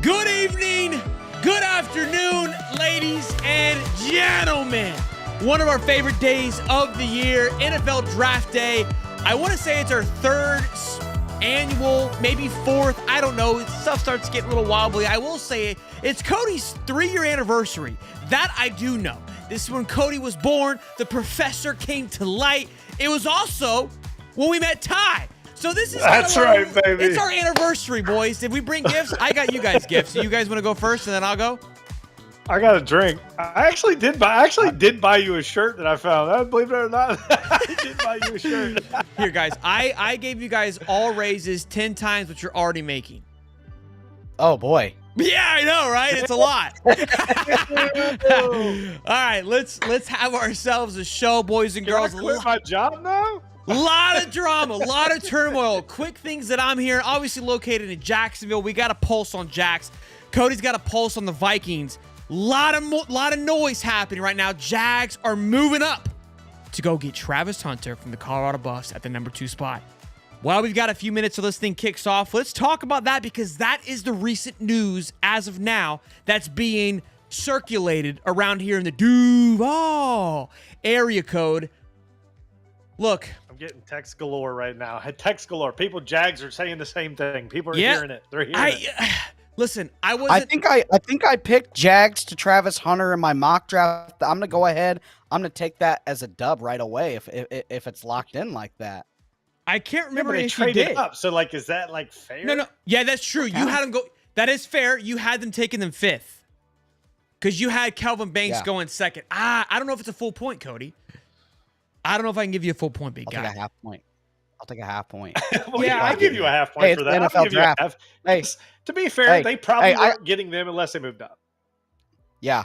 Good evening, good afternoon, ladies and gentlemen. One of our favorite days of the year, NFL Draft Day. I want to say it's our third annual, maybe fourth. I don't know. Stuff starts getting a little wobbly. I will say it's Cody's 3-year anniversary. That I do know. This is when Cody was born. The professor came to light. It was also when we met Ty. So this is That's right, baby. It's our anniversary, boys. Did we bring gifts? I got you guys gifts. So you guys want to go first, and then I'll go? I got a drink. I actually did buy you a shirt that I found. I believe it or not, I did buy you a shirt. Here, guys. I gave you guys all raises 10 times what you're already making. Oh boy. Yeah, I know, right? It's a lot. All right, let's have ourselves a show, boys and girls. Can I quit my job now? Lot of drama, a lot of turmoil. Quick things that I'm hearing. Obviously located in Jacksonville. We got a pulse on Jax. Cody's got a pulse on the Vikings. Lot of noise happening right now. Jags are moving up to go get Travis Hunter from the Colorado Buffs at the number 2 spot. While we've got a few minutes till this thing kicks off, let's talk about that because that is the recent news as of now that's being circulated around here in the Duval area code. Look. I'm getting text galore right now. Text galore. Jags are saying the same thing. People are hearing it. They're hearing it. Listen, I wasn't. I think I picked Jags to Travis Hunter in my mock draft. I'm gonna go ahead. I'm gonna take that as a dub right away if it's locked in like that. I can't remember if you traded did. up. So is that fair? No. Yeah, that's true. You had them go. That is fair. You had them taking them 5th because you had Kelvin Banks going 2nd. I don't know if it's a full point, Cody. I don't know if I can give you a full point, big guy. I'll take a half point. Well, yeah, I'll give you a half point for that. NFL draft. Hey, to be fair, they probably weren't getting them unless they moved up. Yeah.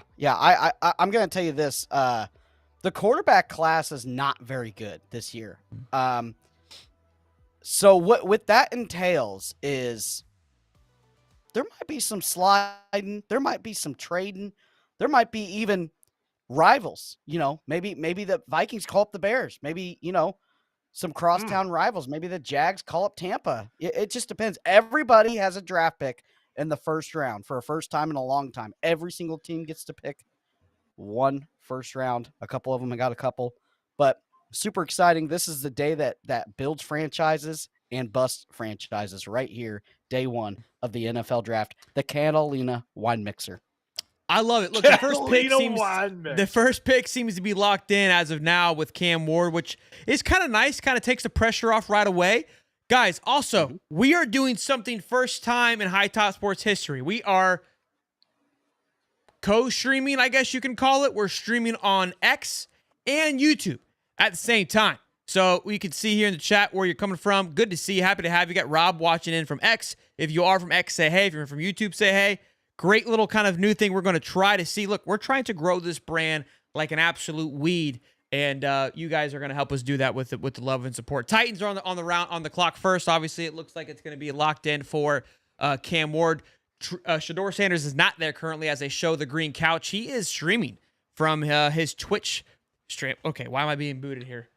I'm gonna tell you this. The quarterback class is not very good this year. So what that entails is there might be some sliding, there might be some trading, there might be even rivals. Maybe the Vikings call up the Bears. Maybe some crosstown rivals. Maybe the Jags call up Tampa. It just depends. Everybody has a draft pick in the first round for a first time in a long time. Every single team gets to pick one first round. A couple of them have got a couple, but super exciting. This is the day that builds franchises and busts franchises right here. Day one of the NFL draft, the Catalina wine mixer. I love it. Look, the first pick seems to be locked in as of now with Cam Ward, which is kind of nice, kind of takes the pressure off right away. Guys, also, we are doing something first time in High Top Sports history. We are co-streaming, I guess you can call it. We're streaming on X and YouTube at the same time. So we can see here in the chat where you're coming from. Good to see you. Happy to have you. Got Rob watching in from X. If you are from X, say hey. If you're from YouTube, say hey. Great little kind of new thing we're going to try to see. Look, we're trying to grow this brand like an absolute weed, and you guys are going to help us do that with the love and support. Titans are on the clock first. Obviously, it looks like it's going to be locked in for Cam Ward. Shador Sanders is not there currently as they show the green couch. He is streaming from his Twitch stream. Okay, why am I being booted here?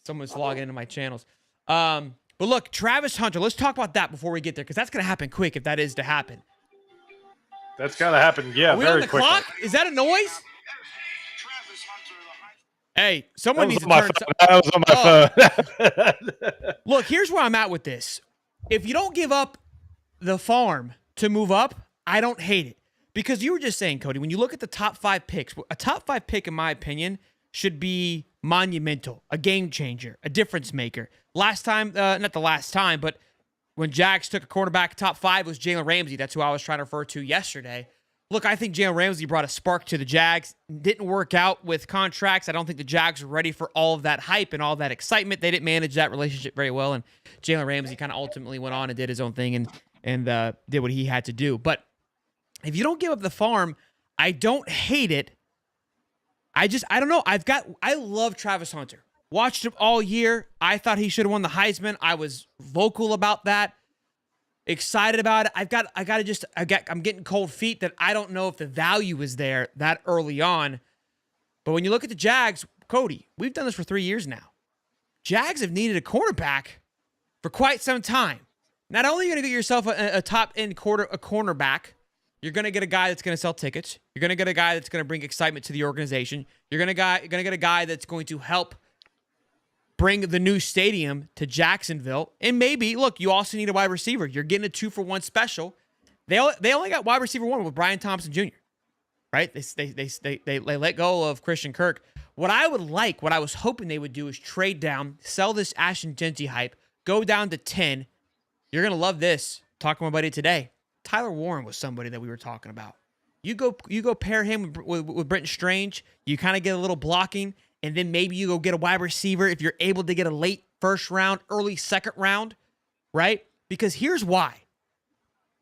Someone's logging into my channels. But look, Travis Hunter, let's talk about that before we get there because that's going to happen quick if that is to happen. That's got to happen, yeah, Are we very on the quickly. clock? Is that a noise? Hey, someone needs to turn. That was on my phone. Look, here's where I'm at with this. If you don't give up the farm to move up, I don't hate it. Because you were just saying, Cody, when you look at the top 5 picks, a top 5 pick, in my opinion, should be monumental, a game changer, a difference maker. Last time, not the last time, but when Jags took a quarterback, top 5 was Jalen Ramsey. That's who I was trying to refer to yesterday. Look, I think Jalen Ramsey brought a spark to the Jags. Didn't work out with contracts. I don't think the Jags were ready for all of that hype and all that excitement. They didn't manage that relationship very well, and Jalen Ramsey kind of ultimately went on and did his own thing and did what he had to do. But if you don't give up the farm, I don't hate it. I don't know. I love Travis Hunter. Watched him all year. I thought he should have won the Heisman. I was vocal about that. Excited about it. I'm getting cold feet that I don't know if the value is there that early on. But when you look at the Jags, Cody, we've done this for 3 years now. Jags have needed a cornerback for quite some time. Not only are you going to get yourself a top end cornerback, you're going to get a guy that's going to sell tickets. You're going to get a guy that's going to bring excitement to the organization. You're going to get a guy that's going to help bring the new stadium to Jacksonville. And maybe, look, you also need a wide receiver. You're getting a 2-for-1 special. They only got wide receiver 1 with Brian Thompson Jr., right? They let go of Christian Kirk. What I was hoping they would do is trade down, sell this Ashton Genty hype, go down to 10. You're going to love this. Talking to my buddy today. Tyler Warren was somebody that we were talking about. You go pair him with Brenton Strange. You kind of get a little blocking, and then maybe you go get a wide receiver if you're able to get a late first round, early second round, right? Because here's why.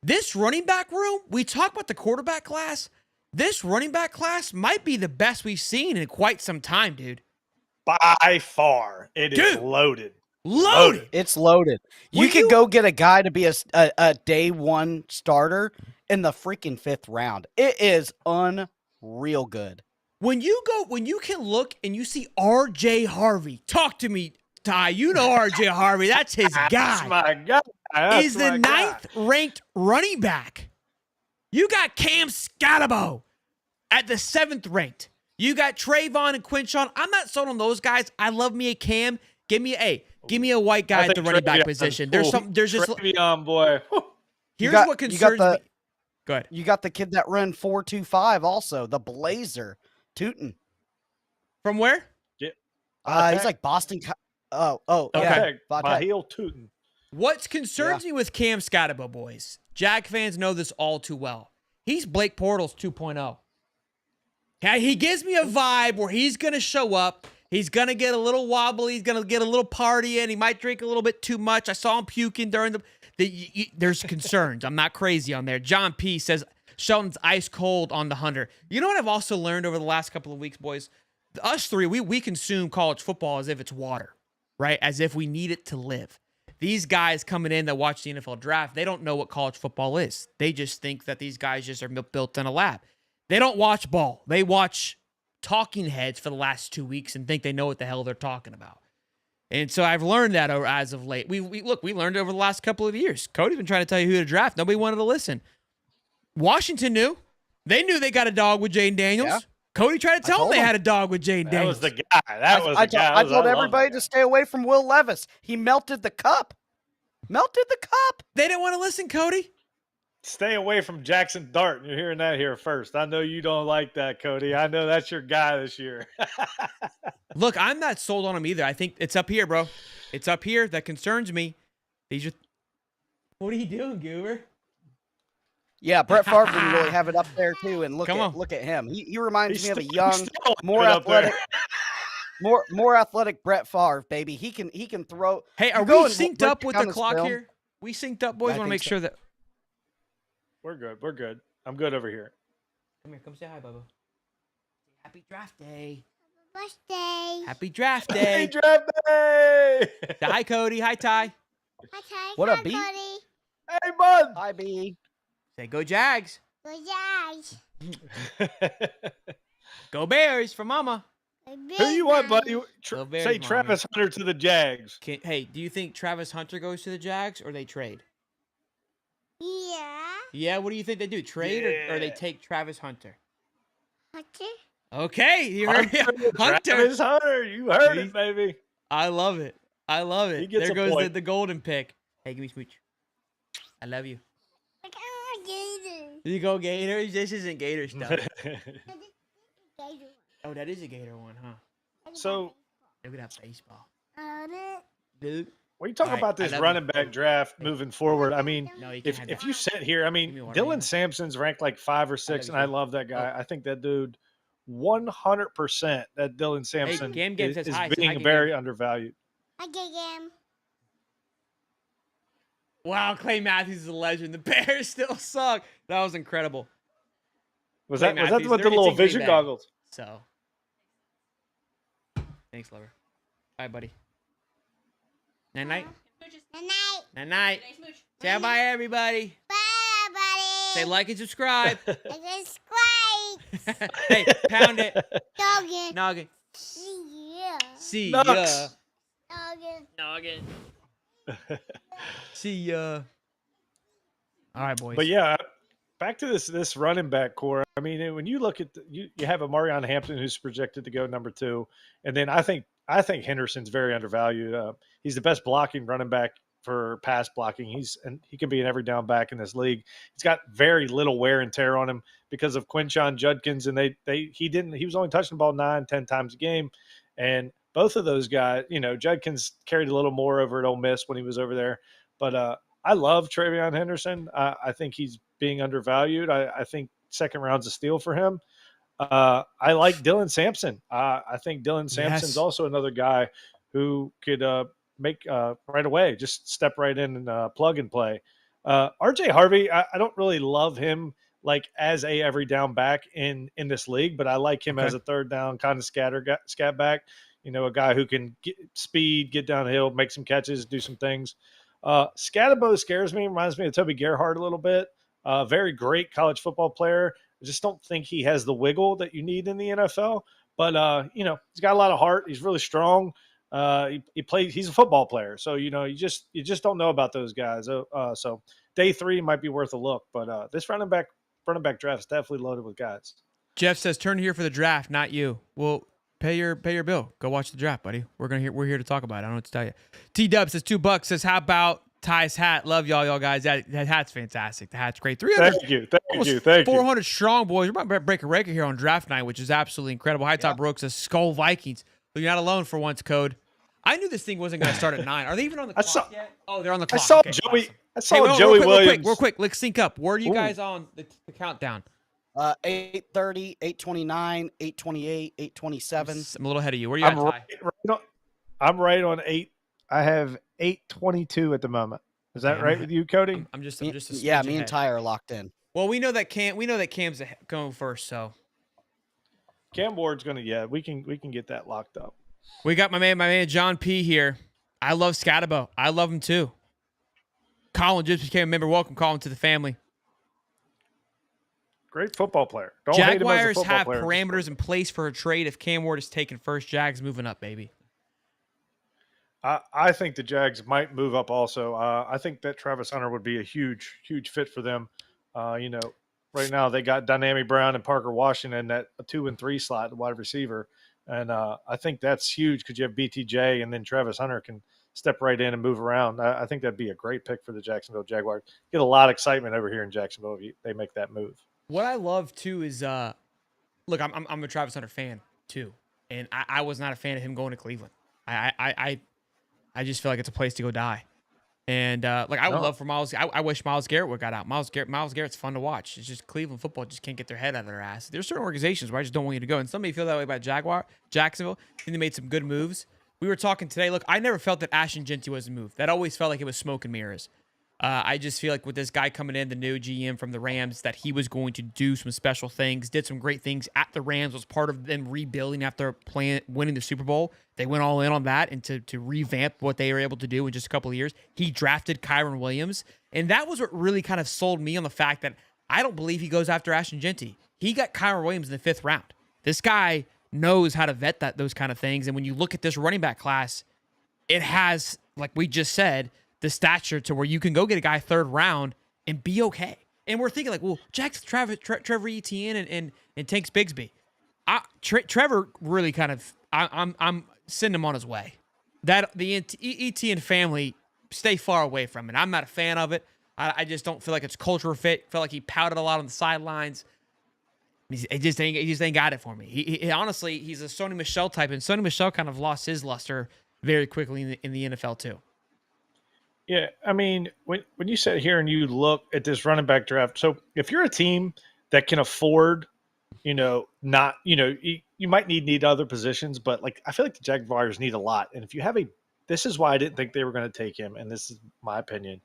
This running back room, we talk about the quarterback class. This running back class might be the best we've seen in quite some time, dude. By far, it is loaded. Loaded. It's loaded. You could go get a guy to be a day one starter in the freaking 5th round. It is unreal good. When you can look and you see R.J. Harvey, talk to me, Ty. You know R.J. Harvey. That's his guy. That's my guy. Is the 9th ranked running back. You got Cam Scatterbo at the 7th ranked. You got Trayvon and Quinshon. I'm not sold on those guys. I love me a Cam. Give me a white guy at the running back position. There's just Trayvon, boy. Here's what concerns me. Go ahead. You got the kid that ran 4.25 also, the Blazer, Tootin. From where? He's like Boston. Okay. Yeah. Vatech. Heel Tootin. What concerns me with Cam Scatterbo, boys, Jag fans know this all too well. He's Blake Bortles 2.0. Okay, he gives me a vibe where he's going to show up. He's going to get a little wobbly. He's going to get a little party in. He might drink a little bit too much. I saw him puking during there's concerns. I'm not crazy on there. John P. says Shelton's ice cold on the Hunter. You know what I've also learned over the last couple of weeks, boys? Us three, we consume college football as if it's water, right? As if we need it to live. These guys coming in that watch the NFL draft, they don't know what college football is. They just think that these guys just are built in a lab. They don't watch ball. They watch talking heads for the last 2 weeks and think they know what the hell they're talking about. And so I've learned that as of late. We learned over the last couple of years. Cody's been trying to tell you who to draft. Nobody wanted to listen. Washington knew. They knew they got a dog with Jayden Daniels. Yeah. Cody tried to tell them they had a dog with Jayden Daniels. That was the guy. That was the guy. I told everybody to stay away from Will Levis. He melted the cup. Melted the cup. They didn't want to listen, Cody. Stay away from Jackson Dart. You're hearing that here first. I know you don't like that, Cody. I know that's your guy this year. Look, I'm not sold on him either. I think it's up here, bro. It's up here. That concerns me. These are. What are you doing, Goober? Yeah, Brett Favre didn't really have it up there too. And look at him. He reminds me of a young, more athletic, more athletic Brett Favre, baby. He can throw. Hey, are we synced up with the clock here? We synced up, boys. I want to make sure that. We're good. We're good. I'm good over here. Come here. Come say hi, Bubba. Happy draft day. Birthday. Happy draft day. Happy draft day. Hi, Cody. Hi, Ty. Hi, Ty. What up, B? Cody. Hey, bud. Hi, B. Say go Jags. Go Jags. Go Bears for Mama. Who you want, buddy? Say Travis Hunter to the Jags. Hey, do you think Travis Hunter goes to the Jags or they trade? Yeah. Yeah, what do you think they do? Trade or they take Travis Hunter? Hunter. Okay, you heard it. Hunter. Travis Hunter, you heard it, baby. I love it. I love it. There goes the golden pick. Hey, give me smooch. I love you. Gator. You go Gators? This isn't Gator stuff. Gator. Oh, that is a Gator one, huh? So, look at that baseball. Dude. When you talk about this running back draft moving forward, I mean, if you sit here, I mean, Dylan Sampson's ranked like 5 or 6, and I love that guy. I think that dude, 100%, that Dylan Sampson is being very undervalued. I get him. Wow, Clay Matthews is a legend. The Bears still suck. That was incredible. Was that with the little vision goggles? So, thanks, lover. Bye, buddy. Night night. Night night. Say bye, everybody. Bye, buddy. Say like and subscribe. Subscribe. Hey, pound it. Noggin. Noggin. See ya. See ya. Nugs. Noggin. Noggin. See ya. All right, boys. But yeah, back to this running back core. I mean, when you look at you have a Marion Hampton who's projected to go number 2, and then I think Henderson's very undervalued. He's the best blocking running back for pass blocking. He can be an every down back in this league. He's got very little wear and tear on him because of Quinshon Judkins, and he was only touching the ball 9-10 times a game, and both of those guys, Judkins carried a little more over at Ole Miss when he was over there, but I love TreVeyon Henderson. I think he's being undervalued. I think second round's a steal for him. I like Dylan Sampson. I think Dylan Sampson's also another guy who could make right away, just step right in and plug and play. RJ Harvey, I don't really love him like as a every down back in this league, but I like him as a third down kind of scat back. A guy who can get speed, get downhill, make some catches, do some things. Scatterbo scares me. Reminds me of Toby Gerhart a little bit. Very great college football player. I just don't think he has the wiggle that you need in the NFL. But he's got a lot of heart. He's really strong. He's a football player. So you just don't know about those guys. So day 3 might be worth a look. But this running back draft is definitely loaded with guys. Jeff says, "Turn here for the draft, not you." Well, pay your bill. Go watch the draft, buddy. We're here to talk about it. I don't know what to tell you. T-Dub says $2. Says, how about Ty's hat? Love y'all guys. That hat's fantastic. The hat's great. 300. Thank you. 400 strong, boys. We're about to break a record here on draft night, which is absolutely incredible. High Top Brooks says, Skull Vikings. But you're not alone for once, Code. I knew this thing wasn't going to start at 9. Are they even on the clock yet? Oh, they're on the clock. I saw Joey. Joey Williams. Real quick. Let's sync up. Where are you guys on the countdown? 8:30, 8:29, 8:28, 8:27. I'm a little ahead of you. Where are you at, I'm right on 8. I have 8:22 at the moment. Is that right with you, Cody? I'm just me and Ty are locked in. Well, we know that Cam's going first, so Cam Ward's gonna. We can get that locked up. We got my man John P here. I love Scatterbo. I love him too. Colin just became a member. Welcome, Colin, to the family. Great football player. Jaguars have parameters in place for a trade if Cam Ward is taken first. Jags moving up, baby. I think the Jags might move up also. I think that Travis Hunter would be a huge fit for them. Right now they got Dynamic Brown and Parker Washington at a 2 and 3 slot, the wide receiver. And I think that's huge because you have BTJ and then Travis Hunter can step right in and move around. I think that'd be a great pick for the Jacksonville Jaguars. Get a lot of excitement over here in Jacksonville if they make that move. What I love too is, look, I'm a Travis Hunter fan too, and I was not a fan of him going to Cleveland. I just feel like it's a place to go die, and I would love for Myles. I wish Myles Garrett would got out. Myles Garrett's fun to watch. It's just Cleveland football just can't get their head out of their ass. There's certain organizations where I just don't want you to go, and some may feel that way about Jacksonville. I think they made some good moves. We were talking today. Look, I never felt that Ashton Jeanty was a move. That always felt like it was smoke and mirrors. I just feel like with this guy coming in, the new GM from the Rams, that he was going to do some special things, did some great things at the Rams, was part of them rebuilding after winning the Super Bowl. They went all in on that and to revamp what they were able to do in just a couple of years. He drafted Kyron Williams, and that was what really kind of sold me on the fact that I don't believe he goes after Ashton Jeanty. He got Kyron Williams in the 5th round. This guy knows how to vet those kind of things, and when you look at this running back class, it has, like we just said, the stature to where you can go get a guy 3rd round and be okay. And we're thinking like, well, Trevor Etienne and Tanks Bigsby. Trevor really kind of, I'm sending him on his way. That the Etienne family, stay far away from it. I'm not a fan of it. I just don't feel like it's cultural fit. Felt like he pouted a lot on the sidelines. He just ain't got it for me. He honestly, he's a Sony Michel type, and Sony Michel kind of lost his luster very quickly in the NFL too. Yeah, I mean, when you sit here and you look at this running back draft, so if you're a team that can afford, you might need other positions, but like I feel like the Jaguars need a lot. And if you have this is why I didn't think they were going to take him, and this is my opinion.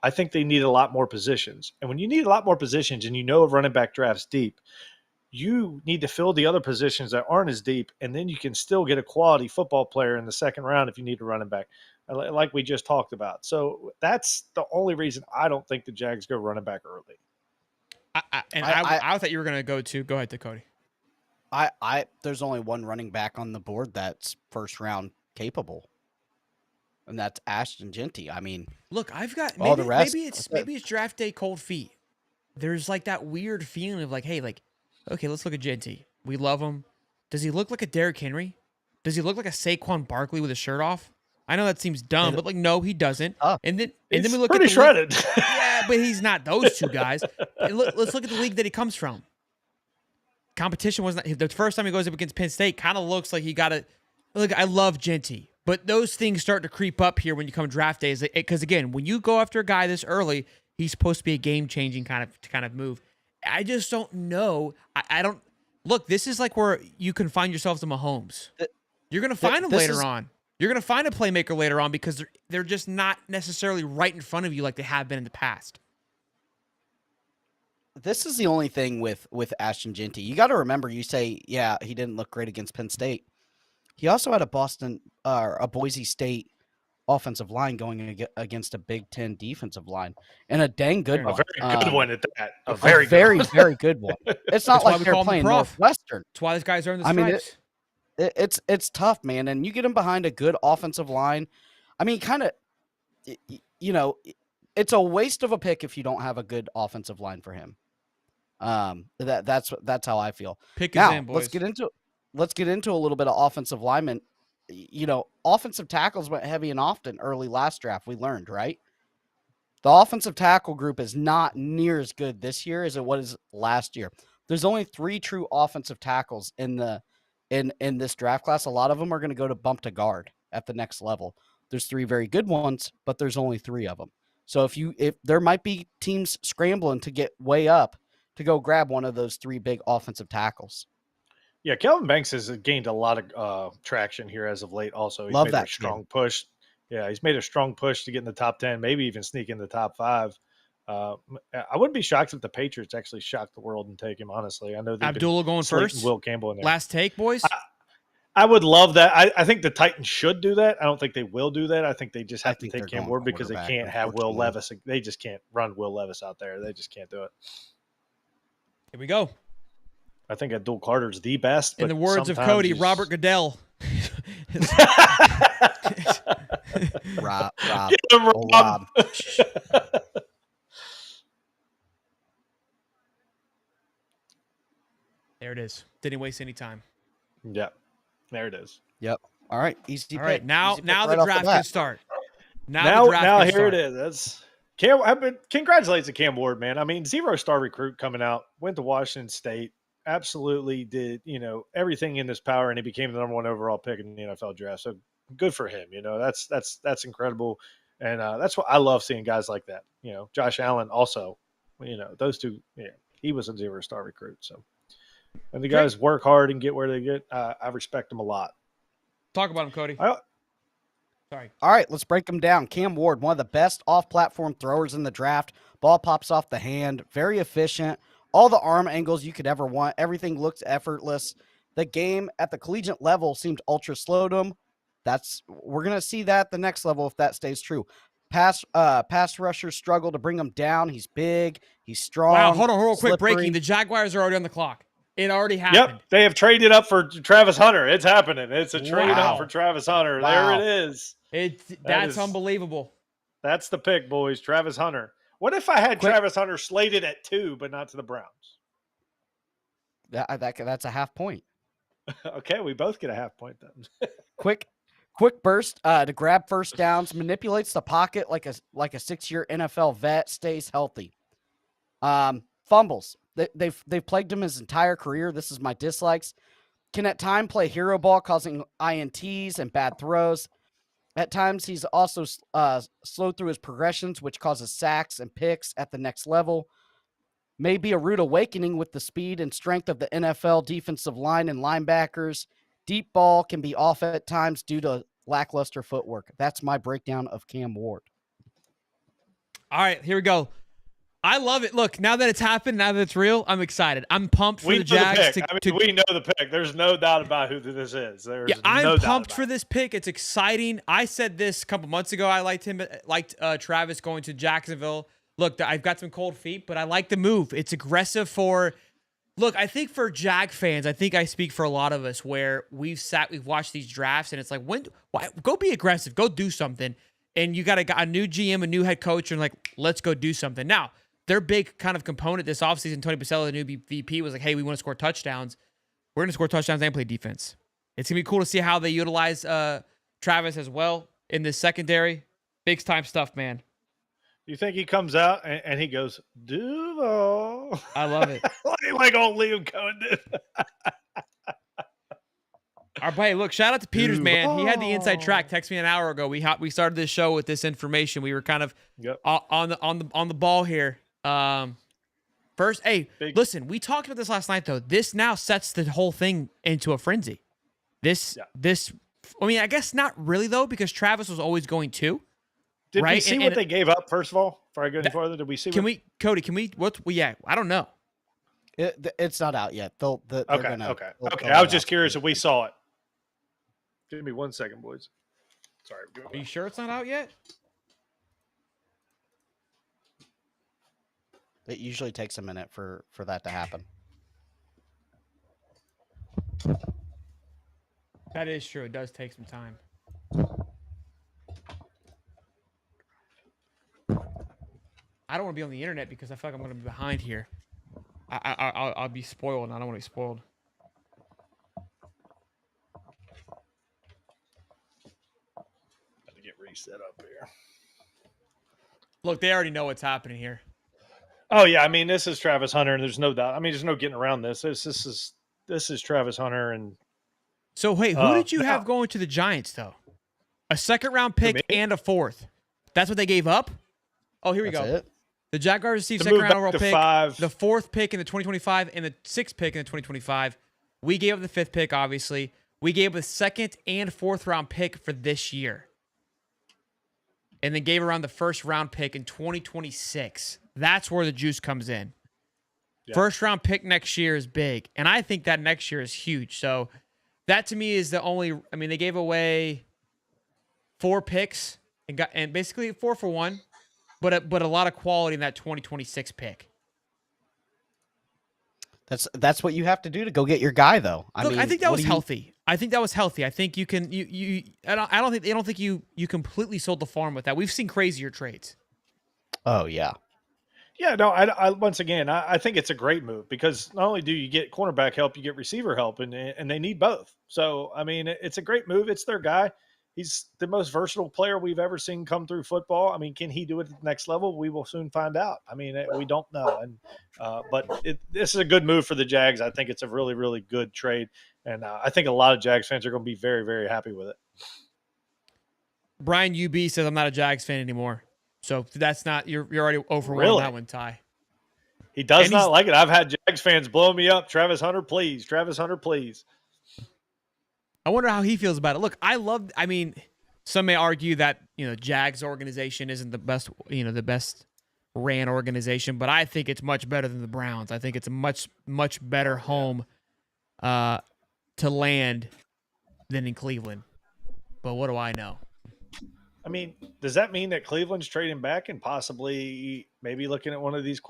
I think they need a lot more positions. And when you need a lot more positions and a running back draft's deep, you need to fill the other positions that aren't as deep, and then you can still get a quality football player in the 2nd round if you need a running back, like we just talked about. So that's the only reason I don't think the Jags go running back early. I thought you were going to go ahead to Cody. There's only one running back on the board that's 1st round capable. and that's Ashton Genty. I mean, look, I've got all the rest. maybe it's draft day cold feet. There's like that weird feeling of like, hey, like, okay, let's look at Genty. We love him. Does he look like a Derrick Henry? Does he look like a Saquon Barkley with his shirt off? I know that seems dumb, but like, no, he doesn't. And then we look pretty at the shredded. Yeah, but he's not those two guys. And let's look at the league that he comes from. Competition was not the first time he goes up against Penn State. Kind of looks like he got it. Look, I love Genty, but those things start to creep up here when you come draft days. Because again, when you go after a guy this early, he's supposed to be a game-changing kind of move. I just don't know. I don't look. This is like where you can find yourself to Mahomes. You're going to find him later on. You're going to find a playmaker later on because they're just not necessarily right in front of you like they have been in the past. This is the only thing with Ashton Genty. You got to remember, you say, yeah, he didn't look great against Penn State. He also had a Boise State offensive line going against a Big Ten defensive line, and a dang good one. A very good one at that. Very good one. It's not like they're playing Northwestern. That's why these guys earn the stripes. I mean, it's tough, man. And you get him behind a good offensive line. I mean, kind of, it's a waste of a pick if you don't have a good offensive line for him. That's how I feel. Pick now, his in, boys. Let's get into a little bit of offensive linemen. Offensive tackles went heavy and often early last draft. We learned, right? The offensive tackle group is not near as good this year as it was last year. There's only 3 true offensive tackles in this draft class. A lot of them are going to go to bump to guard at the next level. There's 3 very good ones, but there's only 3 of them. So if there might be teams scrambling to get way up to go grab one of those 3 big offensive tackles. Yeah, Kelvin Banks has gained a lot of traction here as of late. Also, he's made a strong push. Yeah, he's made a strong push to get in the top 10, maybe even sneak in the top 5. I wouldn't be shocked if the Patriots actually shocked the world and take him. Honestly, I know Abdullah going first. Will Campbell in there. Last take, boys. I would love that. I think the Titans should do that. I don't think they will do that. I think they just have to take Cam Ward because they can't have Will Levis. They just can't run Will Levis out there. They just can't do it. Here we go. I think Abdul Carter's the best. In the words of Cody, Robert Goodell. Rob. Get him, Rob. There it is. Didn't waste any time. Yep. There it is. Yep. All right. Easy pick. All right. Now right the draft can start. Now here it is. That's congratulations to Cam Ward, man. I mean, 0-star recruit coming out, went to Washington State, absolutely did, everything in his power, and he became the number 1 overall pick in the NFL draft. So good for him. That's incredible. And that's what I love seeing guys like that. Josh Allen also, those two, he was a 0-star recruit. So when the guys work hard and get where they get, I respect them a lot. Talk about him, Cody. Sorry. All right, let's break them down. Cam Ward, one of the best off-platform throwers in the draft. Ball pops off the hand, very efficient. All the arm angles you could ever want. Everything looks effortless. The game at the collegiate level seemed ultra slow to him. We're going to see that at the next level if that stays true. Pass rushers struggle to bring him down. He's big. He's strong. Wow, hold on, real quick. Breaking. The Jaguars are already on the clock. It already happened. Yep, they have traded up for Travis Hunter. It's happening. It's a trade up for Travis Hunter. Wow. There it is. That's unbelievable. That's the pick, boys. Travis Hunter. What if I had Travis Hunter slated at 2, but not to the Browns? That's a half point. Okay, we both get a half point then. Quick burst to grab first downs, manipulates the pocket like a 6-year NFL vet, stays healthy. Fumbles. They've plagued him his entire career. This is my dislikes. Can at time play hero ball, causing INTs and bad throws. At times, he's also slow through his progressions, which causes sacks and picks at the next level. May be a rude awakening with the speed and strength of the NFL defensive line and linebackers. Deep ball can be off at times due to lackluster footwork. That's my breakdown of Cam Ward. All right, here we go. I love it. Look, now that it's happened, now that it's real, I'm excited. I'm pumped for the Jags. We know the pick. There's no doubt about who this is. I'm pumped for this pick. It's exciting. I said this a couple months ago. I liked Travis going to Jacksonville. Look, I've got some cold feet, but I like the move. It's aggressive for Look, I think for Jag fans, I think I speak for a lot of us where we've watched these drafts, and it's like, go be aggressive, go do something. And you got a new GM, a new head coach, and like, let's go do something. Now, their big kind of component this offseason, Tony Basello, the new VP, was like, hey, we want to score touchdowns. We're going to score touchdowns and play defense. It's going to be cool to see how they utilize Travis as well in this secondary. Big time stuff, man. You think he comes out and he goes, Duval? I love it. like old Liam Cohen did. Hey, look, shout out to Peters, man. He had the inside track. Text me an hour ago. We started this show with this information. We were kind of on the ball here. First, listen, we talked about this last night, though. This now sets the whole thing into a frenzy. I mean, I guess not really, though, because Travis was always going to. Did we see what they gave up, first of all, before I go any further? Did we see Cody, I don't know. It's not out yet. Okay. I was just curious if we saw it. Give me 1 second, boys. Sorry. Are you sure it's not out yet? It usually takes a minute for that to happen. That is true. It does take some time. I don't want to be on the internet because I feel like I'm going to be behind here. I'll be spoiled, and I don't want to be spoiled. Got to get reset up here. Look, they already know what's happening here. Oh yeah, I mean this is Travis Hunter, and there's no doubt. I mean, there's no getting around this. This is Travis Hunter, and so wait, who did you have going to the Giants though? A second-round pick and a fourth. That's what they gave up. Oh, here we go. It? The Jaguars received second-round overall pick, the fourth pick in the 2025, and the sixth pick in the 2025. We gave up the fifth pick, obviously. We gave up the second and fourth-round pick for this year. And then gave around the first-round pick in 2026. That's where the juice comes in. Yeah. First-round pick next year is big, and I think that next year is huge. So that, to me, is the only – I mean, they gave away 4 picks and basically 4 for 1. But a lot of quality in that 2026 pick. That's what you have to do to go get your guy, though. I think that was healthy. I think that was healthy. I think you can I don't think you completely sold the farm with that. We've seen crazier trades. Oh yeah. Yeah, no, I once again I think it's a great move because not only do you get cornerback help, you get receiver help, and they need both. So I mean, it's a great move. It's their guy. He's the most versatile player we've ever seen come through football. I mean, can he do it at the next level? We will soon find out. I mean, we don't know. And but this is a good move for the Jags. I think it's a really, really good trade. And I think a lot of Jags fans are going to be very, very happy with it. Brian UB says, I'm not a Jags fan anymore. So that's not – you're already over on that one, Ty. He does not like it. I've had Jags fans blow me up. Travis Hunter, please. Travis Hunter, please. I wonder how he feels about it. Look, I mean, some may argue that, Jags organization isn't the best, the best ran organization, but I think it's much better than the Browns. I think it's a much, much better home to land than in Cleveland. But what do I know? I mean, does that mean that Cleveland's trading back and possibly maybe looking at one of these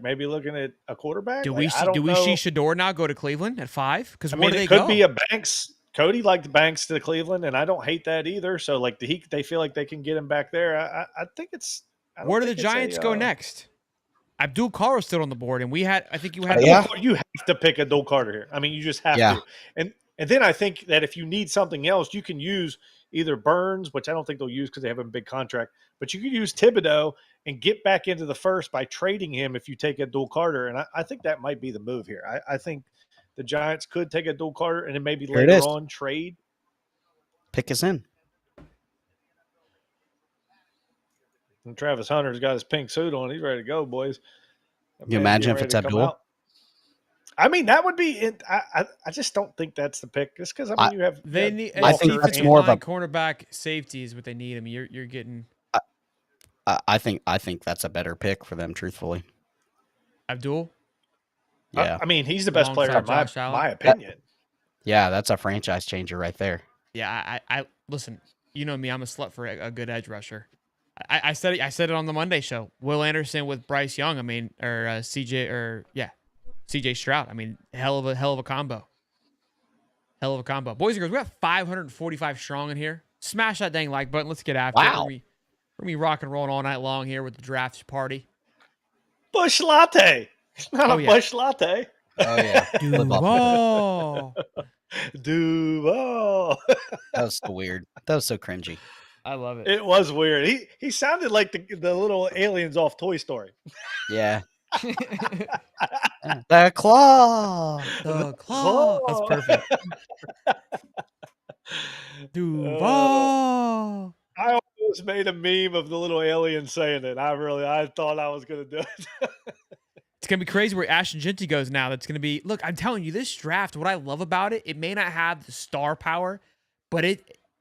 maybe looking at a quarterback? Do we see Shador now go to Cleveland at 5? Because where do they go? It could be a Banks. Cody liked Banks to Cleveland, and I don't hate that either. So, they feel like they can get him back there. I think it's. Where do the Giants go next? Abdul Carter's still on the board, and I think you had. You have to pick Abdul Carter here. I mean, you just have to. And then I think that if you need something else, you can use either Burns, which I don't think they'll use because they have a big contract, but you can use Thibodeau and get back into the first by trading him if you take Abdul Carter. And I think that might be the move here. I think the Giants could take Abdul Carter and then maybe later on trade. Pick us in. And Travis Hunter's got his pink suit on. He's ready to go, boys. You imagine if it's Abdul? I mean, that would be it. I just don't think that's the pick. Just because you have. They need. I think that's more of a cornerback safety is what they need. I mean, you're getting. I think that's a better pick for them. Truthfully, Abdul. Yeah, I mean, he's the best player in my opinion. That's a franchise changer right there. Yeah, I listen. You know me, I'm a slut for a good edge rusher. I said it on the Monday show. Will Anderson with Bryce Young. I mean, or CJ, or yeah. C.J. Stroud. I mean, hell of a combo. Hell of a combo. Boys and girls, we got 545 strong in here. Smash that dang like button. Let's get after it. We're going to be rock and rolling all night long here with the draft party. Bush latte. It's not Bush latte. Oh, yeah. Duval. Duval. That was so weird. That was so cringy. I love it. It was weird. He sounded like the little aliens off Toy Story. Yeah. The claw. The claw. That's perfect. Duval. I almost made a meme of the little alien saying it. I thought I was going to do it. It's going to be crazy where Ashton Genty goes now. That's going to be, look, I'm telling you, this draft, what I love about it, it may not have the star power, but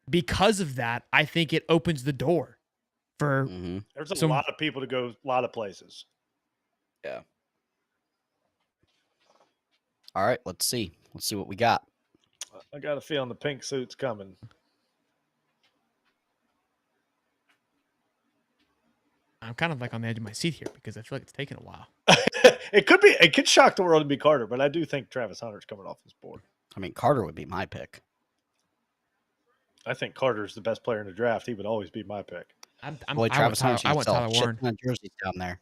because of that, I think it opens the door for There's a lot of people to go a lot of places. Yeah. All right, let's see. Let's see what we got. I got a feeling the pink suit's coming. I'm kind of like on the edge of my seat here because I feel like it's taking a while. It could shock the world to be Carter, but I do think Travis Hunter's coming off this board. I mean, Carter would be my pick. I think Carter's the best player in the draft. He would always be my pick. Travis Hunter. I want Tyler Warren. Jerseys down there.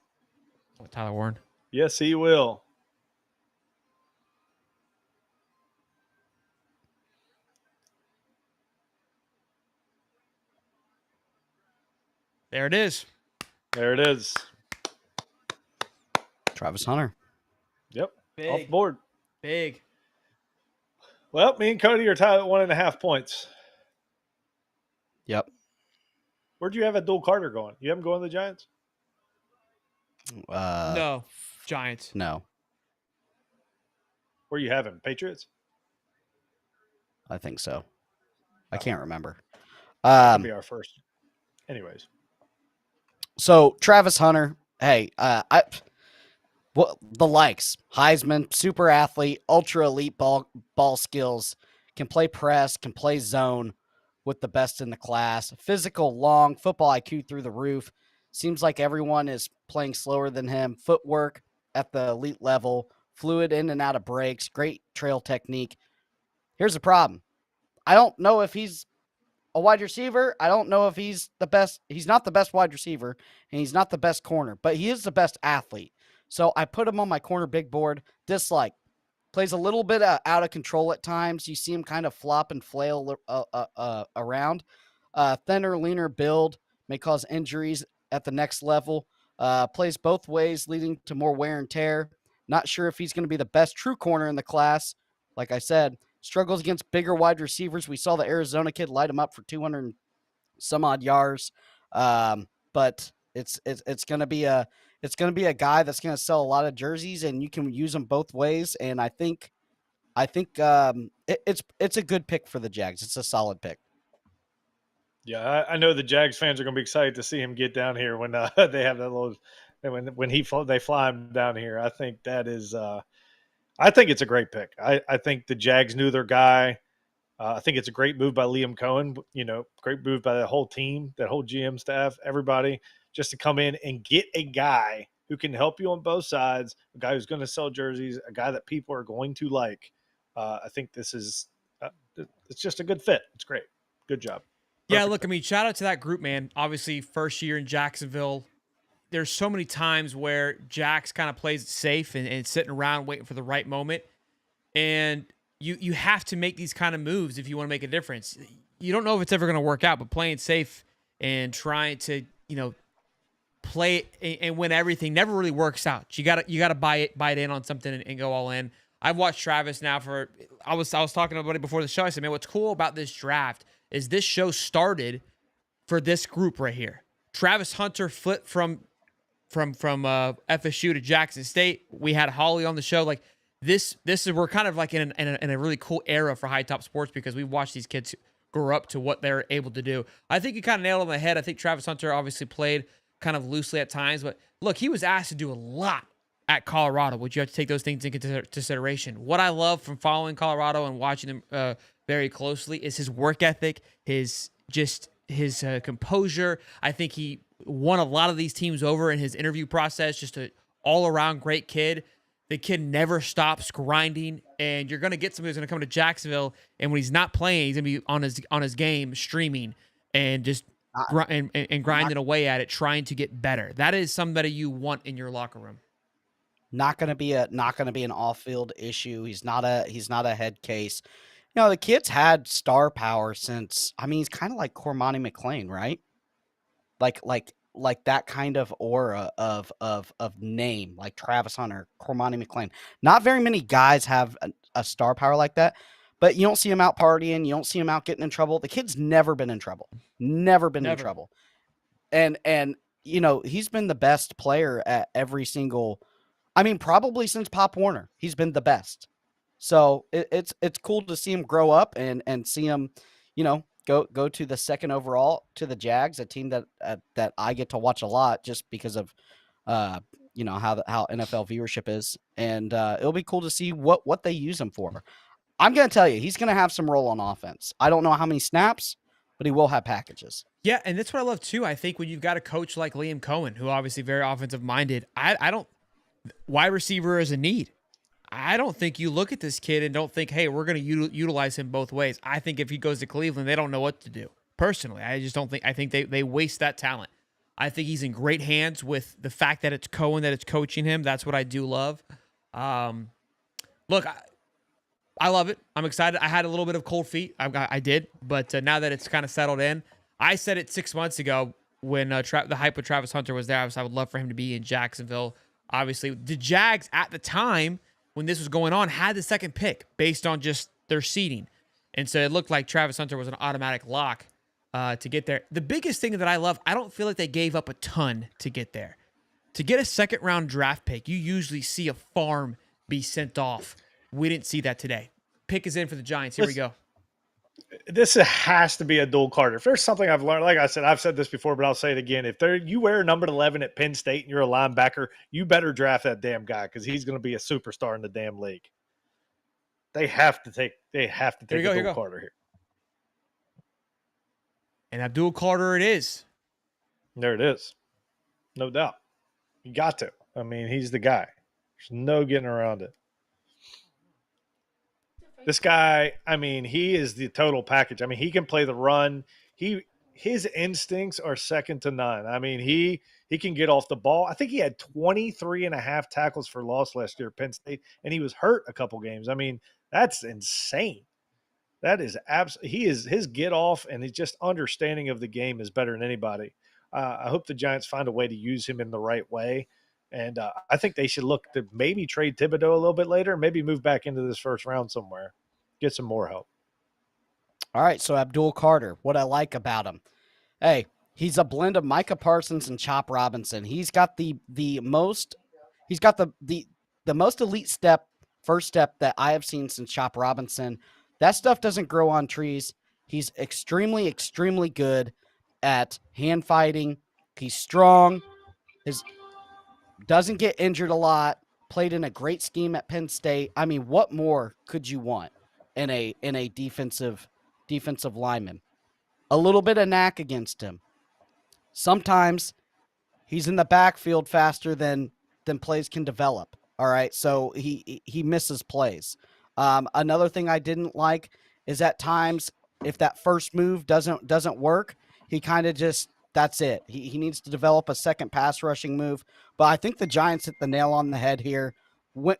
I want Tyler Warren. Yes, he will. There it is. There it is. Travis Hunter. Yep. Big. Off the board. Big. Well, me and Cody are tied at 1.5 points. Yep. Where'd you have a dual Carter going? You have him going to the Giants? No. Giants. No. Where you have him? Patriots? I think so. I can't remember. That'll be our first. Anyways. So Travis Hunter, hey, the likes, Heisman, super athlete, ultra elite ball skills, can play press, can play zone with the best in the class, physical, long, football IQ through the roof. Seems like everyone is playing slower than him. Footwork at the elite level, fluid in and out of breaks, great trail technique. Here's the problem. I don't know if he's a wide receiver. I don't know if he's the best. He's not the best wide receiver, and he's not the best corner, but he is the best athlete. So I put him on my corner big board. Dislike. Plays a little bit out of control at times. You see him kind of flop and flail around. Thinner, leaner build may cause injuries at the next level. Plays both ways, leading to more wear and tear. Not sure if he's going to be the best true corner in the class. Like I said, struggles against bigger wide receivers. We saw the Arizona kid light him up for 200 and some odd yards. But it's going to be a guy that's going to sell a lot of jerseys, and you can use them both ways. And I think it's a good pick for the Jags. It's a solid pick. Yeah, I know the Jags fans are going to be excited to see him get down here when they have that little when they fly him down here. I think that is. I think it's a great pick. I think the Jags knew their guy. I think it's a great move by Liam Cohen. Great move by the whole team, that whole GM staff, everybody, just to come in and get a guy who can help you on both sides, a guy who's going to sell jerseys, a guy that people are going to like. I think this is it's just a good fit. It's great. Good job. Yeah, look, I mean, shout out to that group, man. Obviously, first year in Jacksonville. There's so many times where Jax kind of plays it safe and sitting around waiting for the right moment. And you have to make these kind of moves if you want to make a difference. You don't know if it's ever going to work out, but playing safe and trying to, play and win everything never really works out. You gotta buy it in on something and go all in. I've watched Travis now I was talking to everybody before the show. I said, man, what's cool about this draft is this show started for this group right here. Travis Hunter flipped from FSU to Jackson State. We had Holly on the show. Like this is we're kind of like in a really cool era for High Top Sports because we watched these kids grow up to what they're able to do. I think you kind of nailed it on the head. I think Travis Hunter obviously played kind of loosely at times, but look, he was asked to do a lot at Colorado, which you have to take those things into consideration. What I love from following Colorado and watching them very closely is his work ethic, his composure. I think he won a lot of these teams over in his interview process. Just an all-around great kid. The kid never stops grinding, and you're going to get somebody who's going to come to Jacksonville, and when he's not playing, he's going to be on his game streaming and just grinding away at it, trying to get better. That is somebody you want in your locker room. Not going to be an off-field issue. He's not a head case. The kid's had star power since. I mean, he's kind of like Cormani McClain, right? Like that kind of aura of name, like Travis Hunter, Cormani McClain. Not very many guys have a star power like that, but you don't see him out partying. You don't see him out getting in trouble. The kid's never been in trouble. Never been in trouble. And he's been the best player at every single. I mean, probably since Pop Warner, he's been the best. So it's cool to see him grow up and see him, go to the second overall to the Jags, a team that I get to watch a lot just because of, how NFL viewership is, and it'll be cool to see what they use him for. I'm gonna tell you, he's gonna have some role on offense. I don't know how many snaps, but he will have packages. Yeah, and that's what I love too. I think when you've got a coach like Liam Cohen, who obviously very offensive minded, I don't. Wide receiver is a need. I don't think you look at this kid and don't think, hey, we're going to utilize him both ways. I think if he goes to Cleveland, they don't know what to do. Personally, I just don't think. I think they waste that talent. I think he's in great hands with the fact that it's Cohen that it's coaching him. That's what I do love. Look, I love it. I'm excited. I had a little bit of cold feet. I did, but now that it's kind of settled in, I said it 6 months ago when the hype with Travis Hunter was there. I would love for him to be in Jacksonville. Obviously, the Jags at the time when this was going on had the second pick based on just their seeding. And so it looked like Travis Hunter was an automatic lock to get there. The biggest thing that I love, I don't feel like they gave up a ton to get there. To get a second-round draft pick, you usually see a farm be sent off. We didn't see that today. Pick is in for the Giants. Here we go. This has to be a dual Carter. If there's something I've learned, like I said, I've said this before, but I'll say it again. If you wear number 11 at Penn State and you're a linebacker, you better draft that damn guy because he's going to be a superstar in the damn league. They have to take a dual Carter here. And Abdul Carter it is. There it is. No doubt. You got to. I mean, he's the guy. There's no getting around it. This guy, I mean, he is the total package. I mean, he can play the run. His instincts are second to none. I mean, he can get off the ball. I think he had 23 and a half tackles for loss last year at Penn State, and he was hurt a couple games. I mean, that's insane. That is absolutely. His get off and his just understanding of the game is better than anybody. I hope the Giants find a way to use him in the right way. And I think they should look to maybe trade Thibodeau a little bit later, maybe move back into this first round somewhere, get some more help. All right, so Abdul Carter, what I like about him, hey, he's a blend of Micah Parsons and Chop Robinson. He's got the most elite first step that I have seen since Chop Robinson. That stuff doesn't grow on trees. He's extremely, extremely good at hand fighting. He's strong. Doesn't get injured a lot. Played in a great scheme at Penn State. I mean, what more could you want in a defensive lineman? A little bit of knack against him. Sometimes he's in the backfield faster than plays can develop. All right, so he misses plays. Another thing I didn't like is at times if that first move doesn't work, he kind of just that's it. He needs to develop a second pass rushing move. But I think the Giants hit the nail on the head here.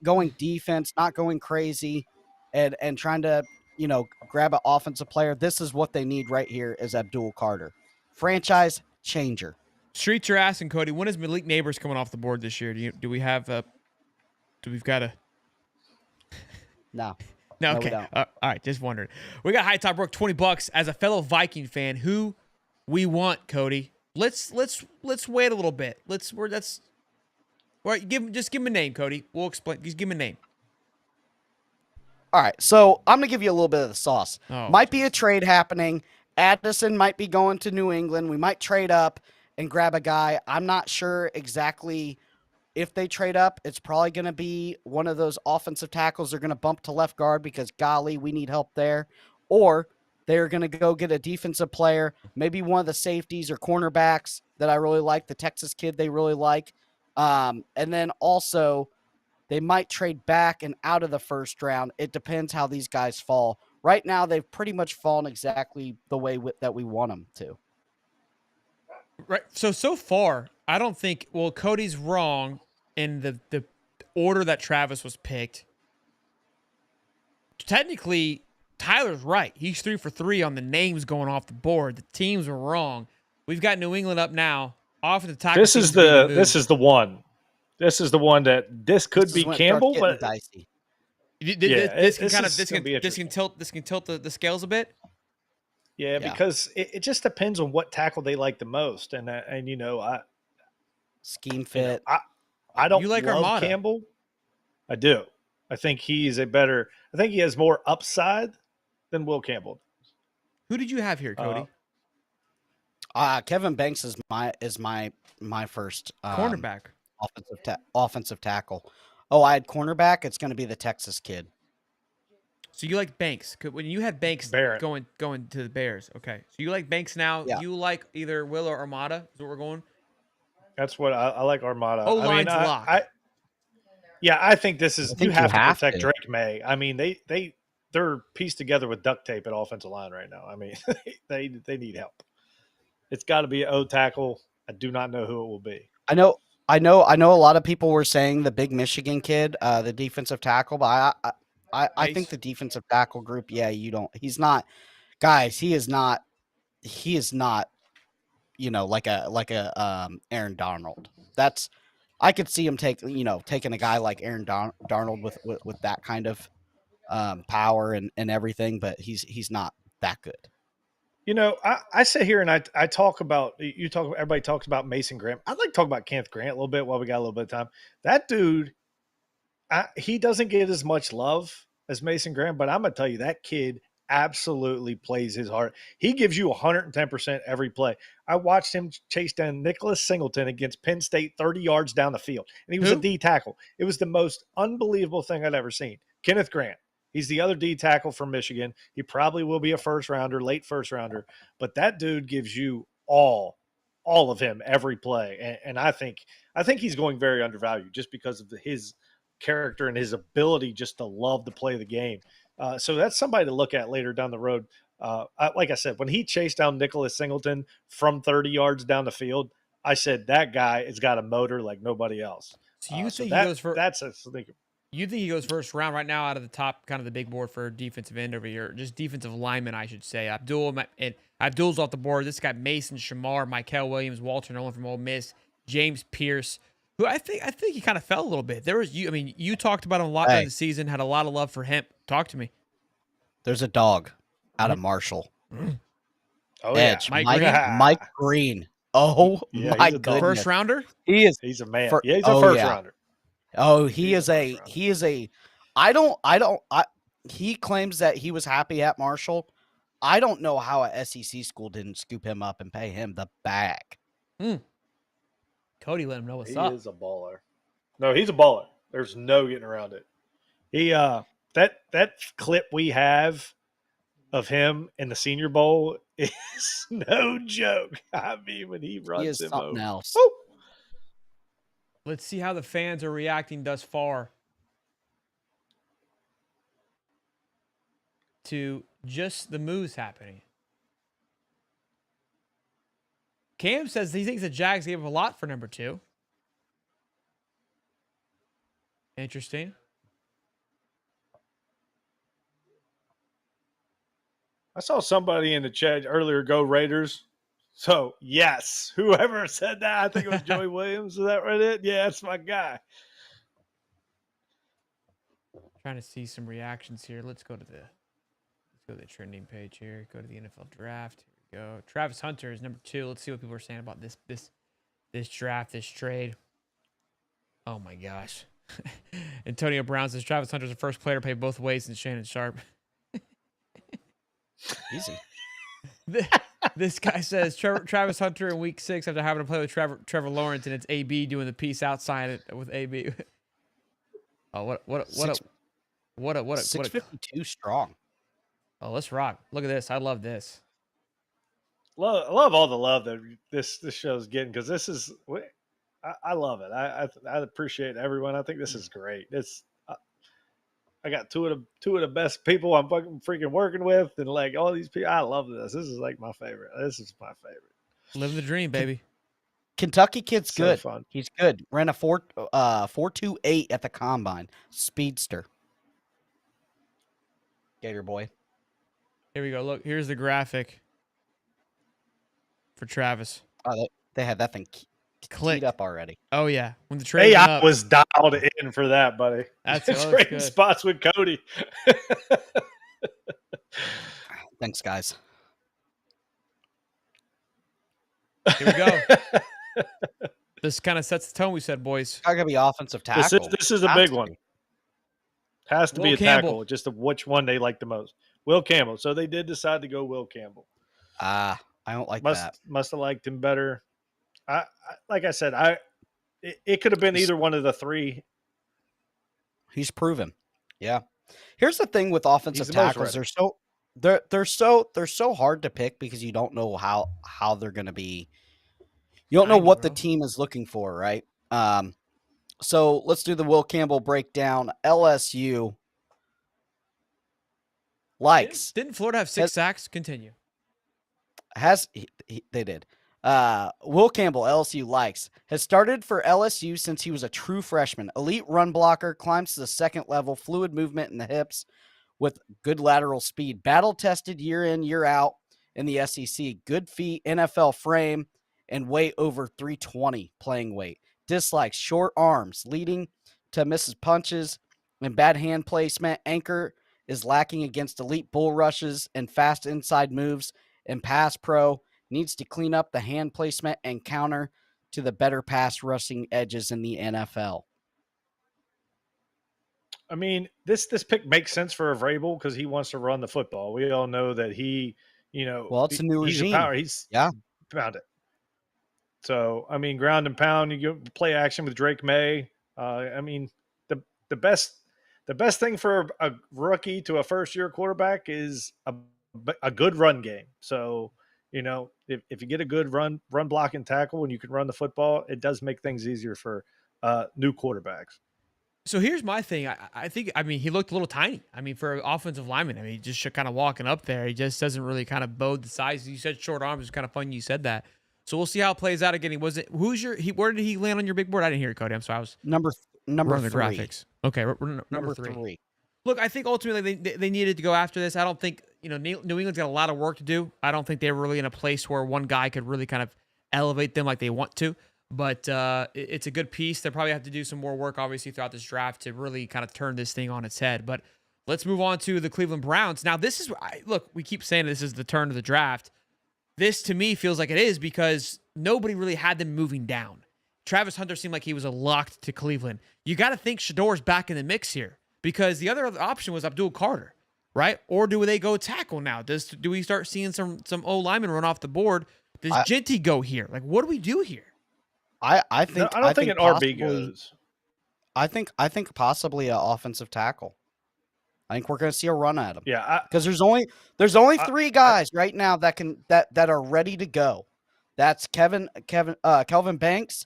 Going defense, not going crazy, and trying to grab an offensive player. This is what they need right here is Abdul Carter. Franchise changer. Streets are asking, Cody, when is Malik Neighbors coming off the board this year? Do we've got a No. No, okay. All right, just wondering. We got High Top Brook $20 as a fellow Viking fan. Who we want, Cody? Let's wait a little bit. Just give him a name, Cody. We'll explain. Just give him a name. All right, so I'm gonna give you a little bit of the sauce. Oh. Might be a trade happening. Addison might be going to New England. We might trade up and grab a guy. I'm not sure exactly. If they trade up, it's probably going to be one of those offensive tackles they're going to bump to left guard because, golly, we need help there. Or they're going to go get a defensive player, maybe one of the safeties or cornerbacks that I really like, the Texas kid they really like. And then also They might trade back and out of the first round. It depends how these guys fall. Right now, they've pretty much fallen exactly the way that we want them to. Right. So far, I don't think. Well, Cody's wrong in the order that Travis was picked. Technically, Tyler's right. He's 3 for 3 on the names going off the board. The teams were wrong. We've got New England up now. Off at the top. This is the one. This is the one that this could be Campbell, but dicey. This can tilt the scales a bit. Yeah, because it just depends on what tackle they like the most, and scheme fit. I don't. You like love Armada. Campbell? I do. I think he's a better. I think he has more upside than Will Campbell. Who did you have here, Cody? Kevin Banks is my first cornerback, offensive tackle. Oh, I had cornerback. It's going to be the Texas kid. So you like Banks? When you had Banks going to the Bears, okay. So you like Banks now. Yeah. You like either Will or Armada? Is what we're going. That's what I like. Armada. Line's locked. I think this is. You have to protect to. Drake May. I mean, they're pieced together with duct tape at offensive line right now. I mean, they need help. It's got to be an O tackle. I do not know who it will be. I know. A lot of people were saying the big Michigan kid, the defensive tackle, but I think the defensive tackle group. Yeah, you don't. He's not, guys. He is not. Like a Aaron Donald. That's. I could see him taking a guy like Aaron Darnold with that kind of power and everything, but he's not that good. I sit here and I talk about everybody talks about Mason Graham. I'd like to talk about Kenneth Grant a little bit while we got a little bit of time. That dude, he doesn't get as much love as Mason Graham, but I'm gonna tell you that kid absolutely plays his heart. He gives you 110% every play. I watched him chase down Nicholas Singleton against Penn State 30 yards down the field, and he was a D tackle. It was the most unbelievable thing I'd ever seen. Kenneth Grant. He's the other D tackle from Michigan. He probably will be a late first rounder, but that dude gives you all of him every play. And I think he's going very undervalued just because of his character and his ability just to love to play the game. So that's somebody to look at later down the road. Like I said, when he chased down Nicholas Singleton from 30 yards down the field, I said that guy has got a motor like nobody else. So you think he goes for that's a thinking. You think he goes first round right now out of the top, kind of the big board for defensive end over here, just defensive lineman, I should say. Abdul's off the board. This guy Mason Shamar, Michael Williams, Walter Nolan from Ole Miss, James Pierce, who I think he kind of fell a little bit. You talked about him a lot during the season, had a lot of love for him. Talk to me. There's a dog out of Marshall. Oh Edge. yeah, Mike Green. Oh my goodness. First rounder? He's a man. He's a first rounder. Oh, he is a he claims that he was happy at Marshall. I don't know how a SEC school didn't scoop him up and pay him the bag. Cody let him know what's up. He is a baller. No, he's a baller. There's no getting around it. He that clip we have of him in the Senior Bowl is no joke. I mean, when he runs he is him something over. Else. Woo! Let's see how the fans are reacting thus far to just the moves happening. Cam says he thinks the Jags gave up a lot for number 2. Interesting. I saw somebody in the chat earlier go Raiders. So, yes, whoever said that, I think it was Joey Williams. Is that right? Yeah, that's my guy. Trying to see some reactions here. Let's go to the trending page here. Go to the NFL draft. Here we go. Travis Hunter is number 2. Let's see what people are saying about this draft, this trade. Oh my gosh. Antonio Brown says Travis Hunter is the first player to pay both ways in Shannon Sharp. Easy. This guy says Travis Hunter in week 6 after having to play with Trevor Lawrence, and it's AB doing the peace out sign with AB. Oh, what a 652 strong. Oh, let's rock. Look at this. I love this. I love all the love that this show's getting, because this is I love it. I appreciate everyone. I think this is great. I got two of the best people I'm fucking freaking working with, and like all these people. I love this. This is like my favorite. This is my favorite. Living the dream, baby. Kentucky kid's So good. fun. He's good. Ran a 4.28 at the combine. Speedster. Gator boy. Here we go. Look, here's the graphic for Travis. Oh, they had that thing keyed up already. Oh yeah, when the trade Hey, I was dialed in for that, buddy. That's trading good. spots with Cody. Thanks, guys. Here we go. This kind of sets the tone. We said, boys. Not gonna be offensive tackle. This is a big one. Has to be a tackle. Just which one they like the most. Will Campbell. So they did decide to go Will Campbell. I don't like that. Must have liked him better. I like I said, it could have been either one of the three. He's proven. Yeah. Here's the thing with offensive tackles. They're so hard to pick because you don't know how they're going to be. You don't know what the team is looking for, right? So let's do the Will Campbell breakdown. LSU likes. Didn't Florida have 6 sacks? Continue. They did. Will Campbell, LSU likes, has started for LSU since he was a true freshman. Elite run blocker, climbs to the second level, fluid movement in the hips with good lateral speed. Battle-tested year in, year out in the SEC. Good feet, NFL frame, and weight over 320 playing weight. Dislikes short arms, leading to misses punches and bad hand placement. Anchor is lacking against elite bull rushes and fast inside moves. And pass pro needs to clean up the hand placement and counter to the better pass rushing edges in the NFL. I mean, this pick makes sense for Vrabel because he wants to run the football. We all know that well, it's a new regime. He's found it. So, I mean, ground and pound, you play action with Drake May. I mean, the best thing for a rookie to a first-year quarterback is a good run game. So, if you get a good run block and tackle and you can run the football, it does make things easier for new quarterbacks. So here's my thing. I think he looked a little tiny. I mean, for an offensive lineman, he just kind of walking up there. He just doesn't really kind of bode the size. You said short arms. It's kind of fun you said that. So we'll see how it plays out again. Where did he land on your big board? I didn't hear it, Cody. I'm sorry. I was number the 3. graphics. Okay, we're number 3. Look, I think ultimately they needed to go after this. I don't think, New England's got a lot of work to do. I don't think they were really in a place where one guy could really kind of elevate them like they want to. But it's a good piece. They probably have to do some more work, obviously, throughout this draft to really kind of turn this thing on its head. But let's move on to the Cleveland Browns. Now, this is look, we keep saying this is the turn of the draft. This, to me, feels like it is because nobody really had them moving down. Travis Hunter seemed like he was locked to Cleveland. You got to think Shador's back in the mix here because the other option was Abdul Carter, right? Or do they go tackle now? Do we start seeing some linemen run off the board? Does Genty go here? Like, what do we do here? I don't think an RB goes. I think possibly an offensive tackle. I think we're going to see a run at him. Yeah, because there's only 3 guys right now that are ready to go. That's Kelvin Banks,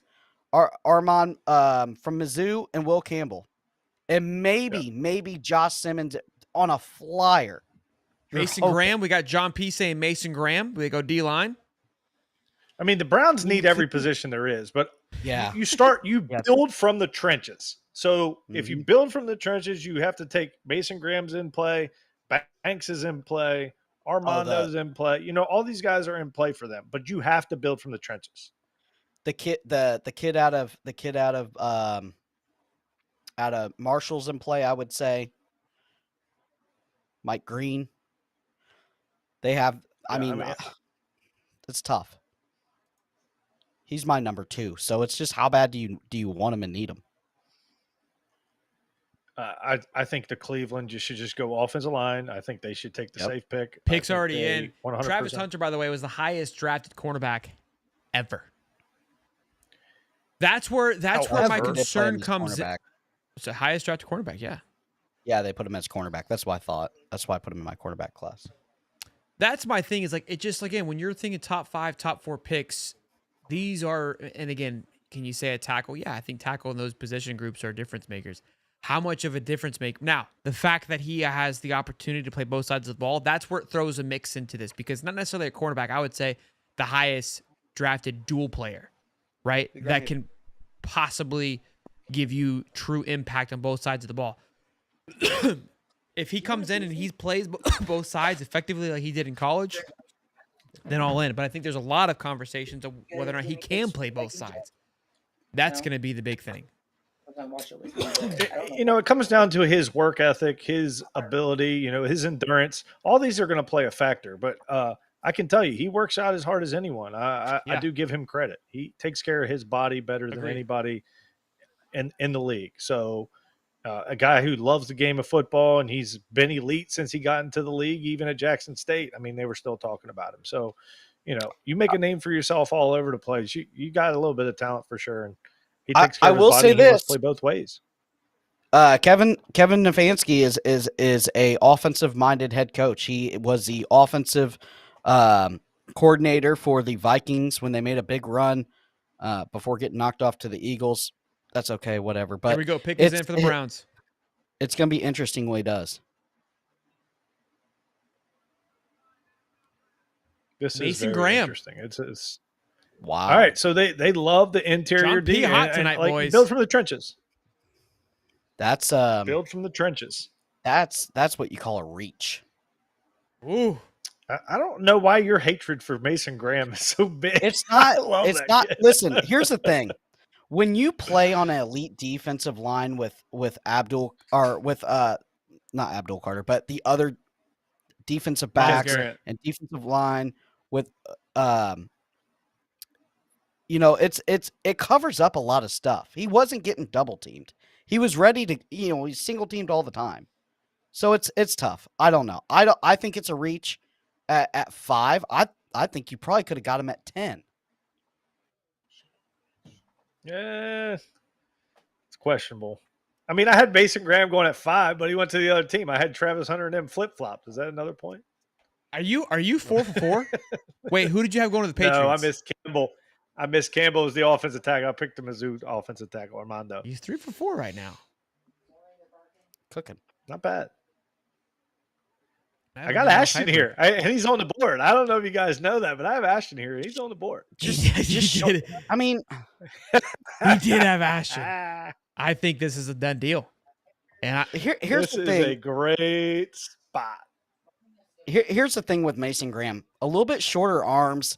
Armand from Mizzou, and Will Campbell, and maybe Josh Simmons on a flyer. Mason Graham. We got John P. saying Mason Graham. We go D-line. I mean, the Browns need every position there is, but yeah, you build from the trenches. So if you build from the trenches, you have to take Mason Graham's in play, Banks is in play, Armando's in play. All these guys are in play for them, but you have to build from the trenches. The kid out of Marshall's in play, I would say. Mike Green. They have. I mean, it's tough. He's my number 2, so it's just how bad do you want him and need him? I think the Cleveland should just go offensive line. I think they should take the safe pick. Pick's already in. 100%. Travis Hunter, by the way, was the highest drafted cornerback ever. That's where my concern comes in. It's the highest drafted cornerback, yeah. Yeah, they put him as cornerback. That's what I thought. That's why I put him in my quarterback class. That's my thing. Is like it just again when you're thinking top 5, top 4 picks. These are, and again, can you say a tackle? Yeah, I think tackle in those position groups are difference makers. How much of a difference make? Now, the fact that he has the opportunity to play both sides of the ball, that's where it throws a mix into this, because not necessarily a cornerback. I would say the highest drafted dual player, right? That can possibly give you true impact on both sides of the ball. If he comes in and he plays both sides effectively like he did in college, then all in. But I think there's a lot of conversations of whether or not he can play both sides. That's going to be the big thing. It comes down to his work ethic, his ability, his endurance. All these are going to play a factor. But I can tell you, he works out as hard as anyone. I do give him credit. He takes care of his body better than anybody in the league. So a guy who loves the game of football, and he's been elite since he got into the league, even at Jackson State. I mean, they were still talking about him. So, you make a name for yourself all over the place. You got a little bit of talent for sure. And he takes care of his body. He must play both ways. Kevin Stefanski is a offensive minded head coach. He was the offensive coordinator for the Vikings when they made a big run before getting knocked off to the Eagles. That's okay, whatever. But here we go. Pick is in for the Browns. It's going to be interesting what he does. This Mason is very Graham. Interesting. It's wow. All right, so they love the interior D. Hot tonight, boys. Build from the trenches. That's build from the trenches. That's what you call a reach. Ooh. I don't know why your hatred for Mason Graham is so big. It's not. It's not. Listen, here's the thing. When you play on an elite defensive line with Abdul or with not Abdul Carter, but the other defensive backs and defensive line with it covers up a lot of stuff. He wasn't getting double teamed. He was ready to, he's single teamed all the time. So it's tough. I don't know. I think it's a reach at 5. I think you probably could have got him at 10. Yeah, it's questionable. I mean, I had Mason Graham going at 5, but he went to the other team. I had Travis Hunter and them flip-flopped. Is that another point? Are you 4 for 4? Wait, who did you have going to the Patriots? No, I missed Campbell. I missed Campbell as the offensive tackle. I picked the Mizzou offensive tackle, Armando. He's 3 for 4 right now. Cooking. Not bad. I got Ashton here, and he's on the board. I don't know if you guys know that, but I have Ashton here. He's on the board. I mean, he did have Ashton. I think this is a done deal. And here's the thing. This is a great spot. Here's the thing with Mason Graham. A little bit shorter arms.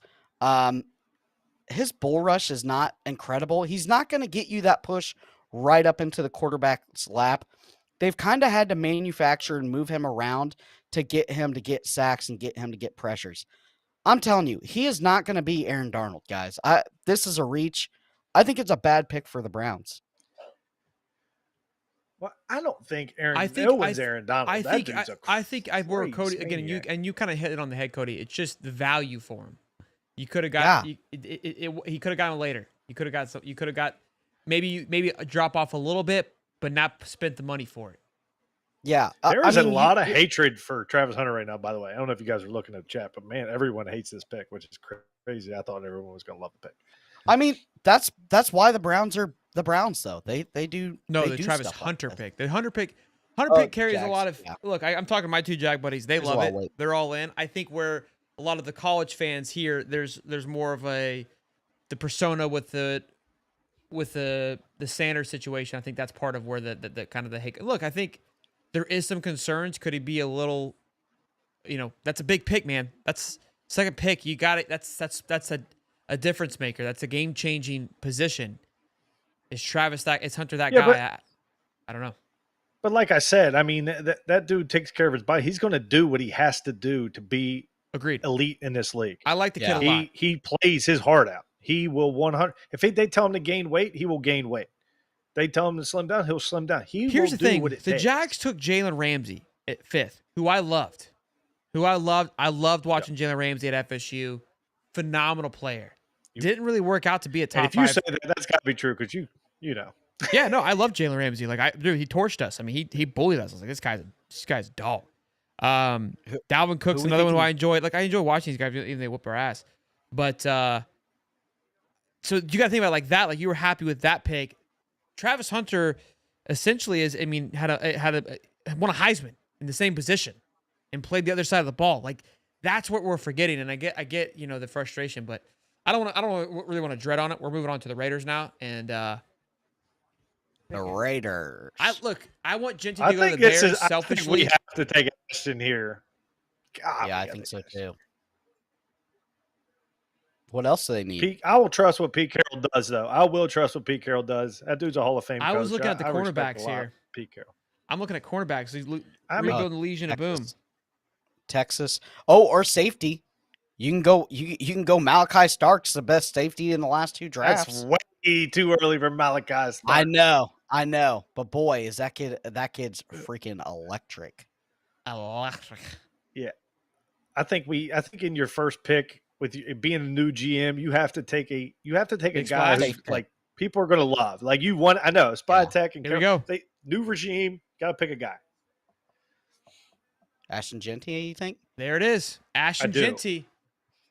His bull rush is not incredible. He's not going to get you that push right up into the quarterback's lap. They've kind of had to manufacture and move him around to get him to get sacks and get him to get pressures. I'm telling you, he is not going to be Aaron Darnold, guys. This is a reach. I think it's a bad pick for the Browns. Well, I don't think Aaron Donald. I think I work Cody again, and you kind of hit it on the head, Cody. It's just the value for him. You could have got he could have gotten later. You could have got maybe a drop off a little bit, but not spent the money for it. Yeah, there is a lot of hatred for Travis Hunter right now. By the way, I don't know if you guys are looking at the chat, but man, everyone hates this pick, which is crazy. I thought everyone was going to love the pick. I mean, that's why the Browns are the Browns, though. They do the Travis Hunter pick. The Hunter pick carries a lot of. Yeah. Look, I'm talking to my 2 Jag buddies. They love it. They're all in. I think where a lot of the college fans here, there's more of the persona with the Sanders situation. I think that's part of where the kind of the hate. Look, I think there is some concerns. Could he be a little, that's a big pick, man. That's second pick. You got it. That's a difference maker. That's a game changing position. Is Hunter that guy? I don't know. But like I said, I mean, that dude takes care of his body. He's going to do what he has to do to be elite in this league. I like the kid a lot. He plays his heart out. He will 100. If they tell him to gain weight, he will gain weight. They tell him to slim down, he'll slim down. Here's the thing: the Jags took Jalen Ramsey at 5th, who I loved. I loved watching Jalen Ramsey at FSU. Phenomenal player. Didn't really work out to be a top 5. If you say that, that's got to be true because you know. Yeah, no, I love Jalen Ramsey. He torched us. I mean, he bullied us. I was like, this guy's a dog. Dalvin Cook's another one who I enjoy. Like, I enjoy watching these guys, even they whoop our ass. But So you got to think about it like that. Like you were happy with that pick. Travis Hunter essentially won a Heisman in the same position and played the other side of the ball. Like that's what we're forgetting. And I get the frustration, but I don't really want to dread on it. We're moving on to the Raiders now, and the Raiders. I want Genty to go to the Bears selfishly. We have to take Ashton here. God, yeah, I think so too. What else do they need? I will trust what Pete Carroll does, though. I will trust what Pete Carroll does. That dude's a Hall of Fame coach. I was looking at the cornerbacks here. Pete Carroll. I'm looking at cornerbacks. He's rebuilding the Legion of Boom. Texas. Oh, or safety. You can go Malachi Starks, the best safety in the last 2 drafts. That's way too early for Malachi Starks. I know. But boy, is that kid's freaking electric. Yeah. I think in your first pick, with you being a new GM, you have to take a guy who's like people are going to love. Like you want, I know, Spy Tech and here we go. New regime, got to pick a guy. Ashton Genty, you think? There it is. Ashton Genty.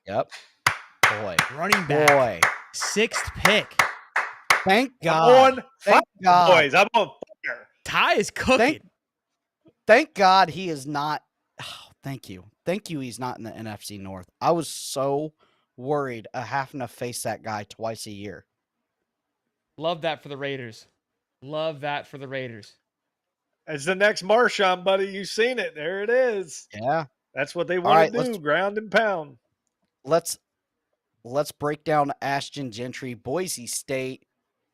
Yep. Boy. Running back. Boy. 6th pick. Thank God. Thank God. Boys, I'm on fire. Ty is cooking. Thank God he is not. Oh, thank you. Thank you he's not in the NFC North. I was so worried of having to face that guy twice a year. Love that for the Raiders. It's the next Marshawn, buddy. You've seen it. There it is. Yeah. That's what they want to do, ground and pound. Let's break down Ashton Gentry, Boise State,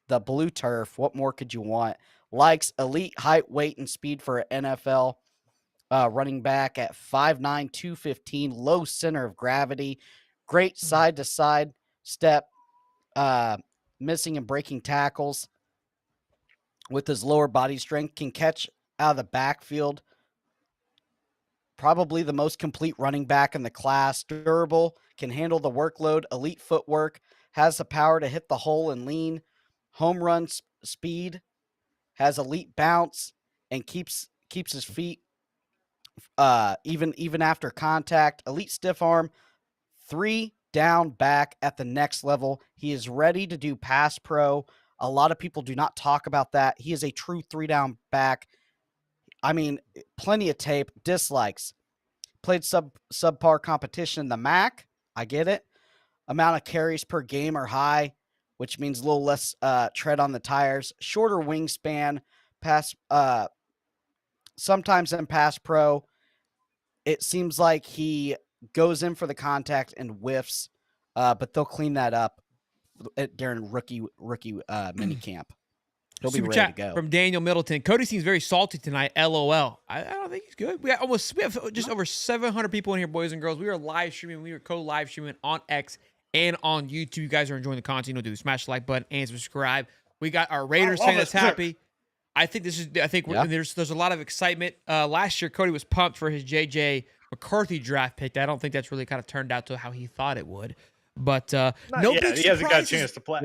the blue turf. What more could you want? Likes elite height, weight, and speed for an NFL running back at 5'9", 215, low center of gravity, great side-to-side step, missing and breaking tackles with his lower body strength, can catch out of the backfield. Probably the most complete running back in the class. Durable, can handle the workload, elite footwork, has the power to hit the hole and lean, home run speed, has elite bounce, and keeps his feet even after contact. Elite stiff arm, 3 down back at the next level. He is ready to do pass pro. A lot of people do not talk about that. He is a true 3 down back. I mean, plenty of tape. Dislikes. Played subpar competition in the MAC. I get it. Amount of carries per game are high, which means a little less tread on the tires. Shorter wingspan. Pass. Sometimes in pass pro, it seems like he goes in for the contact and whiffs, but they'll clean that up during rookie mini camp. He'll be ready to go. From Daniel Middleton. Cody seems very salty tonight. LOL. I don't think he's good. We have just over 700 people in here, boys and girls. We are live streaming. We are co-live streaming on X and on YouTube. You guys are enjoying the content. Do smash the like button and subscribe. We got our Raiders fan that's happy. I think there's a lot of excitement. Last year, Cody was pumped for his JJ McCarthy draft pick. I don't think that's really kind of turned out to how he thought it would. But he hasn't got a chance to play.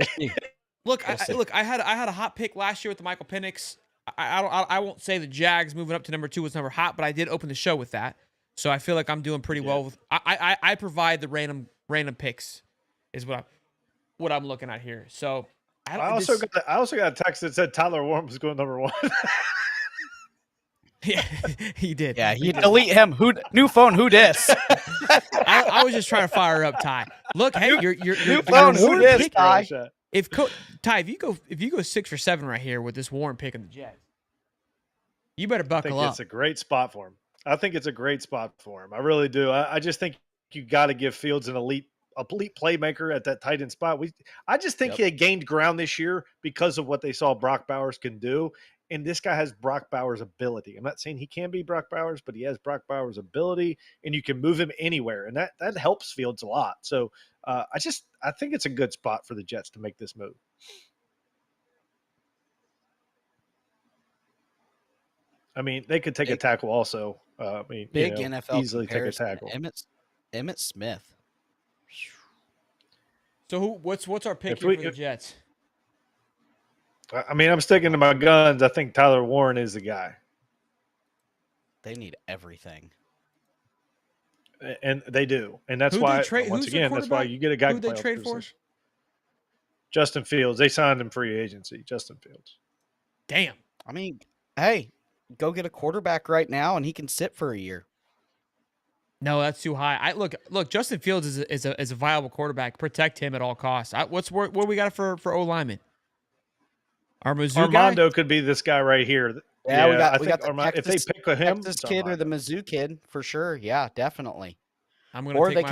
Look, I had a hot pick last year with the Michael Penix. I won't say the Jags moving up to number 2 was never hot, but I did open the show with that. So I feel like I'm doing pretty well with. I provide the random picks, is what I'm looking at here. So I also got a text that said Tyler Warren was going number 1. Yeah, he did. Yeah, you delete him. New phone? Who dis? I was just trying to fire up Ty. Look, hey, you're new phone. Who dis, Ty? Ty, if you go 6 or 7 right here with this Warren pick in the Jets, you better buckle up. It's a great spot for him. I think it's a great spot for him. I really do. I just think you got to give Fields an elite playmaker at that tight end spot. I just think he gained ground this year because of what they saw Brock Bowers can do. And this guy has Brock Bowers' ability. I'm not saying he can be Brock Bowers, but he has Brock Bowers' ability, and you can move him anywhere, and that helps Fields a lot. So I think it's a good spot for the Jets to make this move. I mean, they could take a tackle also. Big NFL easily take a tackle. Emmitt Smith. So what's our pick here for the Jets? I mean, I'm sticking to my guns. I think Tyler Warren is the guy. They need everything. And they do. And that's why, once again, that's why you get a guy. Who they trade for? Justin Fields. They signed him free agency. Justin Fields. Damn. I mean, hey, go get a quarterback right now, and he can sit for a year. No, that's too high. Look. Justin Fields is a viable quarterback. Protect him at all costs. What we got for O lineman? Our Mizzou Armando guy? could be this guy right here. Yeah, I think Armando, if they pick him, Texas kid or the Mizzou kid for sure. Yeah, definitely. Or they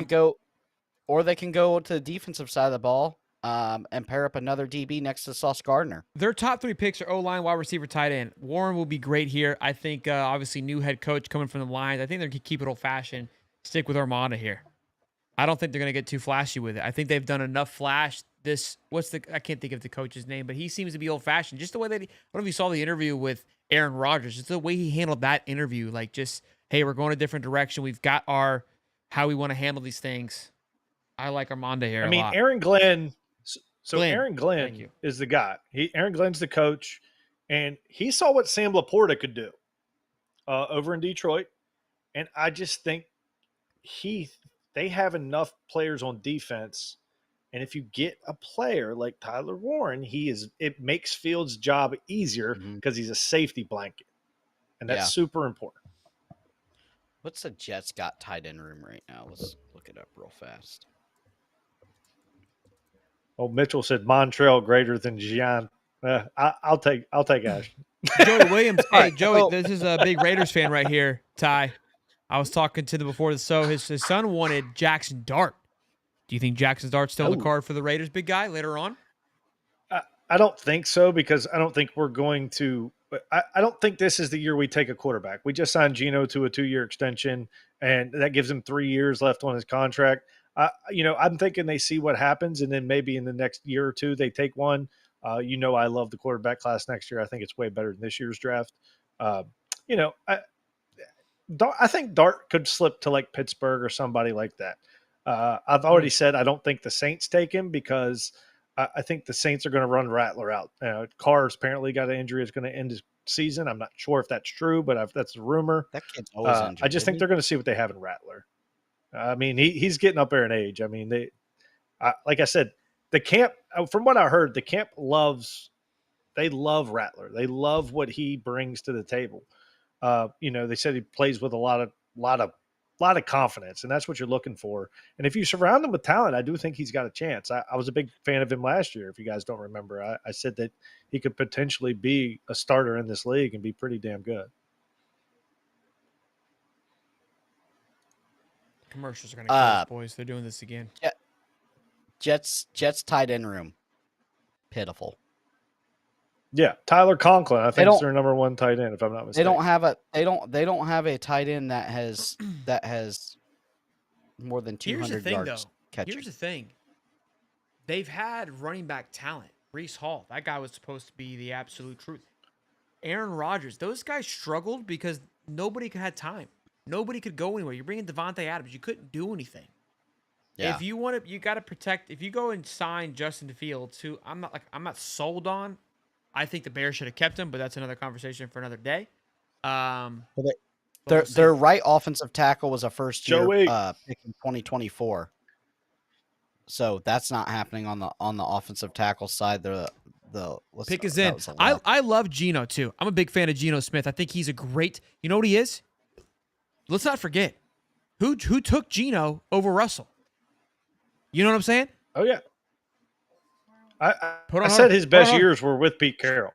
can go to the defensive side of the ball and pair up another DB next to Sauce Gardner. Their top 3 picks are O-line, wide receiver, tight end. Warren will be great here. I think, obviously, new head coach coming from the Lions. I think they're going to keep it old-fashioned, stick with Armando here. I don't think they're going to get too flashy with it. I think they've done enough flash. I can't think of the coach's name, but he seems to be old-fashioned. Just the way that I don't know if you saw the interview with Aaron Rodgers. Just the way he handled that interview. Like, just, hey, we're going a different direction. We've got how we want to handle these things. I like Armando here a lot. Aaron Glenn. So Glenn, Aaron Glenn is the guy. Aaron Glenn's the coach, and he saw what Sam Laporta could do over in Detroit. And I just think they have enough players on defense. And if you get a player like Tyler Warren, it makes Fields' job easier because he's a safety blanket. And that's super important. What's the Jets got tight end room right now? Let's look it up real fast. Oh, Mitchell said Montrell greater than Gian. I'll take Ashton. Joey Williams. Hey, Joey, this is a big Raiders fan right here, Ty. I was talking to them before the show. His son wanted Jackson Dart. Do you think Jackson Dart's still on the card for the Raiders, big guy, later on? I don't think so, because I don't think we're going to – I don't think this is the year we take a quarterback. We just signed Geno to a 2-year extension, and that gives him 3 years left on his contract. I'm thinking they see what happens, and then maybe in the next year or two they take one. I love the quarterback class next year. I think it's way better than this year's draft. I think Dart could slip to like Pittsburgh or somebody like that. I've already said I don't think the Saints take him because I think the Saints are going to run Rattler out. Carr's apparently got an injury. It's going to end his season. I'm not sure if that's true, but that's a rumor. That kid's always injured. I just think they're going to see what they have in Rattler. I mean, he's getting up there in age. I mean, like I said, the camp, from what I heard, the camp love Rattler. They love what he brings to the table. They said he plays with a lot of confidence, and that's what you're looking for. And if you surround him with talent, I do think he's got a chance. I was a big fan of him last year. If you guys don't remember, I said that he could potentially be a starter in this league and be pretty damn good. Commercials are going to kill us, boys. They're doing this again. Jets tight end room. Pitiful. Yeah, Tyler Conklin. I think is their number 1 tight end, if I'm not mistaken. They don't have a tight end that has more than 200 yards catching. Here's the thing. They've had running back talent. Breece Hall, that guy was supposed to be the absolute truth. Aaron Rodgers, those guys struggled because nobody had time. Nobody could go anywhere. You're bringing Devontae Adams. You couldn't do anything. Yeah. If you want to, you got to protect. If you go and sign Justin Fields, who I'm not sold on. I think the Bears should have kept him, but that's another conversation for another day. Their right offensive tackle was a first-year pick in 2024, so that's not happening on the offensive tackle side. The pick is in. I love Geno too. I'm a big fan of Geno Smith. I think he's a great. You know what he is? Let's not forget who took Geno over Russell. You know what I'm saying? Oh yeah. I said his best years were with Pete Carroll.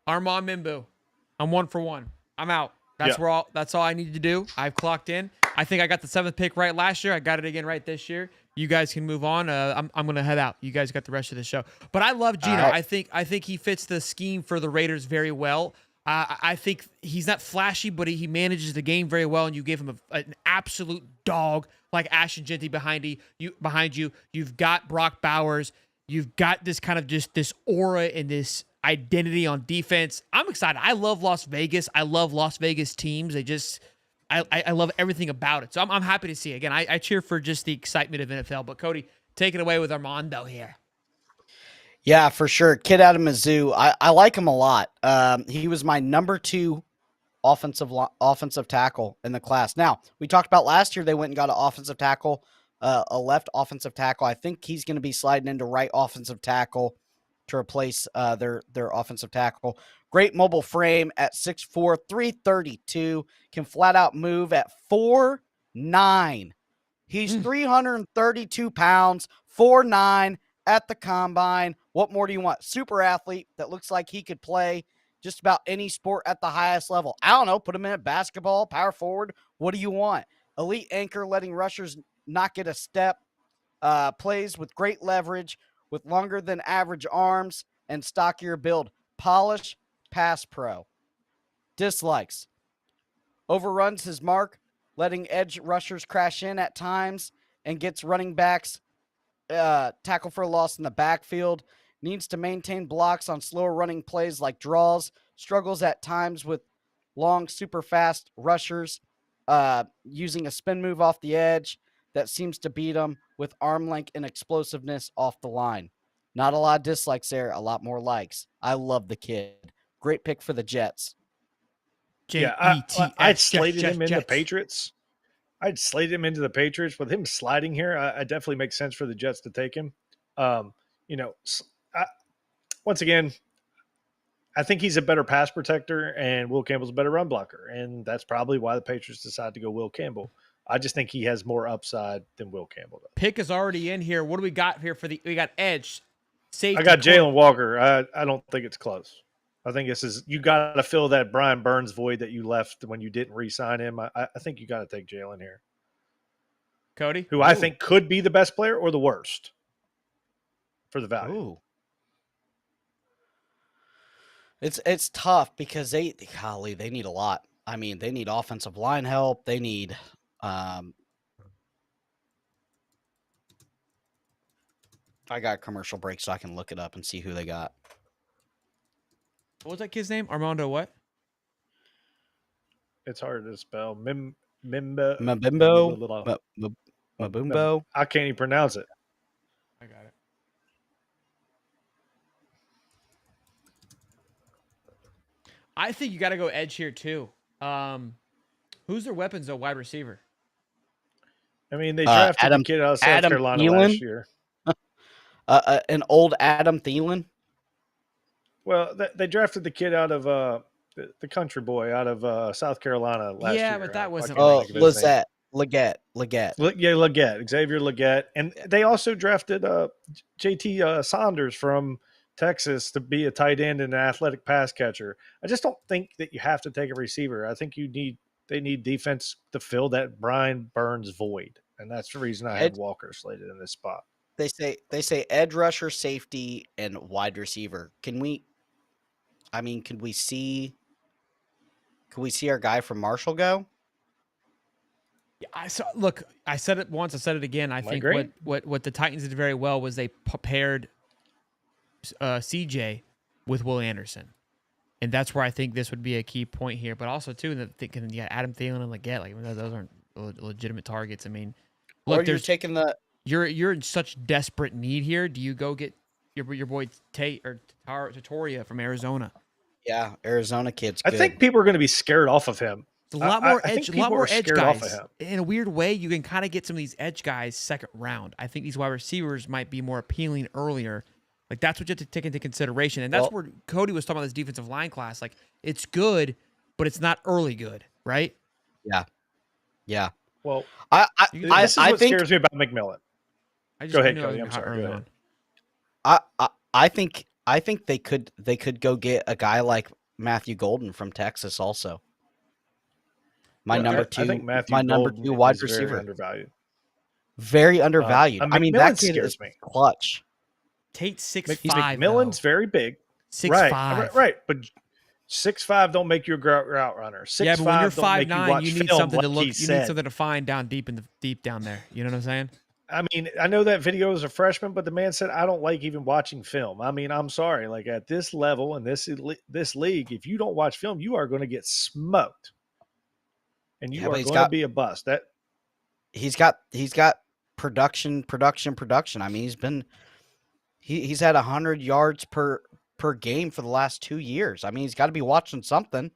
Armand Mimbu. I'm 1 for 1. I'm out. That's all I need to do. I've clocked in. I think I got the 7th pick right last year. I got it again right this year. You guys can move on. I'm going to head out. You guys got the rest of the show. But I love Geno. Right. I think he fits the scheme for the Raiders very well. I think he's not flashy, but he manages the game very well, and you give him an absolute dog like Ashton Genty behind you. You've got Brock Bowers. You've got this kind of just this aura and this identity on defense. I'm excited. I love Las Vegas. I love Las Vegas teams. I love everything about it. So I'm happy to see it. Again, I cheer for just the excitement of NFL. But Cody, take it away with Armando here. Yeah, for sure. Kid out of Mizzou. I like him a lot. He was my number 2 offensive tackle in the class. Now, we talked about last year they went and got an offensive tackle a left offensive tackle. I think he's going to be sliding into right offensive tackle to replace their offensive tackle. Great mobile frame at 6'4", 332. Can flat out move at 4'9". He's 332 pounds, 4'9", at the combine. What more do you want? Super athlete that looks like he could play just about any sport at the highest level. I don't know. Put him in basketball, power forward. What do you want? Elite anchor, letting rushers not get a step. Plays with great leverage, with longer than average arms and stockier build. Polish, pass pro. Dislikes. Overruns his mark, letting edge rushers crash in at times, and gets running backs tackle for a loss in the backfield. Needs to maintain blocks on slower running plays like draws. Struggles at times with long, super fast rushers using a spin move off the edge that seems to beat him with arm length and explosiveness off the line. Not a lot of dislikes there, a lot more likes. I love the kid. Great pick for the Jets. I'd slated him in the Patriots. I'd slated him into the Patriots. With him sliding here, I definitely makes sense for the Jets to take him. Once again, I think he's a better pass protector, and Will Campbell's a better run blocker, and that's probably why the Patriots decided to go Will Campbell. I just think he has more upside than Will Campbell does. Pick is already in here. What do we got here we got edge, safety? I got Jalen Walker. I don't think it's close. I think you got to fill that Brian Burns void that you left when you didn't re-sign him. I think you got to take Jalen here. Cody? Who I think could be the best player or the worst for the value. Ooh. It's tough because they need a lot. I mean, they need offensive line help. They need I got a commercial break so I can look it up and see who they got. What was that kid's name? Armando what? It's hard to spell. Mabumbo. I can't even pronounce it. I got it. I think you got to go edge here too. Who's their weapons though? Wide receiver. I mean, they drafted the kid out of South Carolina last year. An old Adam Thielen. Well, they drafted the kid out of the country boy out of South Carolina last year. Yeah, but that wasn't. Leggett. Xavier Leggett. And they also drafted JT Saunders from Texas to be a tight end and an athletic pass catcher. I just don't think that you have to take a receiver. I think they need defense to fill that Brian Burns void. And that's the reason I had Walker slated in this spot. They say edge rusher, safety, and wide receiver. Could we see our guy from Marshall go? Yeah, I said it once, I said it again. I think what the Titans did very well was they paired CJ with Will Anderson. And that's where I think this would be a key point here. But also, too, thinking Adam Thielen and Leggett, those aren't legitimate targets. I mean, look, you're taking the you're in such desperate need here. Do you go get your boy Tate or Tatoria from Arizona? Yeah, Arizona kids. I think people are going to be scared off of him. A lot more edge guys. Off of him. In a weird way, you can kind of get some of these edge guys second round. I think these wide receivers might be more appealing earlier. Like, that's what you have to take into consideration. And that's where Cody was talking about this defensive line class. Like, it's good, but it's not early good, right? Yeah. Yeah. Well, I think scares me about McMillan. Go ahead, Cody. I'm sorry. Go ahead. I think they could go get a guy like Matthew Golden from Texas also. Number two wide receiver. Very undervalued. Very undervalued. I mean, that kid scares is me. Clutch. Tate's 6'5". McMillan's very big. 6'5". Right. But 6'5" don't make you a route runner. 6'5" yeah, but when you're don't 5'9", you need film something to like look. he You said. need something to find down deep down there. You know what I'm saying? I mean, I know that video is a freshman, but the man said, I don't like even watching film. I mean, I'm sorry. Like, at this level and this league, if you don't watch film, you are going to get smoked. And you are going to be a bust. He's got production. I mean, he's had 100 yards per game for the last 2 years. I mean, he's got to be watching something.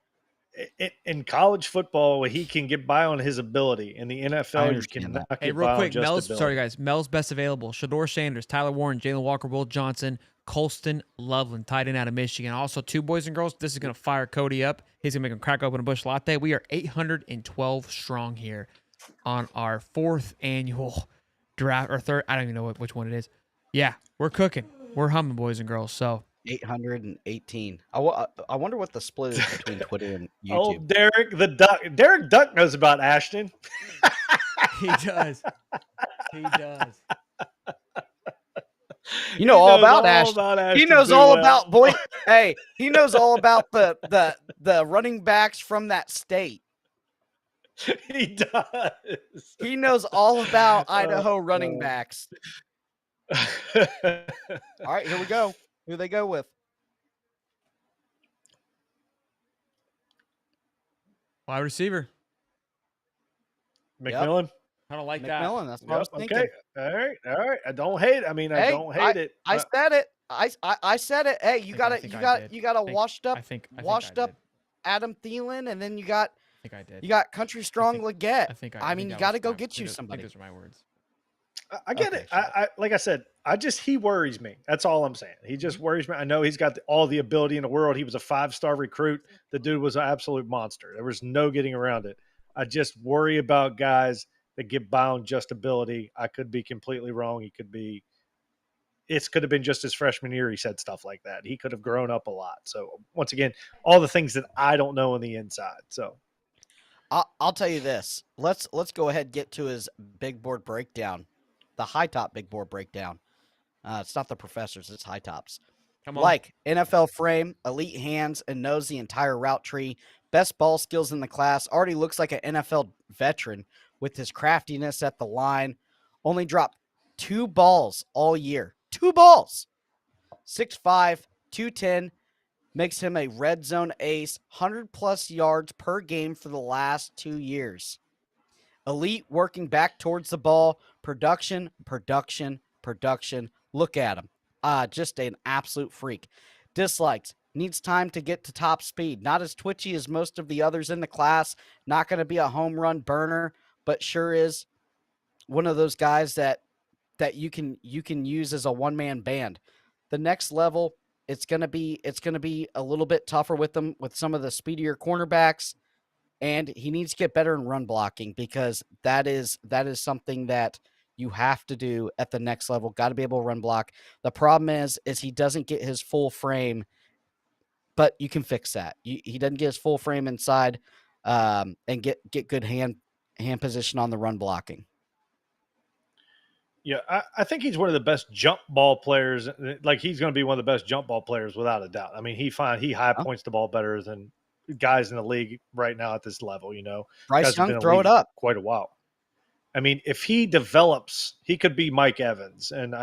in college football, he can get by on his ability. In the NFL, you understand cannot that. get real by quick, on just Mel's ability. sorry guys. Mel's best available: Shador Sanders, Tyler Warren, Jalen Walker, Will Johnson, Colston Loveland, tight end out of Michigan. Also, two boys and girls. This is gonna fire Cody up. He's gonna make him crack open a bush latte. We are 812 strong here on our 4th annual draft or 3rd. I don't even know which one it is. Yeah, we're cooking. We're humming, boys and girls. So 818. I wonder what the split is between Twitter and YouTube. Oh, Derek the Duck. Derek Duck knows about Ashton. he does. He does. You know all about Ashton. He knows all about boy. Hey, he knows all about the running backs from that state. He does. He knows all about Idaho running backs. All right, here we go. Who they go with? Wide receiver. McMillan. I don't like McMillan. That's what I was thinking. Okay. All right. I don't hate it. I mean, I don't hate it. I said it. I said it. Hey, you got a washed up Adam Thielen, and then you got Country Strong Leggett. I mean, you got to go get you somebody. Those are my words. I get it. I like I said, he worries me. That's all I'm saying. He just worries me. I know he's got all the ability in the world. He was a 5-star recruit. The dude was an absolute monster. There was no getting around it. I just worry about guys that get by on just ability. I could be completely wrong. It could have been just his freshman year. He said stuff like that. He could have grown up a lot. So once again, all the things that I don't know on the inside. So I'll tell you this. Let's go ahead and get to his big board breakdown. The high top big board breakdown. It's not the professors, it's high tops. Come on. Like NFL frame, elite hands, and knows the entire route tree. Best ball skills in the class. Already looks like an NFL veteran with his craftiness at the line. Only dropped 2 balls all year. 2 balls. 6'5", 210. Makes him a red zone ace. 100+ yards per game for the last 2 years. Elite working back towards the ball. Production. Look at him. Just an absolute freak. Dislikes. Needs time to get to top speed. Not as twitchy as most of the others in the class. Not going to be a home run burner, but sure is one of those guys that you can use as a one-man band. The next level, it's going to be a little bit tougher with them with some of the speedier cornerbacks. And he needs to get better in run blocking because that is something that you have to do at the next level. Got to be able to run block. The problem is he doesn't get his full frame, but you can fix that. He doesn't get his full frame inside and get good hand position on the run blocking. Yeah, I think he's one of the best jump ball players. Like he's going to be one of the best jump ball players without a doubt. I mean, he high points the ball better than guys in the league right now at this level. You know, Bryce Young, throw it up quite a while. I mean, if he develops, he could be Mike Evans and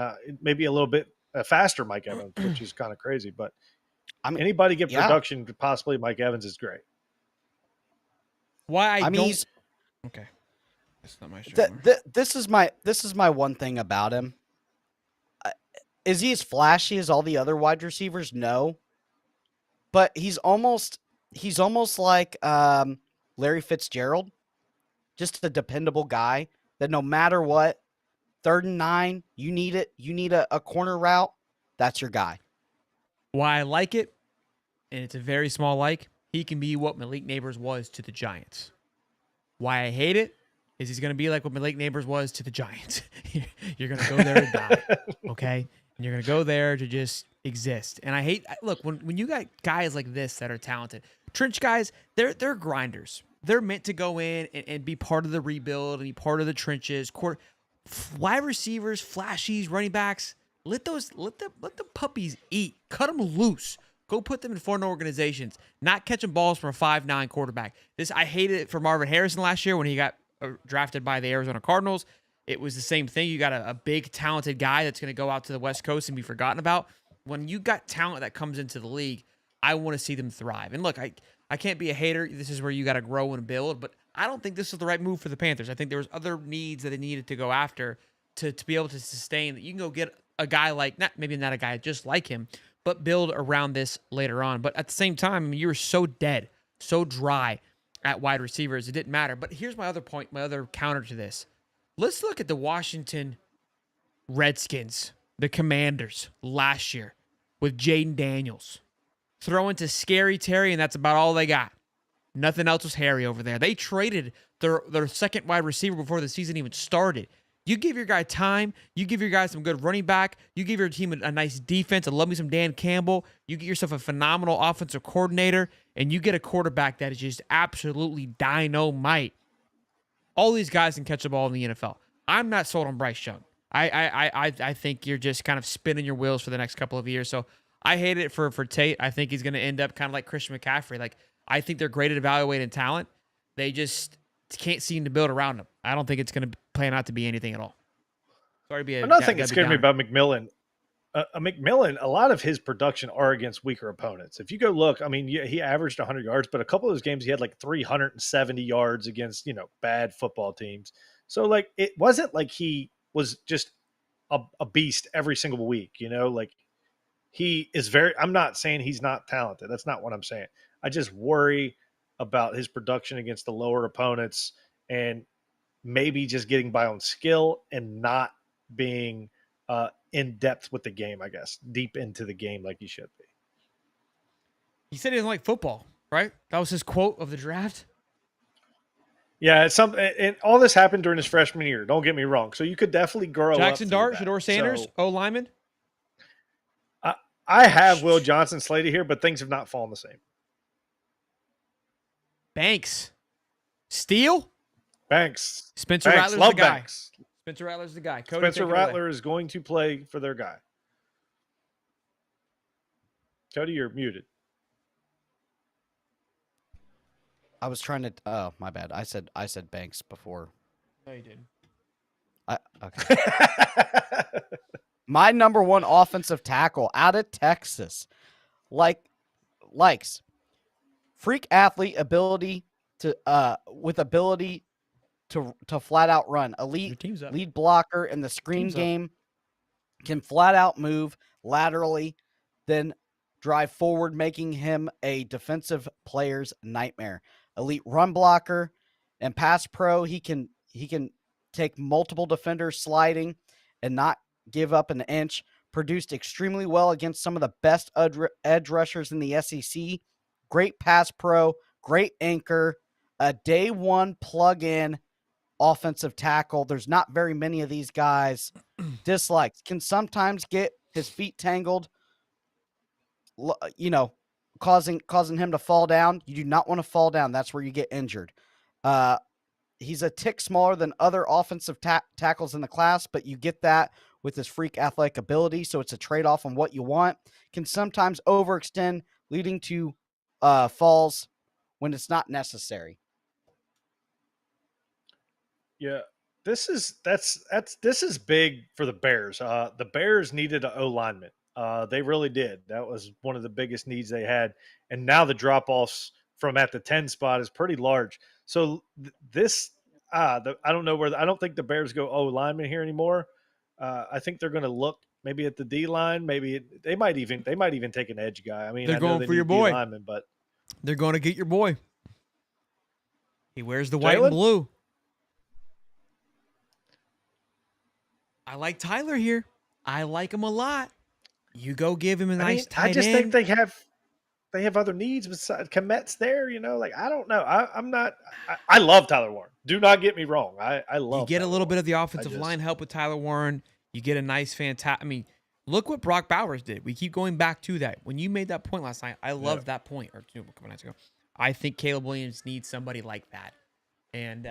maybe a little bit faster Mike Evans, which is kind of crazy. But I mean, anybody get production, possibly Mike Evans is great. Why don't? Okay, that's not my show. This is my one thing about him. Is he as flashy as all the other wide receivers? No, but he's almost like Larry Fitzgerald, just a dependable guy that no matter what, 3rd and 9, you need it. You need a corner route. That's your guy. Why I like it, and it's a very small like, he can be what Malik Neighbors was to the Giants. Why I hate it is he's going to be like what Malik Neighbors was to the Giants. You're going to go there to die, okay? And you're going to go there to just exist. And I hate, look, when you got guys like this that are talented, trench guys, they're grinders. They're meant to go in and be part of the rebuild and be part of the trenches. Wide receivers, flashies, running backs, let the puppies eat. Cut them loose. Go put them in foreign organizations. Not catching balls from a 5'9" quarterback. I hated it for Marvin Harrison last year when he got drafted by the Arizona Cardinals. It was the same thing. You got a big, talented guy that's going to go out to the West Coast and be forgotten about. When you got talent that comes into the league, I want to see them thrive. And look, I can't be a hater. This is where you got to grow and build. But I don't think this is the right move for the Panthers. I think there was other needs that they needed to go after to be able to sustain that. You can go get a guy like, maybe not a guy just like him, but build around this later on. But at the same time, I mean, you were so dead so dry at wide receivers. It didn't matter. But here's my other point, my other counter to this. Let's look at the Washington Redskins, the Commanders last year with Jaden Daniels throwing to Scary Terry, and that's about all they got. Nothing else was hairy over there. They traded their second wide receiver before the season even started. You give your guy time. You give your guy some good running back. You give your team a nice defense. I love me some Dan Campbell. You get yourself a phenomenal offensive coordinator, and you get a quarterback that is just absolutely dynamite. All these guys can catch a ball in the NFL. I'm not sold on Bryce Young. I think you're just kind of spinning your wheels for the next couple of years. So I hate it for Tate. I think he's going to end up kind of like Christian McCaffrey. Like, I think they're great at evaluating talent. They just can't seem to build around him. I don't think it's going to plan out to be anything at all. Sorry to be another thing that scared me about McMillan. McMillan, a lot of his production are against weaker opponents. If you go look, I mean, he averaged 100 yards, but a couple of those games he had like 370 yards against, bad football teams. So, like, it wasn't like he was just a beast every single week, like he is I'm not saying he's not talented. That's not what I'm saying. I just worry about his production against the lower opponents and maybe just getting by on skill and not being in depth with the game, I guess, deep into the game like he should be. He said he doesn't like football, right? That was his quote of the draft. Yeah, it's something, and all this happened during his freshman year. Don't get me wrong. So you could definitely grow Jackson up. Dart, Shador Sanders, O-lineman. I have Will Johnson slated here, but things have not fallen the same. Banks. Steele? Banks. Spencer Rattler's Love the guy. Banks. Spencer Rattler's the guy. Cody, Spencer Rattler is going to play for their guy. Cody, you're muted. I was trying to. Oh, my bad. I said Banks before. No, you didn't. Okay. My number one offensive tackle out of Texas, likes freak athlete ability to flat out run, elite lead blocker in the screen game, can flat out move laterally, then drive forward, making him a defensive player's nightmare. Elite run blocker and pass pro. He can take multiple defenders sliding and not give up an inch. Produced extremely well against some of the best edge rushers in the SEC. Great pass pro, great anchor, a day one plug-in offensive tackle. There's not very many of these guys. Dislikes. Can sometimes get his feet tangled, causing him to fall down. You do not want to fall down. That's where you get injured. He's a tick smaller than other offensive tackles in the class, but you get that with his freak athletic ability, so it's a trade-off on what you want. Can sometimes overextend, leading to falls when it's not necessary. Yeah, this is big for the Bears. The Bears needed an O-lineman. They really did. That was one of the biggest needs they had, and now the drop-offs from at the 10 spot is pretty large. So I don't know where. I don't think the Bears go O-lineman here anymore. I think they're going to look maybe at the D line. Maybe they might even take an edge guy. I mean, they're going for your boy, D-lineman, but they're going to get your boy. He wears the white and blue. I like Tyler here. I like him a lot. You go give him a nice tight end. I just think they have other needs besides Komet's there. Like, I don't know. I love Tyler Warren. Do not get me wrong. I love. You get Tyler a little Warren. bit of the offensive line help with Tyler Warren. You get a nice, fantastic. I mean, look what Brock Bowers did. We keep going back to that. When you made that point last night, I loved that point, or a couple nights ago. I think Caleb Williams needs somebody like that, and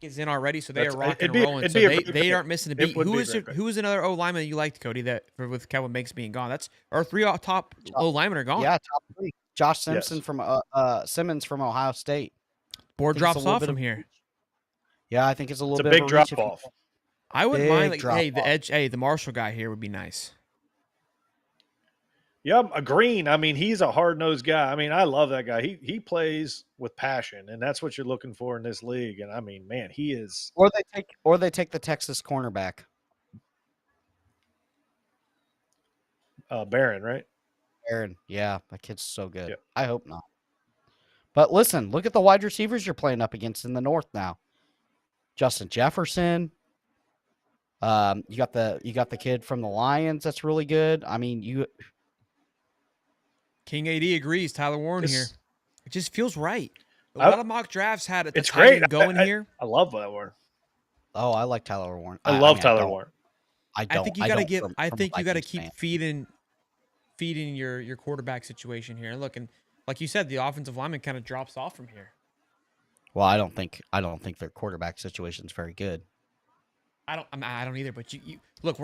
is in already, so they are rocking and rolling. So they aren't missing a beat. Who is another O lineman that you liked, Cody? That with Kevin Banks being gone, that's our three top O linemen are gone. Yeah, top three. Josh Simpson from Simmons from Ohio State. Board drops off from here. Yeah, I think it's a little bit big of a drop off. I wouldn't mind. The Marshall guy here would be nice. Yep, a Green. I mean, he's a hard-nosed guy. I mean, I love that guy. He plays with passion, and that's what you're looking for in this league. And I mean, man, he is. Or they take the Texas cornerback. Barron, right? Barron, yeah, that kid's so good. Yep. I hope not. But listen, look at the wide receivers you're playing up against in the North now. Justin Jefferson. You got the kid from the Lions that's really good. I mean, King AD agrees. Tyler Warren here. It just feels right. A I- lot of mock drafts had a It's tight end great. going here. I love that Warren. Oh, I like Tyler Warren. I love mean, Tyler Warren. I don't. I think you got to give. from I a think you got to Vikings keep fan. feeding your quarterback situation here. And look, and like you said, the offensive lineman kind of drops off from here. Well, I don't think their quarterback situation is very good. I don't either. But you look,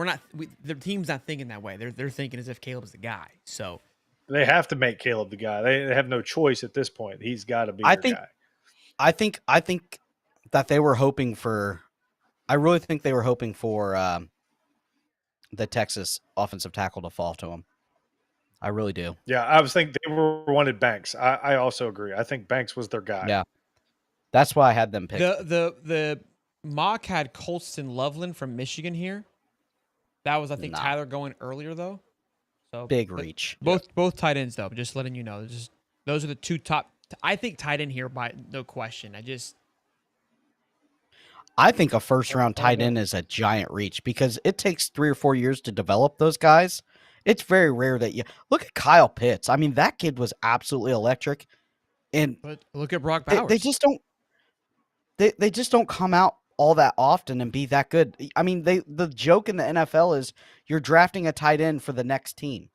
the team's not thinking that way. They're thinking as if Caleb's the guy. So They have to make Caleb the guy. They have no choice at this point. He's got to be their guy. I think that they were hoping for. I really think they were hoping for the Texas offensive tackle to fall to him. I really do. Yeah, I was thinking they wanted Banks. I also agree. I think Banks was their guy. Yeah, that's why I had them pick. the mock had Colston Loveland from Michigan here. That was, I think, Nah. Tyler going earlier though. So Big reach. Both tight ends though. Just letting you know. Those are the two top. I think tight end here by no question. I think a first round tight end is a giant reach because it takes 3 or 4 years to develop those guys. It's very rare that you look at Kyle Pitts. I mean, that kid was absolutely electric. But look at Brock Bowers. They just don't. They just don't come out all that often and be that good. I mean, the joke in the NFL is you're drafting a tight end for the next team.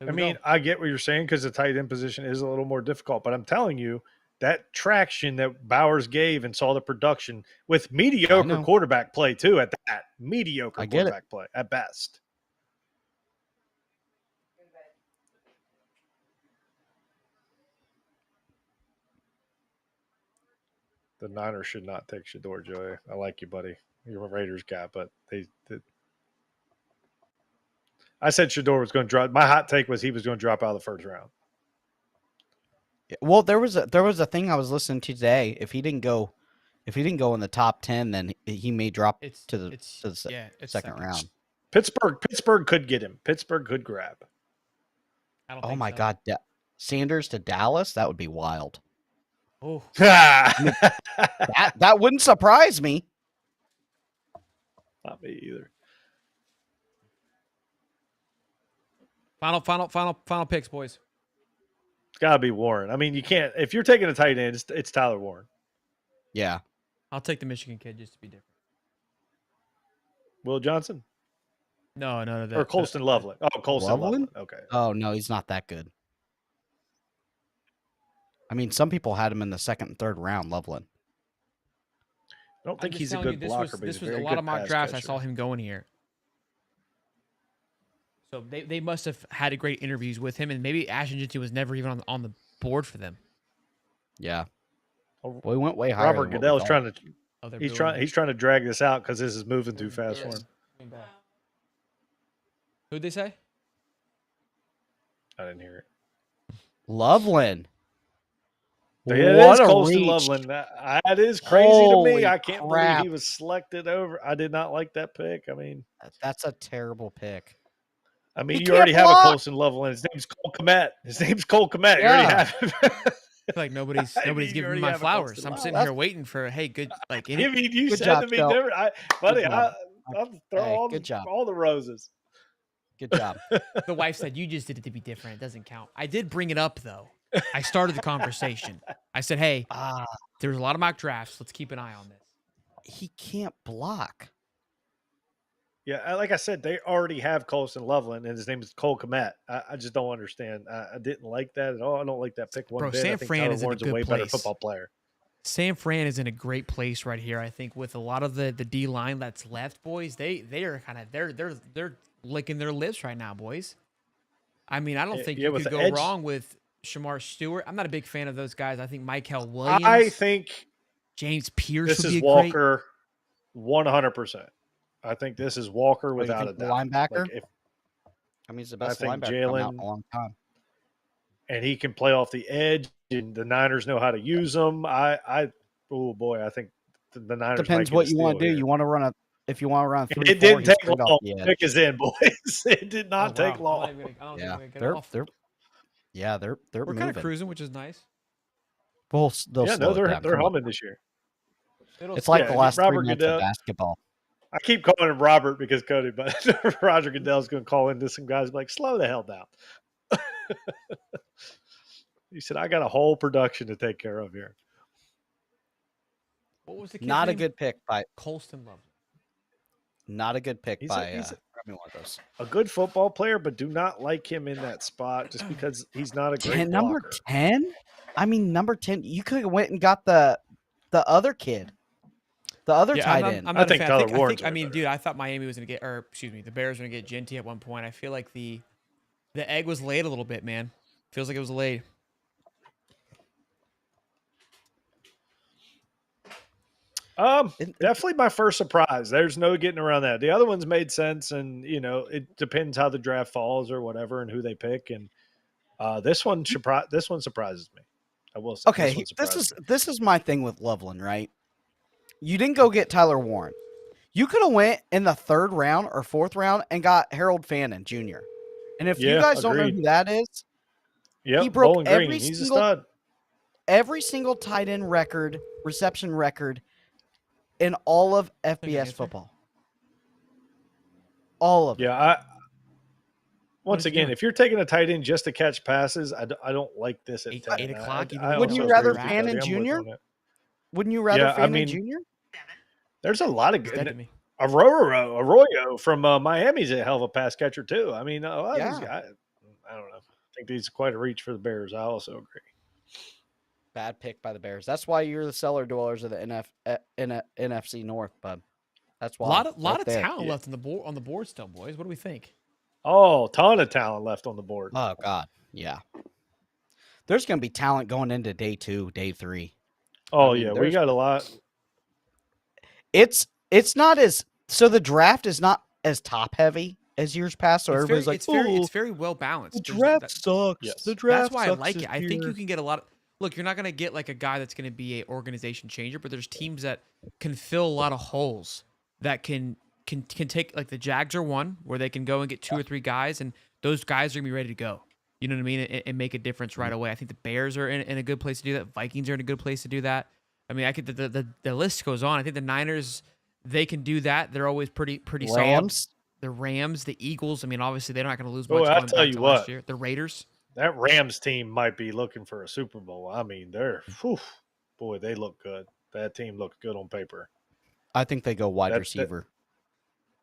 I mean, I get what you're saying because the tight end position is a little more difficult, but I'm telling you that traction that Bowers gave and saw the production with mediocre quarterback play too at that mediocre quarterback play at best. The Niners should not take Shedeur, Joey. I like you, buddy. You're a Raiders guy, but I said Shedeur was going to drop. My hot take was he was going to drop out of the first round. Well, there was a thing I was listening to today. If he didn't go in the top 10, then he may drop to the second round. Pittsburgh could get him. Pittsburgh could grab. Oh my God, Sanders to Dallas? That would be wild. Oh, that wouldn't surprise me. Not me either. Final picks, boys. It's got to be Warren. I mean, you can't – if you're taking a tight end, it's Tyler Warren. Yeah. I'll take the Michigan kid just to be different. Will Johnson? No. Or Colston Loveland. Oh, Colston Loveland. Okay. Oh, no, he's not that good. I mean, some people had him in the second and third round, Loveland. I don't think he's a good blocker, but this he's was a lot of mock drafts. I saw him going here. So they must have had great interviews with him, and maybe Ashington was never even on the board for them. Yeah. Well, we went way higher. Robert Goodell's trying to he's trying to drag this out because this is moving too fast for him. Who'd they say? I didn't hear it. Loveland. Yeah, it is Colston Loveland. That is crazy to me. I can't believe he was selected over. I did not like that pick. I mean, that's a terrible pick. I mean, you already have a Colston Loveland. His name's Cole Kmet. Yeah. You already have him. I feel like nobody's giving me my flowers. I'm sitting here waiting for good. Like, I mean, you good said job, to me Phil. different. I'm throwing good job. all the roses. Good job. The wife said you just did it to be different. It doesn't count. I did bring it up though. I started the conversation. I said, "Hey, there's a lot of mock drafts. Let's keep an eye on this." He can't block. Yeah, like I said, they already have Colston Loveland, and his name is Cole Kmet. I just don't understand. I didn't like that at all. I don't like that pick one bit. San I think Fran Tyler is in a Warren's good way place. better football player. San Fran is in a great place right here. I think with a lot of the D line that's left, boys, they are kind of they're licking their lips right now, boys. I mean, I don't think you could go wrong with Shamar Stewart. I'm not a big fan of those guys. I think Michael Williams. I think James Pierce. This would is be Walker, 100%. I think this is Walker without a doubt. Linebacker. He's the best linebacker coming out in a long time. And he can play off the edge, and the Niners know how to use him. Oh boy, I think the Niners depends what you want to do. Here. You want to run if you want to run 3-4. It didn't take long. Pick is in, boys. It did not take long. Yeah, Yeah, they're We're moving. kind of cruising, which is nice. They'll slow it down. They're humming this year. It's like the last 3 Robert months Goodell, of basketball. I keep calling him Robert because Cody, but Roger Goodell's going to call into some guys like, slow the hell down. He said, I got a whole production to take care of here. What was the kid's Not name? a good pick by Colston Love. Not a good pick He's by one of those. a good football player, but do not like him in that spot just because he's not a great Number blocker. 10? I mean, number 10. You could have went and got the other kid. The other tight end. I'm not think a fan. Tyler Warren's I mean, better. dude, I thought Miami was going to get, or excuse me, the Bears were going to get Genty at one point. I feel like the egg was laid a little bit, man. Feels like it was laid. Definitely my first surprise. There's no getting around that. The other ones made sense, and it depends how the draft falls or whatever, and who they pick. And this one surprises me. I will say. Okay, this is my thing with Loveland, right? You didn't go get Tyler Warren. You could have went in the 3rd round or 4th round and got Harold Fannin Jr. And if you guys don't know who that is, he broke He's a stud. Every single tight end record, reception record in all of FBS football. All of them. Yeah, once again, if you're taking a tight end just to catch passes, I don't like this at 10. 8 o'clock. Wouldn't you rather Fannin Jr.? Wouldn't you rather Fannin Jr.? There's a lot of good. Arroyo from Miami's a hell of a pass catcher too. I mean, I don't know. I think he's quite a reach for the Bears. I also agree. Bad pick by the Bears. That's why you're the cellar dwellers of the NFC North, bud. That's why. A lot of talent left on the board still, boys. What do we think? Oh, ton of talent left on the board. Oh God, yeah. There's going to be talent going into day 2, day 3. Oh we got a lot. It's not as so the draft is not as top heavy as years past. So everybody's it's very well balanced. The draft sucks. Yes. The draft. That's why sucks I like it. I think year. you can get a lot of. Look, you're not going to get like a guy that's going to be a organization changer, but there's teams that can fill a lot of holes that can take, like the Jags are one where they can go and get 2 or 3 guys, and those guys are going to be ready to go. You know what I mean? And make a difference right away. I think the Bears are in a good place to do that. Vikings are in a good place to do that. I mean, the list goes on. I think the Niners, they can do that. They're always pretty Rams. solid. The Rams, the Eagles. I mean, obviously they're not going to lose much. Boy, I'll tell you what. Last year. The Raiders. That Rams team might be looking for a Super Bowl. I mean, boy, they look good. That team looks good on paper. I think they go wide receiver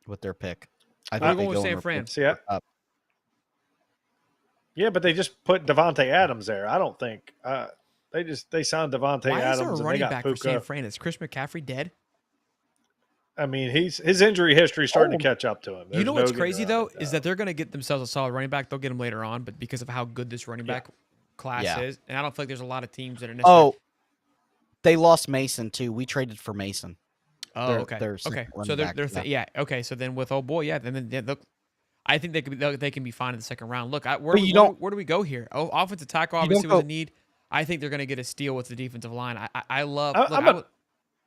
with their pick. I think I'm they going go with San Fran. up. Yeah, but they just put Devontae Adams there. I don't think they signed Devontae Why Adams. is there a and running they got back Puka. for San Fran? Is Chris McCaffrey dead? I mean, his injury history is starting to catch up to him. You know what's crazy though is that they're going to get themselves a solid running back. They'll get him later on, but because of how good this running back class is, and I don't feel like there's a lot of teams that are necessarily. Oh, they lost Mason too. We traded for Mason. Oh, okay. Okay. So they're okay. So then with then I think they can be fine in the second round. Look, where do we go here? Oh, offensive tackle obviously was a need. I think they're going to get a steal with the defensive line. I love.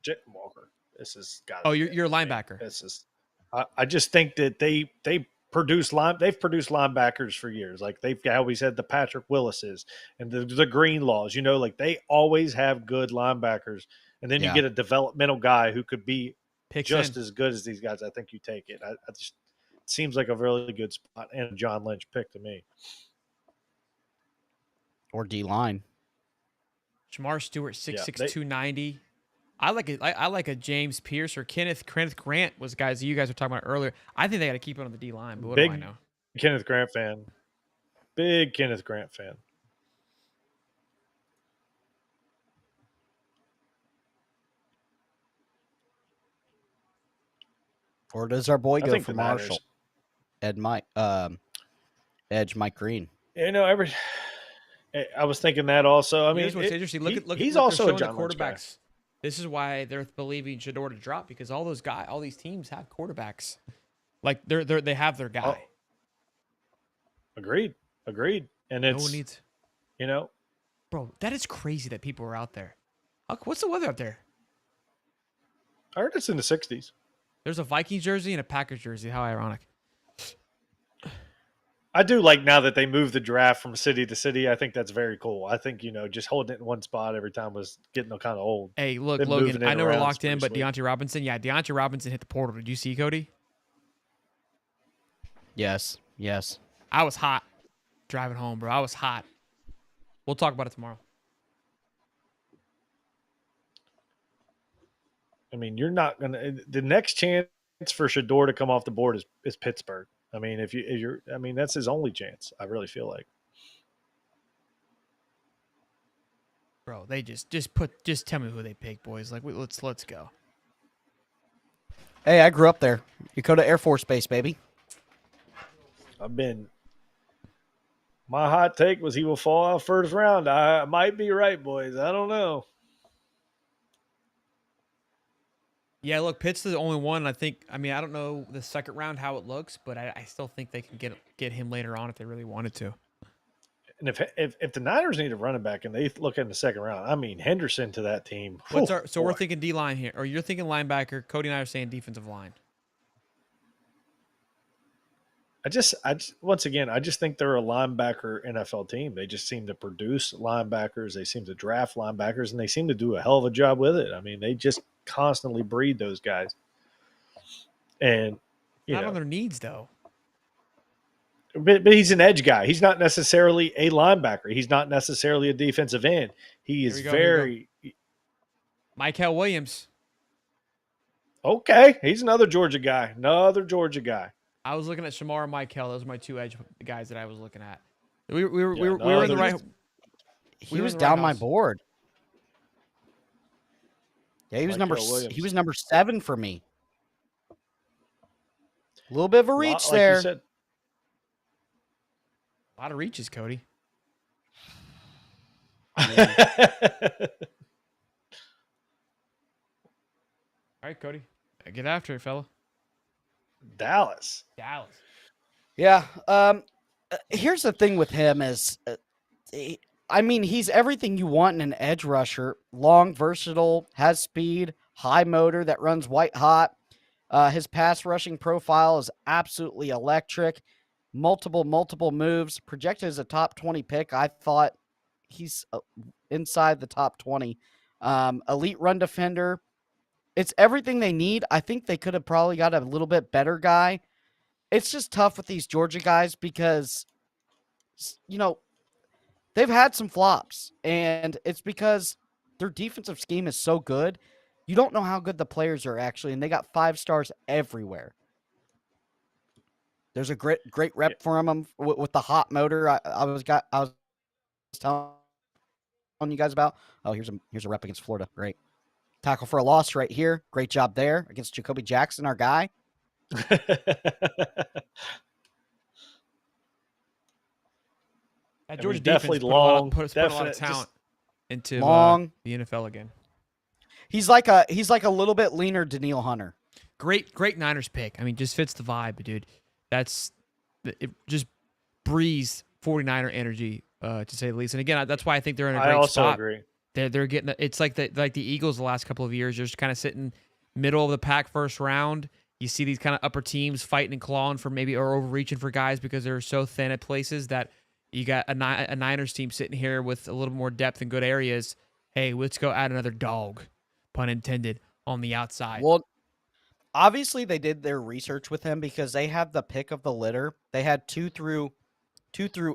Jet Walker. This is got. Oh, you're a linebacker. This is. I just think that they've produced linebackers for years. Like they've always had the Patrick Willises and the Greenlaws. Like they always have good linebackers. And then you get a developmental guy who could be just as good as these guys. I think you take it. It seems like a really good spot and a John Lynch pick to me. Or D-line. Jamar Stewart, 6'6", 290. I like a James Pierce or Kenneth Grant was guys you guys were talking about earlier. I think they got to keep it on the D-line, but what do I know? Kenneth Grant fan. Big Kenneth Grant fan. Or does our boy go for Marshall? Edge Mike Green. I was thinking that also. I mean, what's interesting. Look he's at also a the John Lynch guy. This is why they're believing Shador to drop because all these teams have quarterbacks. Like they have their guy. Oh. Agreed. And it's no one needs. Bro, that is crazy that people are out there. What's the weather out there? I heard it's in the 60s. There's a Vikings jersey and a Packers jersey. How ironic. I do like now that they moved the draft from city to city. I think that's very cool. I think, just holding it in one spot every time was getting kind of old. Hey, look, Logan, I know we're locked in, but Deontay Robinson, Deontay Robinson hit the portal. Did you see, Cody? Yes. I was hot driving home, bro. I was hot. We'll talk about it tomorrow. I mean, you're not going to – the next chance for Shador to come off the board is Pittsburgh. I mean, that's his only chance, I really feel like. Bro, they just tell me who they pick, boys. Like, let's go. Hey, I grew up there. Dakota Air Force Base, baby. My hot take was he will fall out first round. I might be right, boys. I don't know. Yeah, look, Pitt's the only one. I don't know the second round how it looks, but I still think they can get him later on if they really wanted to. And if the Niners need a running back and they look in the second round, I mean Henderson to that team. We're thinking D-line here, or you're thinking linebacker. Cody and I are saying defensive line. I just think they're a linebacker NFL team. They just seem to produce linebackers. They seem to draft linebackers, and they seem to do a hell of a job with it. I mean, they just constantly breed those guys. And not on their needs though. But he's an edge guy. He's not necessarily a linebacker. He's not necessarily a defensive end. He is very Mykel Williams. Okay, he's another Georgia guy. I was looking at Shamar and Mykel. Those are my two edge guys that I was looking at. We were in the right. He was down my board. Yeah, he was number 7 for me. A little bit of a reach there. Like you said. A lot of reaches, Cody. All right, Cody. Get after it, fella. Dallas. Yeah. Here's the thing with him is, he's everything you want in an edge rusher. Long, versatile, has speed, high motor that runs white hot. His pass rushing profile is absolutely electric. Multiple moves. Projected as a top 20 pick. I thought he's inside the top 20. Elite run defender. It's everything they need. I think they could have probably got a little bit better guy. It's just tough with these Georgia guys because, they've had some flops, and it's because their defensive scheme is so good. You don't know how good the players are actually, and they got 5 stars everywhere. There's a great rep for him with the hot motor. I was telling you guys about. Oh, here's a rep against Florida. Great tackle for a loss right here. Great job there against Jacoby Jackson, our guy. Georgia definitely put a lot of talent into the NFL again. He's like a little bit leaner Danielle Hunter. Great Niners pick. Just fits the vibe, dude. It just breathes 49er energy, to say the least. And again, that's why I think they're in a great spot. I also agree. They're getting it's like the Eagles the last couple of years. They're just kind of sitting middle of the pack first round. You see these kind of upper teams fighting and clawing for maybe or overreaching for guys because they're so thin at places that you got a Niners team sitting here with a little more depth in good areas. Hey, let's go add another dog, pun intended, on the outside. Well, obviously they did their research with him because they have the pick of the litter. They had 2 through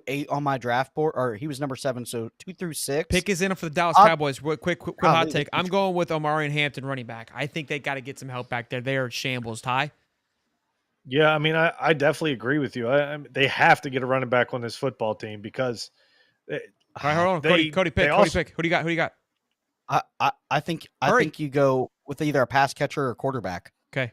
8 on my draft board, or he was number 7, so 2 through 6. Pick is in for the Dallas Cowboys. Quick hot take. I'm going with Omari and Hampton running back. I think they got to get some help back there. They are shambles. Ty? Yeah, I definitely agree with you. They have to get a running back on this football team because. All right, hold on. Cody pick. Who do you got? I think you go with either a pass catcher or quarterback. Okay.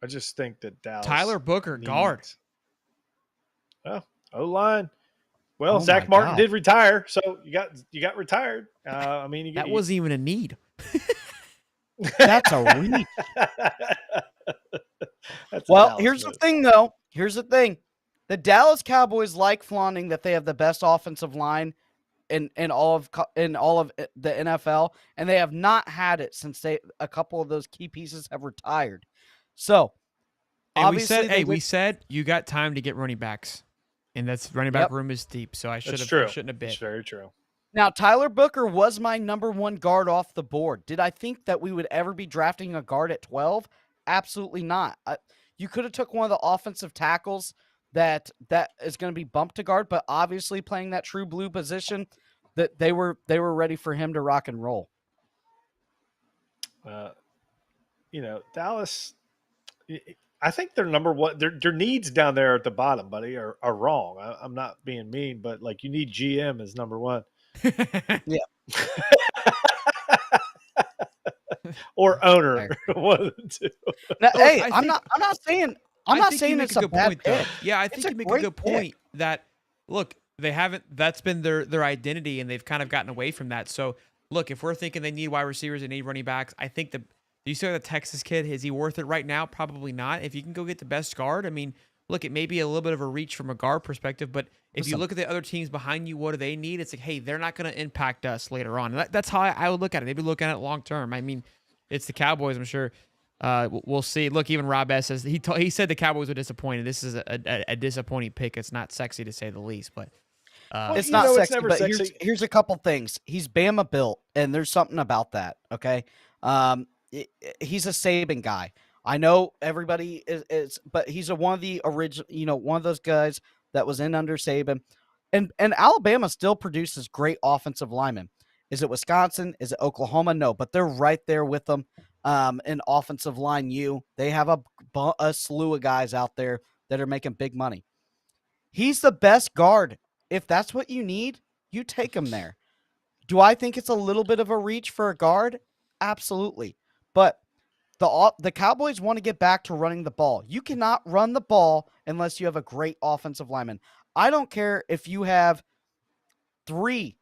I just think that Dallas. Tyler Booker, guard. Oh, O-line. Well, Zach Martin did retire, so you got retired. That wasn't even a need. That's a reach. Well, here's the thing, though. Here's the thing. The Dallas Cowboys like flaunting that they have the best offensive line in all of the NFL, and they have not had it since a couple of those key pieces have retired. So, And obviously we said you got time to get running backs, and that's running back room is deep. So I shouldn't have bid. It's very true. Now, Tyler Booker was my number 1 guard off the board. Did I think that we would ever be drafting a guard at 12? Absolutely not. You could have took one of the offensive tackles that is going to be bumped to guard, but obviously playing that true blue position, that they were ready for him to rock and roll. Dallas, I think their number one, their needs down there at the bottom, buddy, are wrong. I'm not being mean, but like you need GM as number 1. Yeah. Or owner. One of the two. Now, hey, I'm not saying it's a bad point, pick. Yeah, I think you make a good point that look, they haven't. That's been their identity, and they've kind of gotten away from that. So look, if we're thinking they need wide receivers, they need running backs, I think do you see the Texas kid? Is he worth it right now? Probably not. If you can go get the best guard, I mean, look, it may be a little bit of a reach from a guard perspective, but if you look at the other teams behind you, what do they need? It's like, hey, they're not going to impact us later on. And that's how I would look at it. Maybe look at it long term. I mean, it's the Cowboys. I'm sure we'll see. Look, even Rob S says he said the Cowboys were disappointed. This is a disappointing pick. It's not sexy to say the least, but it's not sexy. But here's a couple things. He's Bama built, and there's something about that. Okay, he's a Saban guy. I know everybody is, but he's one of the original, one of those guys that was in under Saban, and Alabama still produces great offensive linemen. Is it Wisconsin? Is it Oklahoma? No, but they're right there with them in offensive line. They have a slew of guys out there that are making big money. He's the best guard. If that's what you need, you take him there. Do I think it's a little bit of a reach for a guard? Absolutely. But the Cowboys want to get back to running the ball. You cannot run the ball unless you have a great offensive lineman. I don't care if you have 3,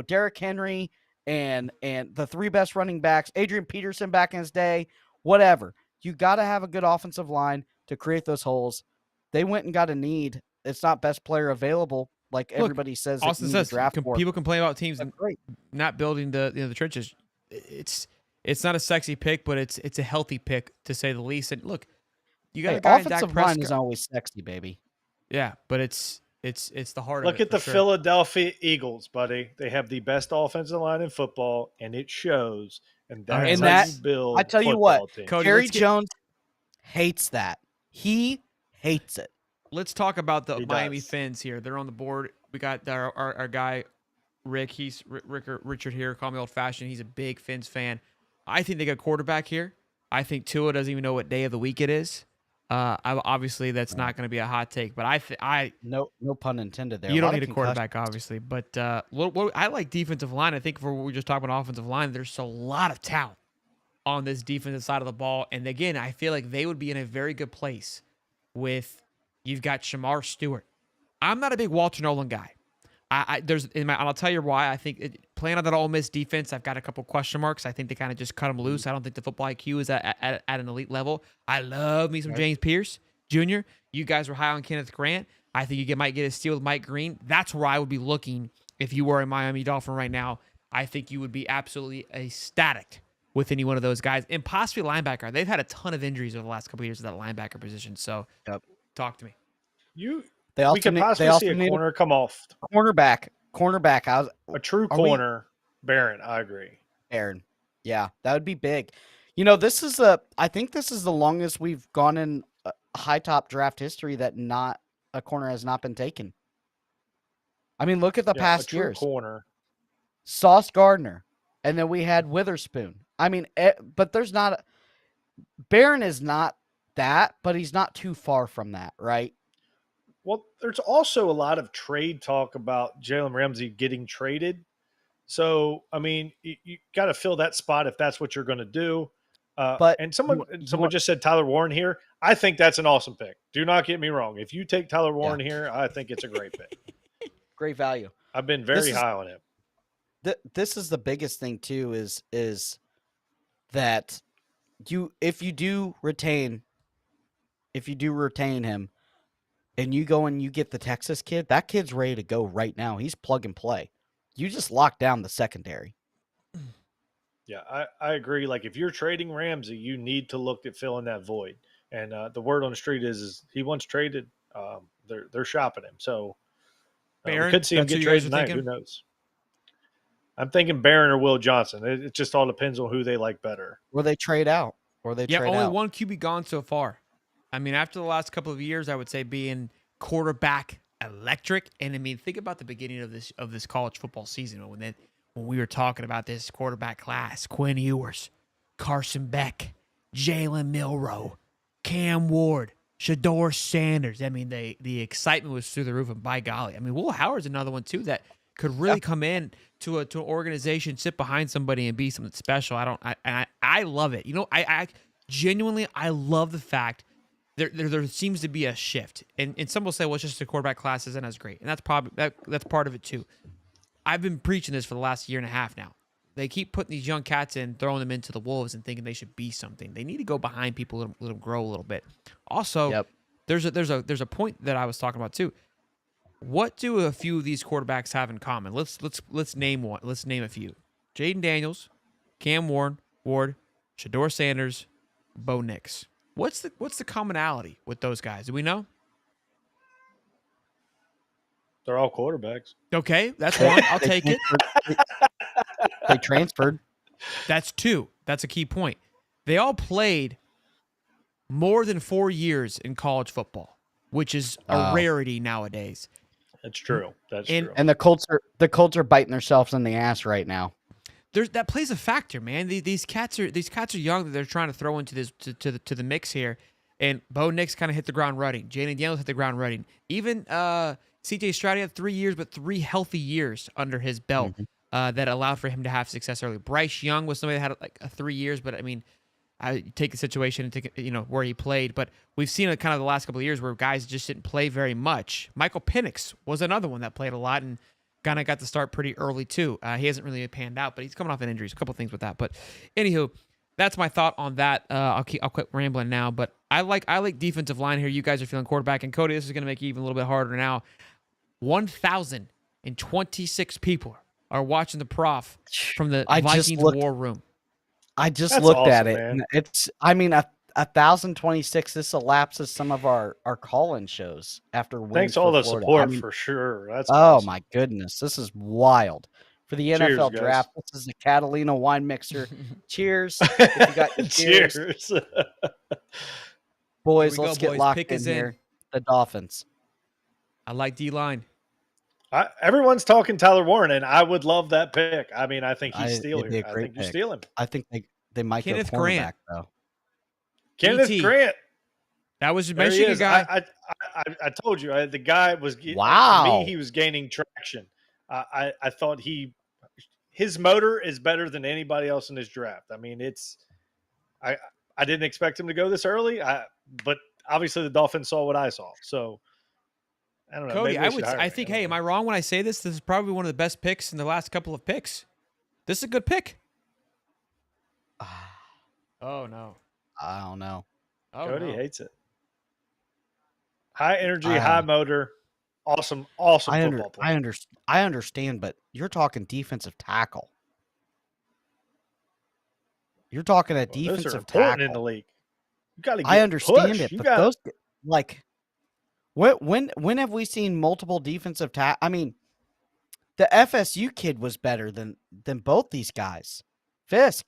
Derrick Henry and the 3 best running backs, Adrian Peterson back in his day, whatever. You got to have a good offensive line to create those holes. They went and got a need. It's not best player available, like everybody says. Austin says people complain about teams not building the trenches. It's not a sexy pick, but it's a healthy pick to say the least. And look, you got a guy offensive line is always sexy, baby. Yeah, but it's the heart of it. Look at the sure. Philadelphia Eagles, buddy. They have the best offensive line in football, and it shows. And that's how you build. I tell you what, Cody, Jerry Jones hates that. He hates it. Let's talk about the Miami Fins here. They're on the board. We got our guy Rick. He's Richard here. Call me old fashioned. He's a big Fins fan. I think they got a quarterback here. I think Tua doesn't even know what day of the week it is. Obviously, that's not going to be a hot take, but no pun intended there. You don't need a quarterback, obviously, but I like defensive line. I think for what we just talked about offensive line, there's a lot of talent on this defensive side of the ball, and again, I feel like they would be in a very good place with you've got Shamar Stewart. I'm not a big Walter Nolan guy. I'll tell you why. I think playing on that Ole Miss defense, I've got a couple question marks. I think they kind of just cut them loose. I don't think the football IQ is at an elite level. I love me some James Pierce Jr. You guys were high on Kenneth Grant. I think you might get a steal with Mike Green. That's where I would be looking if you were a Miami Dolphin right now. I think you would be absolutely ecstatic with any one of those guys, and possibly linebacker. They've had a ton of injuries over the last couple of years at that linebacker position. So, talk to me. We can possibly see a corner come off. Cornerback. A true corner. Barron, I agree. Barron. Yeah, that would be big. I think this is the longest we've gone in high top draft history that not a corner has not been taken. I mean, look at the past years. Corner. Sauce Gardner. And then we had Witherspoon. I mean, but there's not Barron is not that, but he's not too far from that, right? Well, there's also a lot of trade talk about Jalen Ramsey getting traded. So, I mean, you got to fill that spot if that's what you're going to do. And someone just said Tyler Warren here. I think that's an awesome pick. Do not get me wrong. If you take Tyler Warren here, I think it's a great pick. Great value. I've been very high on him. This is the biggest thing too. Is that if you do retain him, and you go and you get the Texas kid, that kid's ready to go right now. He's plug and play. You just lock down the secondary. Yeah, I agree. Like if you're trading Ramsey, you need to look at filling that void. And the word on the street is he wants traded. They're shopping him. So we could see him get traded tonight. Who knows? I'm thinking Barron or Will Johnson. It just all depends on who they like better. Or they trade out. Only one QB gone so far. I mean, after the last couple of years, I would say being quarterback electric. And I mean, think about the beginning of this college football season when we were talking about this quarterback class: Quinn Ewers, Carson Beck, Jalen Milroe, Cam Ward, Shador Sanders. I mean, the excitement was through the roof. And by golly, I mean, Will Howard's another one too that could really come in to an organization, sit behind somebody, and be something special. I love it. You know, I genuinely love the fact there seems to be a shift, and some will say, well, it's just the quarterback class isn't as great, and that's probably that's part of it too. I've been preaching this for the last year and a half now. They keep putting these young cats in, throwing them into the wolves, and thinking they should be something. They need to go behind people, let them grow a little bit. Also, there's a point that I was talking about too. What do a few of these quarterbacks have in common? Let's name one. Let's name a few. Jaden Daniels, Cam Ward, Shador Sanders, Bo Nix. What's the commonality with those guys? Do we know? They're all quarterbacks. Okay, that's one. I'll take it. They transferred. That's two. That's a key point. They all played more than 4 years in college football, which is a rarity nowadays. That's true. That's true. And the Colts are biting themselves in the ass right now. That plays a factor, man. These cats are young that they're trying to throw into this to the mix here. And Bo Nix kind of hit the ground running. Jaden Daniels hit the ground running. Even C.J. Stroud had 3 years, but 3 healthy years under his belt that allowed for him to have success early. Bryce Young was somebody that had like 3 years, but I mean, I take the situation and take where he played. But we've seen it kind of the last couple of years where guys just didn't play very much. Michael Penix was another one that played a lot and kind of got to start pretty early too. He hasn't really panned out, but he's coming off an injury. A couple things with that. But anywho, that's my thought on that. I'll quit rambling now. But I like defensive line here. You guys are feeling quarterback, and Cody, this is going to make it even a little bit harder now. 1,026 people are watching the prof from the Vikings war room. I just looked at it, man. And it's, I mean, 1,026. This elapses some of our call-in shows after wins. Thanks all the support for sure. That's awesome. My goodness, this is wild for the NFL draft. This is a Catalina wine mixer. Cheers! If you got cheers, boys. Let's get locked in here. The Dolphins. I like D-line. Everyone's talking Tyler Warren, and I would love that pick. I mean, I think he's stealing. I think you steal him. I think they might Kenneth go cornerback, though. Kenneth Grant. That was Michigan guy. I told you the guy was. Wow. To me, he was gaining traction. I thought his motor is better than anybody else in this draft. I mean, I didn't expect him to go this early. But obviously the Dolphins saw what I saw. So I don't know. Cody, I think, hey, am I wrong when I say this? This is probably one of the best picks in the last couple of picks. This is a good pick. Oh, no. I don't know. Cody hates it. High energy, high motor. Awesome football player. I understand, but you're talking defensive tackle. You're talking a defensive tackle in the league. You got to get I understand push. it, but those like when have we seen multiple defensive tackle? I mean, the FSU kid was better than both these guys. Fisk.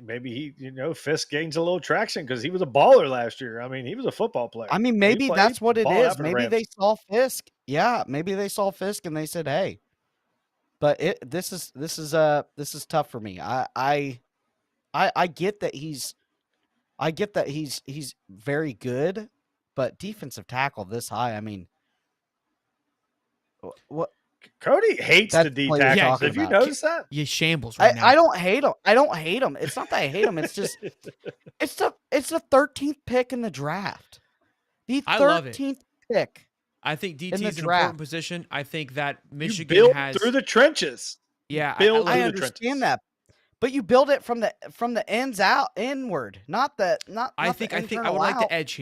Maybe Fisk gains a little traction because he was a baller last year. I mean, he was a football player. I mean, maybe that's what it is. Maybe they saw Fisk. Yeah, maybe they saw Fisk and they said, "Hey." But this is tough for me. I get that he's very good, but defensive tackle this high, I mean, what? Cody hates the D tackles. Have you noticed that? You shambles right now. I don't hate him. I don't hate him. It's not that I hate him. It's just it's the 13th pick in the draft. The 13th pick. I think DT is an important position. I think that Michigan you build has through the trenches. Yeah, I understand that. But you build it from the ends out inward, not the. I think I would like to edge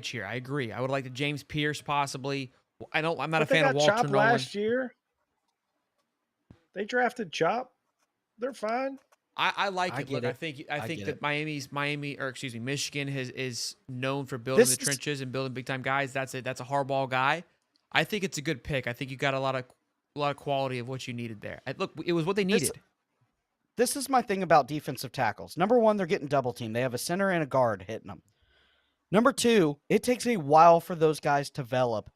here. I agree. I would like the James Pierce possibly. I'm not a fan of Walter Nolan. Last year, they drafted Chop. They're fine. I like I it. get Look, it. I think get that it. Michigan is known for building the trenches and building big time guys. That's a hardball guy. I think it's a good pick. I think you got a lot of quality of what you needed there. Look, it was what they needed. This is my thing about defensive tackles. Number one, they're getting double teamed. They have a center and a guard hitting them. Number two, it takes a while for those guys to develop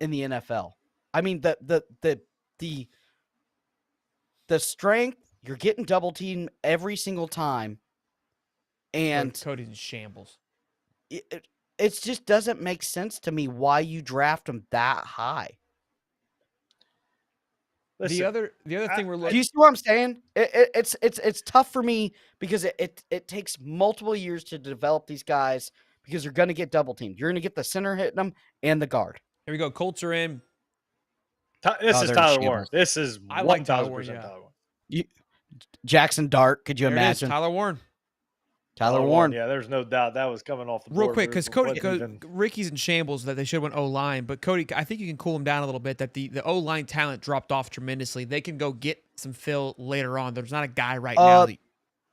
in the NFL. I mean, the strength, you're getting double teamed every single time, and Cody's in shambles. It just doesn't make sense to me why you draft them that high. Listen, the other thing we're looking. Do you see what I'm saying? It's tough for me because it takes multiple years to develop these guys because you're going to get double teamed. You're going to get the center hitting them and the guard. Here we go. Colts are in. This is Tyler Warren. This is I like Tyler 1,000% Warren. Tyler Warren. Jackson Dart. Could you imagine? Tyler Warren. Tyler Warren. Yeah, there's no doubt that was coming off the board. Real quick, because Ricky's in shambles that they should have went O-line, but Cody, I think you can cool him down a little bit that the O-line talent dropped off tremendously. They can go get some fill later on. There's not a guy right now.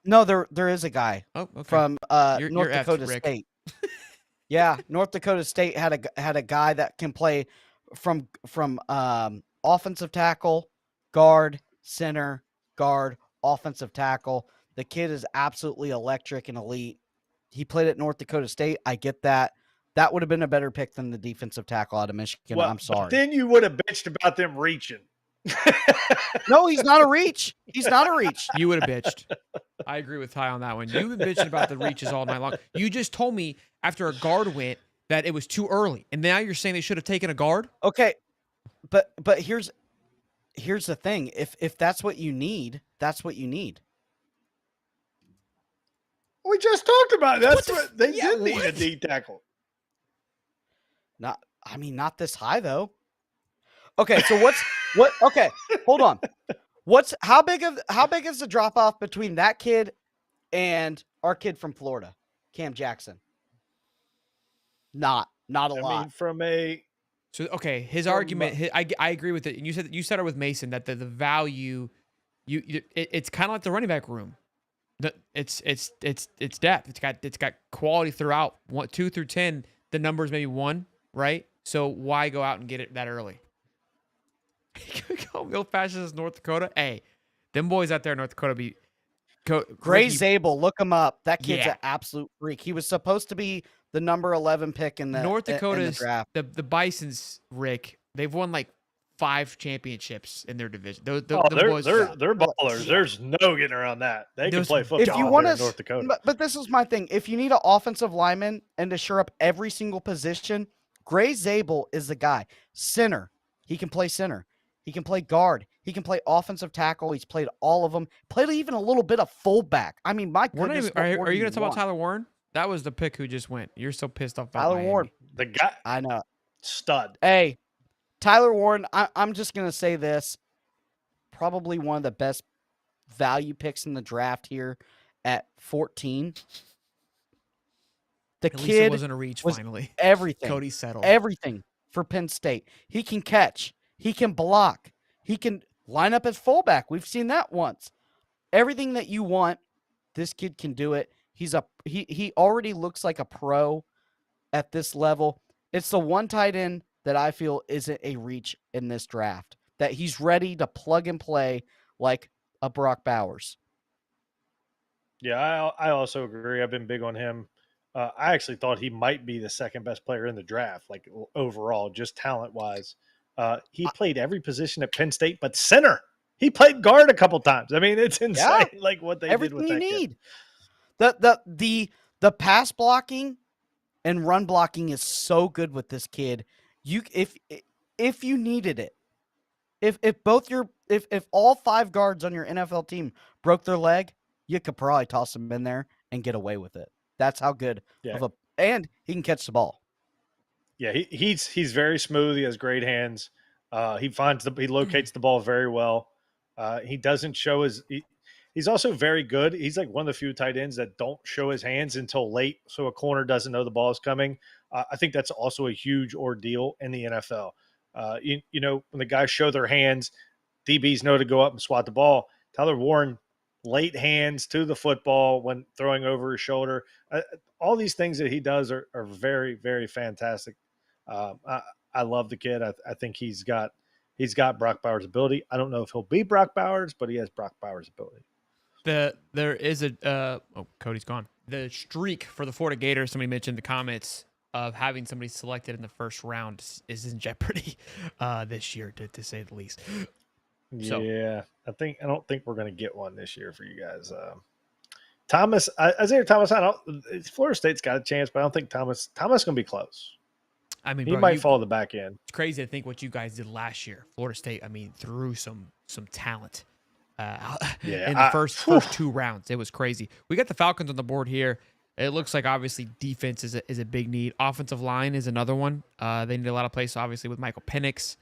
No, there is a guy from North Dakota State. Yeah, North Dakota State had a guy that can play from offensive tackle, guard, center, guard, offensive tackle. The kid is absolutely electric and elite. He played at North Dakota State. I get that. That would have been a better pick than the defensive tackle out of Michigan. Well, I'm sorry. But then you would have bitched about them reaching. No, he's not a reach. He's not a reach. You would have bitched. I agree with Ty on that one. You've been bitching about the reaches all night long. You just told me after a guard went that it was too early, and now you're saying they should have taken a guard? Okay, but here's the thing. If that's what you need, that's what you need. We just talked about it. That's what they did need a D tackle. Not this high though. Okay, so okay, hold on. How big is the drop off between that kid and our kid from Florida, Cam Jackson? Not a lot. His argument. I agree with it. And you said it with Mason that the value, it's kind of like the running back room. It's depth. It's got quality throughout. 2 through 10, the number's maybe 1, right? So why go out and get it that early? Go fast as North Dakota. Hey, them boys out there in North Dakota Gray Zabel, look him up. That kid's an absolute freak. He was supposed to be the number 11 pick in the North Dakota's in the draft. The Bisons, Rick. They've won like 5 championships in their division. They're ballers. There's no getting around that. They can play football if you want in North Dakota. But this is my thing. If you need an offensive lineman and to shore up every single position, Gray Zabel is the guy. Center. He can play center. He can play guard. He can play offensive tackle. He's played all of them. Played even a little bit of fullback. I mean, my goodness. Are you going to talk about Tyler Warren? That was the pick who just went. You're so pissed off about Tyler Miami. Warren. The guy. I know. Stud. Hey, Tyler Warren, I'm just going to say this. Probably one of the best value picks in the draft here at 14. The At least kid it wasn't a reach finally. Everything. Cody settled. Everything for Penn State. He can catch. He can block. He can line up as fullback. We've seen that once. Everything that you want, this kid can do it. He already looks like a pro at this level. It's the one tight end that I feel isn't a reach in this draft. That he's ready to plug and play like a Brock Bowers. Yeah, I also agree. I've been big on him. I actually thought he might be the second best player in the draft, like overall, just talent-wise. He played every position at Penn State, but center. He played guard a couple times. I mean, it's insane, like what they did with that kid. The pass blocking and run blocking is so good with this kid. If you needed it, if all 5 guards on your NFL team broke their leg, you could probably toss him in there and get away with it. That's how good and he can catch the ball. Yeah, he's very smooth. He has great hands. He locates the ball very well. He doesn't show he's also very good. He's like one of the few tight ends that don't show his hands until late, so a corner doesn't know the ball is coming. I think that's also a huge ordeal in the NFL. When the guys show their hands, DBs know to go up and swat the ball. Tyler Warren late hands to the football when throwing over his shoulder. All these things that he does are very, very fantastic. I love the kid. I think he's got Brock Bowers' ability. I don't know if he'll be Brock Bowers, but he has Brock Bowers' ability. There is a Cody's gone. The streak for the Florida Gators, somebody mentioned in the comments, of having somebody selected in the first round is in jeopardy this year, to say the least. So, yeah, I don't think we're going to get one this year for you guys. Isaiah Thomas, Florida State's got a chance, but I don't think Thomas going to be close. I mean, he might fall the back end. It's crazy to think what you guys did last year. Florida State, I mean, threw some talent in the first two rounds. It was crazy. We got the Falcons on the board here. It looks like obviously defense is a big need. Offensive line is another one. They need a lot of plays, obviously, with Michael Penix.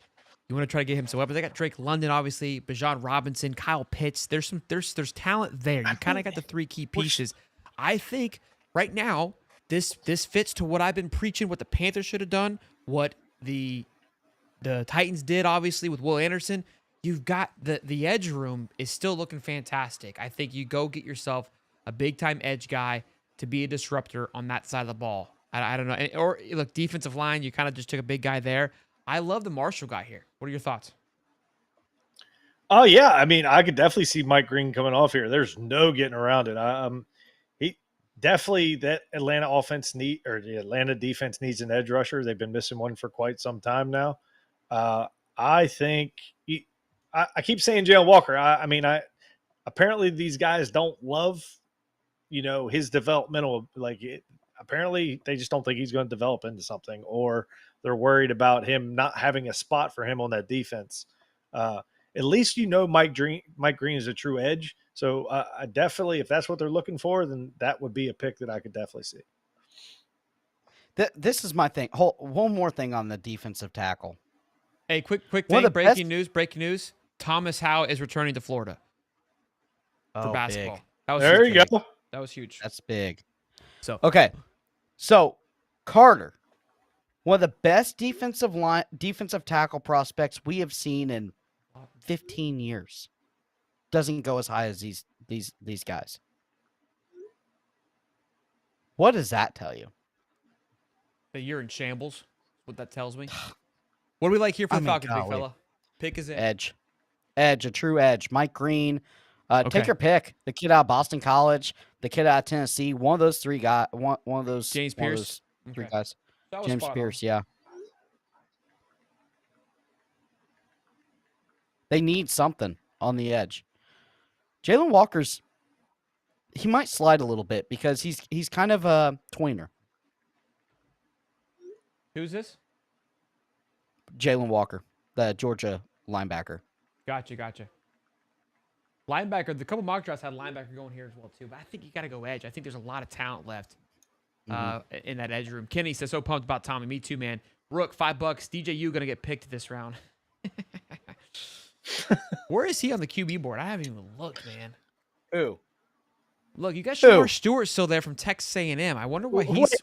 You want to try to get him some weapons. They got Drake London, obviously, Bijan Robinson, Kyle Pitts. There's talent there. You kind of got the three key pieces. I think right now this fits to what I've been preaching, what the Panthers should have done, what the Titans did, obviously, with Will Anderson. You've got the edge room is still looking fantastic. I think you go get yourself a big-time edge guy to be a disruptor on that side of the ball. I don't know. Or, look, defensive line, you kind of just took a big guy there. I love the Marshall guy here. What are your thoughts? Oh, yeah. I mean, I could definitely see Mike Green coming off here. There's no getting around it. He definitely, that Atlanta the Atlanta defense needs an edge rusher. They've been missing one for quite some time now. I think I keep saying Jalen Walker. Apparently these guys don't love, his developmental, apparently they just don't think he's going to develop into something, or they're worried about him not having a spot for him on that defense. At least Mike Green is a true edge. So I definitely, if that's what they're looking for, then that would be a pick that I could definitely see. This is my thing. One more thing on the defensive tackle. Hey, quick thing. Breaking news. Thomas Howe is returning to Florida for basketball. Big. That was there huge. You go. That was huge. That's big. Okay. So Carter, one of the best defensive tackle prospects we have seen in 15 years, doesn't go as high as these guys. What does that tell you? That you're in shambles. What that tells me. What do we like here for the Falcons, big fella? Pick is in. Edge, a true edge. Mike Green. Take your pick. The kid out of Boston College, the kid out of Tennessee. One of those three guys. One of those. James Pierce. Three guys. James Pierce. Yeah. They need something on the edge. Jalen Walker's. He might slide a little bit because he's kind of a tweener. Who's this? Jalen Walker, the Georgia linebacker. Gotcha. Linebacker, the couple mock drafts had linebacker going here as well, too. But I think you got to go edge. I think there's a lot of talent left in that edge room. Kenny says, so pumped about Tommy. Me too, man. Rook, $5. DJU going to get picked this round. Where is he on the QB board? I haven't even looked, man. Who? Look, you got Shamar Stewart still there from Texas A&M. I wonder why he's...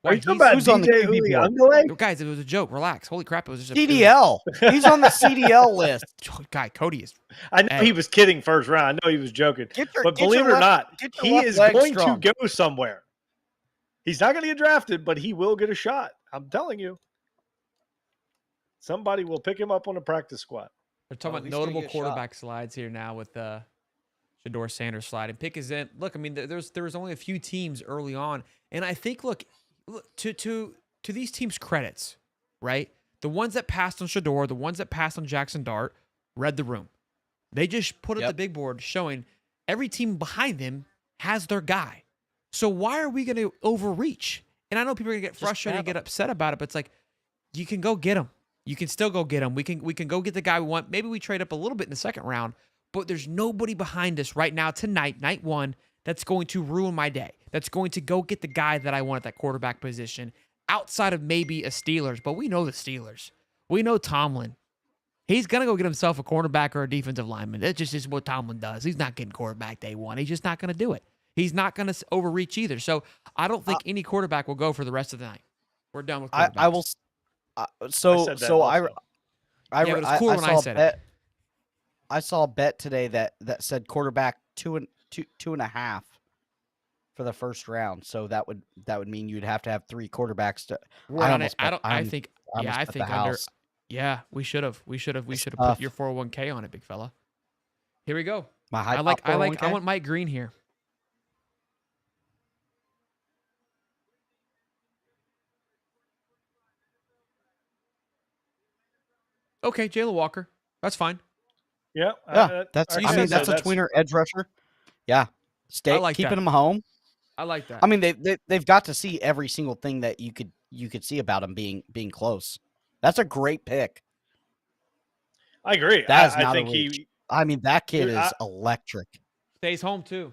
Who's on the QB board? Guys, it was a joke. Relax. Holy crap, it was just a CDL. He's on the CDL list. Guy, Cody is... I know he was kidding first round. I know he was joking. But believe it or not, he is going to go somewhere. He's not going to get drafted, but he will get a shot. I'm telling you. Somebody will pick him up on a practice squad. They're talking about notable quarterback slides here now with Shedeur Sanders slide. And pick is in. Look, I mean, there was only a few teams early on. And I think, look to these teams' credits, right? The ones that passed on Shedeur, the ones that passed on Jackson Dart, read the room. They just put up the big board showing every team behind them has their guy. So why are we going to overreach? And I know people are going to get frustrated and get upset about it, but it's like, you can go get them. You can still go get them. We can go get the guy we want. Maybe we trade up a little bit in the second round, but there's nobody behind us right now tonight, night one, that's going to ruin my day. That's going to go get the guy that I want at that quarterback position outside of maybe a Steelers. But we know the Steelers. We know Tomlin. He's going to go get himself a cornerback or a defensive lineman. That's just what Tomlin does. He's not getting quarterback day one. He's just not going to do it. He's not going to overreach either. So I don't think any quarterback will go for the rest of the night. We're done with quarterbacks. I will. I saw a bet today that said quarterback 2 2.5 for the first round. So that would mean you'd have to have 3 quarterbacks to. I think under. Yeah, we should have put your 401k on it, big fella. Here we go. I want Mike Green here. Okay, Jalen Walker. That's fine. Yeah. That's a tweener edge rusher. Yeah. Keeping him home. I like that. I mean, they've got to see every single thing that you could see about him being close. That's a great pick. I agree. I think that kid is electric. Stays home too.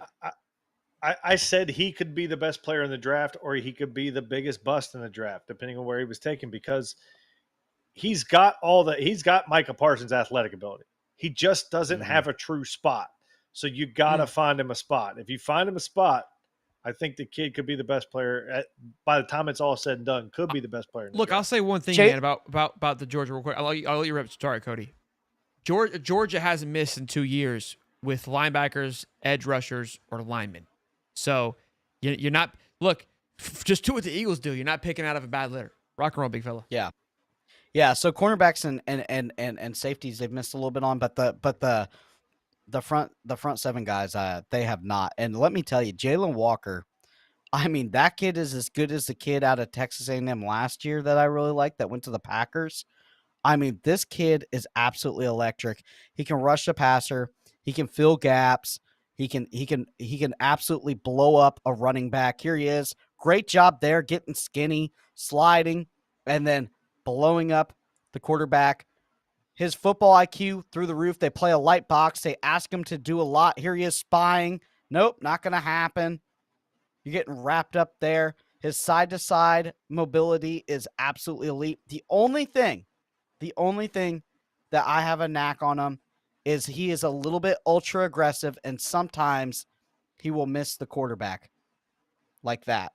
I said he could be the best player in the draft, or he could be the biggest bust in the draft, depending on where he was taken, because he's got Micah Parsons' athletic ability. He just doesn't have a true spot. So you got to find him a spot. If you find him a spot, I think the kid could be the best player by the time it's all said and done. Could be the best player. Look, I'll say one thing, man, about the Georgia real quick. I'll let you rip. Sorry, Cody. Georgia hasn't missed in 2 years with linebackers, edge rushers, or linemen. So you're not just do what the Eagles do. You're not picking out of a bad litter. Rock and roll, big fella. Yeah. Yeah, so cornerbacks and safeties they've missed a little bit on, but the front 7 guys they have not. And let me tell you, Jalen Walker, I mean, that kid is as good as the kid out of Texas A&M last year that I really liked that went to the Packers. I mean, this kid is absolutely electric. He can rush the passer. He can fill gaps. He can absolutely blow up a running back. Here he is. Great job there, getting skinny, sliding, and then blowing up the quarterback. His football IQ through the roof. They play a light box. They ask him to do a lot. Here he is spying. Nope, not going to happen. You're getting wrapped up there. His side-to-side mobility is absolutely elite. The only thing that I have a knack on him is he is a little bit ultra aggressive, and sometimes he will miss the quarterback like that.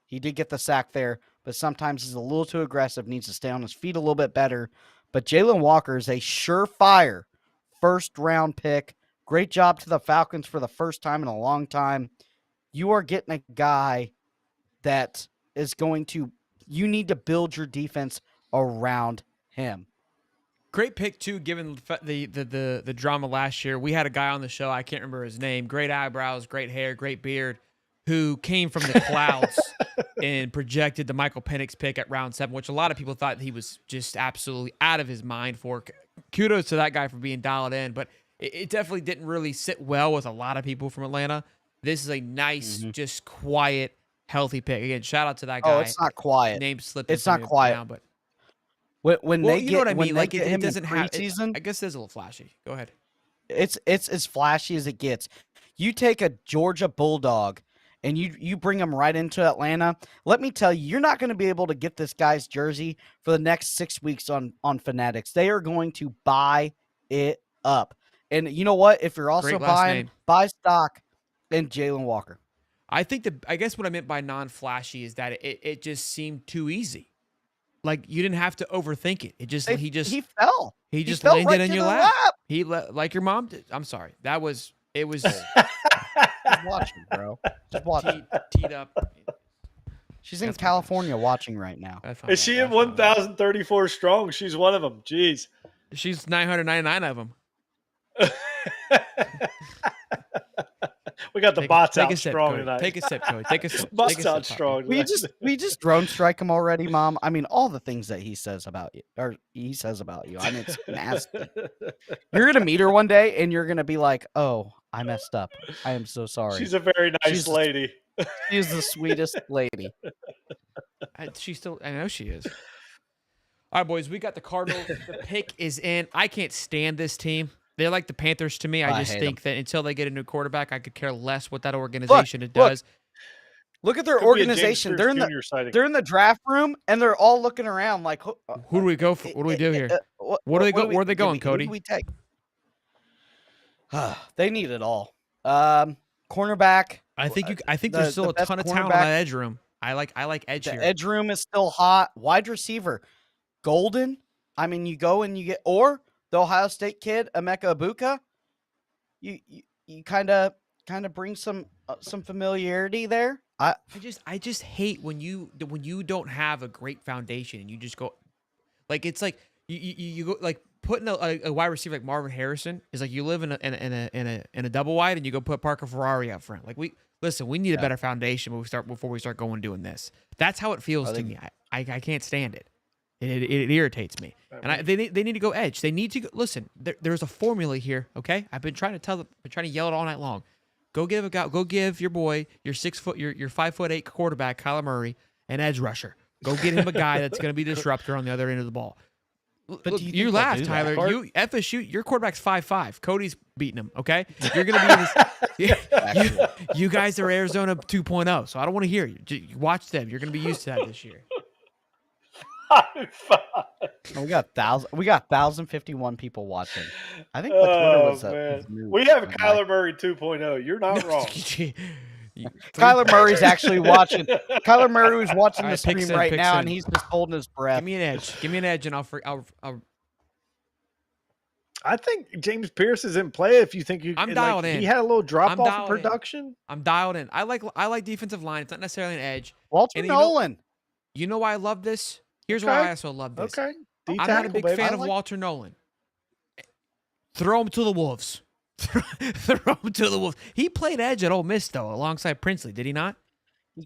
He did get the sack there, but sometimes he's a little too aggressive, needs to stay on his feet a little bit better. But Jalen Walker is a surefire first-round pick. Great job to the Falcons for the first time in a long time. You are getting a guy that is going to – you need to build your defense around him. Great pick, too, given the drama last year. We had a guy on the show, I can't remember his name, great eyebrows, great hair, great beard, who came from the clouds and projected the Michael Penix pick at round 7, which a lot of people thought he was just absolutely out of his mind for. Kudos to that guy for being dialed in, but it definitely didn't really sit well with a lot of people from Atlanta. This is a nice, just quiet, healthy pick. Again, shout out to that guy. Oh, it's not quiet. Name slipped. It's not quiet. Now, but when they you know what I mean? Like it doesn't have. I guess it's a little flashy. Go ahead. It's as flashy as it gets. You take a Georgia Bulldog and you bring him right into Atlanta. Let me tell you, you're not going to be able to get this guy's jersey for the next 6 weeks on Fanatics. They are going to buy it up. And you know what? If you're also buy stock in Jalen Walker. I guess what I meant by non-flashy is that it just seemed too easy. Like you didn't have to overthink it. He fell. He just landed right in your lap. He like your mom did. I'm sorry. It was. Just watching, bro. Just watching. Teed up. She's in California watching right now. Is she in 1,034 strong? She's one of them. Jeez. She's 999 of them. We got the bots out strong Cody. tonight. Take a sip, Cody. Take a sip. Bots out strong. We just drone strike him already, Mom. I mean, all the things that he says about you, or he says about you. I mean, it's nasty. You're gonna meet her one day, and you're gonna be like, "Oh, I messed up. I am so sorry." She's a very nice lady. She's the sweetest lady. I know she is. All right, boys. We got the Cardinals. The pick is in. I can't stand this team. They're like the Panthers to me. I just think that until they get a new quarterback, I could care less what that organization does. Look at their organization. They're in the draft room, and they're all looking around like, who do we go for? What do we do here? Where are they going, Cody? Who do we take? They need it all. Cornerback. I think there's still a ton of talent on that edge room. I like edge here. The edge room is still hot. Wide receiver, Golden. I mean, you go and you get the Ohio State kid, Emeka Ibuka, you kind of kind of bring some familiarity there. I just hate when you don't have a great foundation and you just go like it's like you go like putting a wide receiver like Marvin Harrison is like you live in a double wide and you go put Parker Ferrari up front. Like we need a better foundation before we start going doing this. That's how it feels to me. I can't stand it. It irritates me. And they need to go edge. They need to listen. There's a formula here. Okay, I've been trying to yell it all night long. Go give your boy your 5'8" quarterback Kyler Murray an edge rusher. Go get him a guy that's going to be a disruptor on the other end of the ball. Look, you laugh, Tyler. You FSU. Your quarterback's 5'5". Cody's beating him. Okay, you're going to be in this. You guys are Arizona 2.0, so I don't want to hear you. Watch them. You're going to be used to that this year. We got 1,051 people watching. I think the Twitter was man. We have Kyler Murray 2.0. You're not wrong. Kyler Murray's actually watching. Kyler Murray was watching the stream right now, and he's just holding his breath. Give me an edge, and I'll I think James Pierce is in play. If you think you, I'm dialed in. He had a little drop off in production. I'm dialed in. I like defensive line. It's not necessarily an edge. Walter Nolan. You know why I love this? Here's why I also love this. Okay. I'm not a big fan of Walter Nolan. Throw him to the Wolves. Throw him to the Wolves. He played edge at Ole Miss, though, alongside Princely. Did he not? He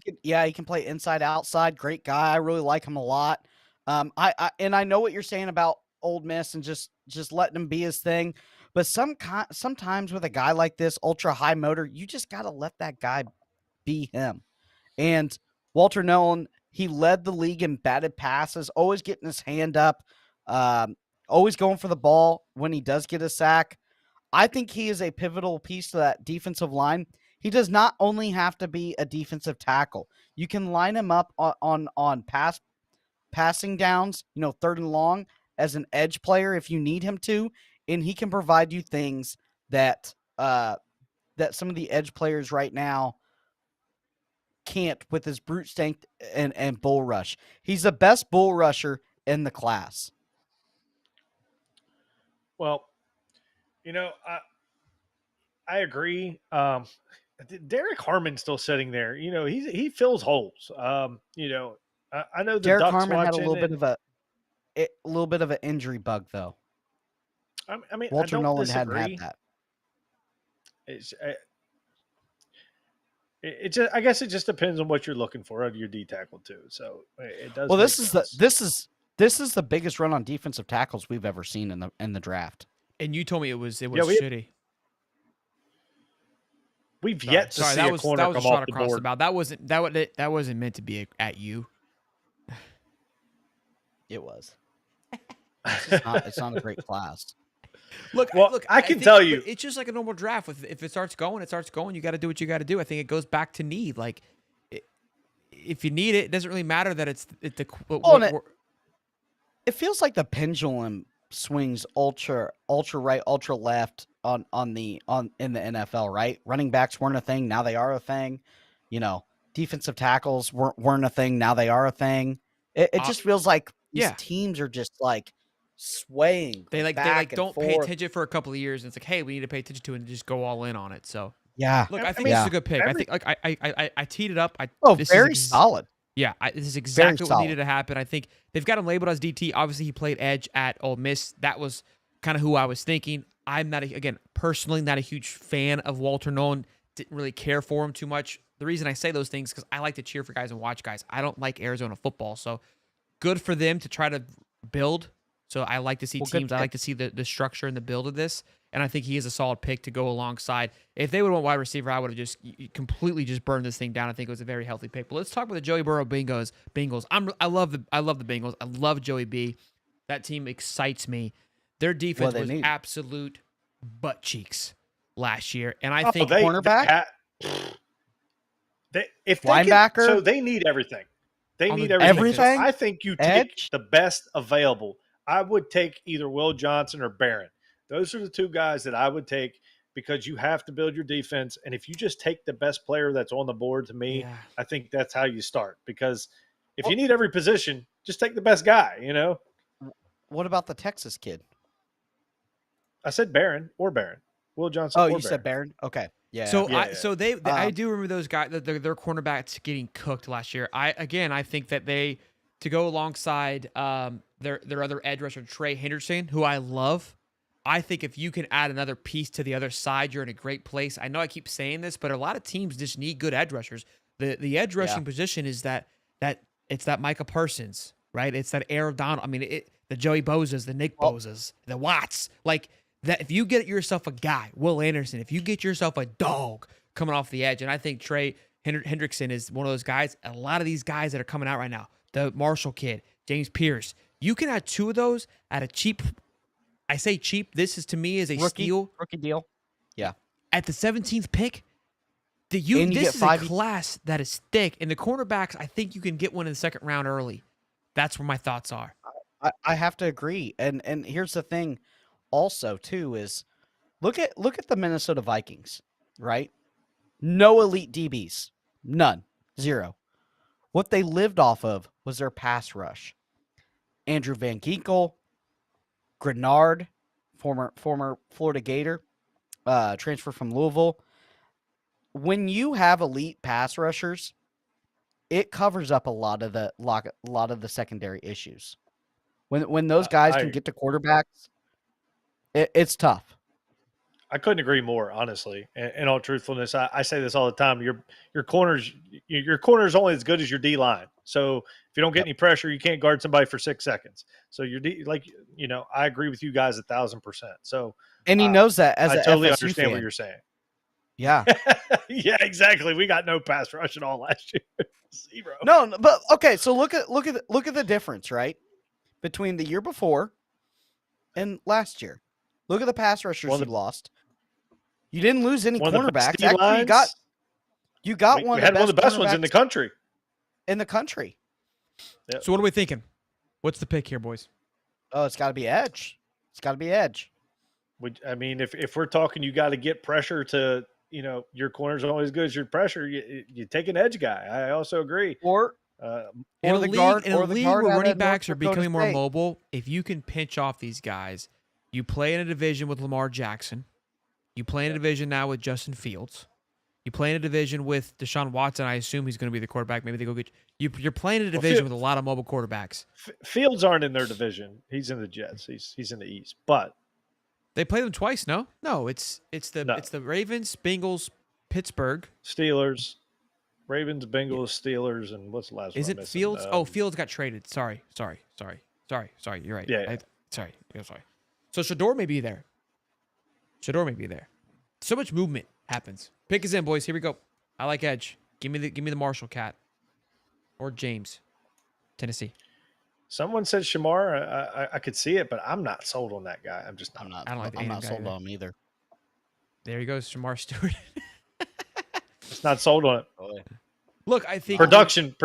can play inside, outside. Great guy. I really like him a lot. I know what you're saying about Ole Miss and just letting him be his thing. But sometimes with a guy like this, ultra high motor, you just got to let that guy be him. And Walter Nolan, he led the league in batted passes, always getting his hand up, always going for the ball when he does get a sack. I think he is a pivotal piece to that defensive line. He does not only have to be a defensive tackle. You can line him up on passing downs, third and long, as an edge player if you need him to, and he can provide you things that some of the edge players right now can't with his brute strength and bull rush. He's the best bull rusher in the class. Well, I agree. Derek Harmon's still sitting there. He fills holes. I know the Derek Ducks Harmon had a little bit of an injury bug though. I mean, Walter Nolan disagree. hadn't had that. I guess it just depends on what you're looking for out of your D tackle too. So it does. Well, this is the biggest run on defensive tackles we've ever seen in the draft. And you told me it was shitty. We've yet to see a corner come off the board. That wasn't meant to be at you. It was. It's not a great class. Look, I can tell you, it's just like a normal draft. If it starts going, it starts going. You got to do what you got to do. I think it goes back to need. Like, if you need it, it doesn't really matter that it feels like the pendulum swings ultra right, ultra left in the NFL. Right, running backs weren't a thing. Now they are a thing. Defensive tackles weren't a thing. Now they are a thing. It just feels like these teams are just like swaying. They don't pay attention for a couple of years, and it's like, hey, we need to pay attention to it and just go all in on it. So look, I think this is a good pick. I think I teed it up. Very solid. Yeah, this is exactly what needed to happen. I think they've got him labeled as DT. Obviously, he played edge at Ole Miss. That was kind of who I was thinking. I'm personally not a huge fan of Walter Nolan. Didn't really care for him too much. The reason I say those things is because I like to cheer for guys and watch guys. I don't like Arizona football, so good for them to try to build. So I like to see teams. I like to see the structure and the build of this, and I think he is a solid pick to go alongside. If they would want wide receiver, I would have just completely just burned this thing down. I think it was a very healthy pick. But let's talk about the Joey Burrow Bengals. I love the Bengals. I love Joey B. That team excites me. Their defense was absolute butt cheeks last year, and I think cornerback, linebacker. So they need everything. They need everything. I think you take the best available. I would take either Will Johnson or Barron. Those are the two guys that I would take because you have to build your defense. And if you just take the best player that's on the board, to me, I think that's how you start. Because if you need every position, just take the best guy, What about the Texas kid? I said Barron or Barron. Will Johnson or you Barron. said Barron? Okay. Yeah. So Yeah, I do remember those guys, their cornerbacks getting cooked last year. I think that to go alongside their other edge rusher Trey Henderson, who I love. I think if you can add another piece to the other side, you're in a great place. I know I keep saying this, but a lot of teams just need good edge rushers. The edge rushing position is that it's that Micah Parsons, right? It's that Aaron Donald. I mean, the Joey Bozas, the Nick Bozas, the Watts, like that. If you get yourself a guy, Will Anderson, if you get yourself a dog coming off the edge, and I think Trey Hendrickson is one of those guys. A lot of these guys that are coming out right now, the Marshall kid, James Pierce, you can add two of those at a cheap. I say cheap. This is to me is a steal. Rookie deal. Yeah. At the 17th pick, this is a class that is thick. And the cornerbacks, I think you can get one in the second round early. That's where my thoughts are. I have to agree. And here's the thing also too is look at the Minnesota Vikings, right? No elite DBs. None. Zero. What they lived off of was their pass rush. Andrew Van Ginkel, Grenard, former Florida Gator, transfer from Louisville. When you have elite pass rushers, it covers up a lot of the secondary issues. When those guys can get to quarterbacks, it's tough. I couldn't agree more, honestly. In all truthfulness, I say this all the time. Your corner's only as good as your D line. So if you don't get any pressure, you can't guard somebody for 6 seconds. So I agree with you guys 1,000%. So and he knows that as I a totally FSU understand fan. what you're saying. Yeah. Yeah, exactly. We got no pass rush at all last year. Zero. No, but okay. So look at the difference, right, between the year before and last year. Look at the pass rushers you lost. You didn't lose any cornerbacks. Actually, you got one of the best ones in the country. Yep. So what are we thinking? What's the pick here, boys? Oh, it's got to be edge. If we're talking, you got to get pressure to, your corner's always as good as your pressure. You take an edge guy. I also agree. Or the guard, where running backs are becoming more mobile. If you can pinch off these guys, you play in a division with Lamar Jackson. You play in a division now with Justin Fields. You play in a division with Deshaun Watson. I assume he's going to be the quarterback. Maybe they go get you. You're playing in a division with a lot of mobile quarterbacks. Fields aren't in their division. He's in the Jets. He's in the East. But they play them twice. No, it's the Ravens, Bengals, Pittsburgh, Steelers, Ravens, Bengals, Steelers, and what's the last one? Is it Fields? Fields got traded. Sorry. You're right. Yeah. Sorry. So Shador may be there. So much movement happens. Pick is in, boys. Here we go. I like edge. Give me the Marshall cat or James, Tennessee. Someone said Shamar. I could see it, but I'm not sold on that guy. I'm not. I'm not sold on him either. There he goes, Shamar Stewart. It's not sold on it. Look, I think production.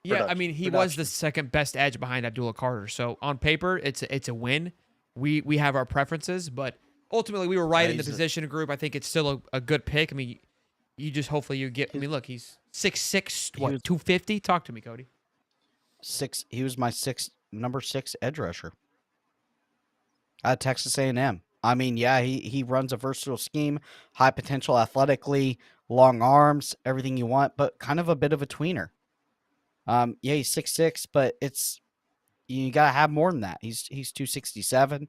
Yeah, I mean, he was the second best edge behind Abdullah Carter. So on paper, it's a win. We have our preferences, but ultimately we were right in the position group. I think it's still a good pick. I mean, you just hopefully you get. I mean, look, he's 6'6", 250. Talk to me, Cody. He was my number 6 edge rusher at Texas A&M. I mean, yeah, he runs a versatile scheme, high potential athletically, long arms, everything you want, but kind of a bit of a tweener. Yeah, he's 6'6", but you gotta have more than that. He's 267,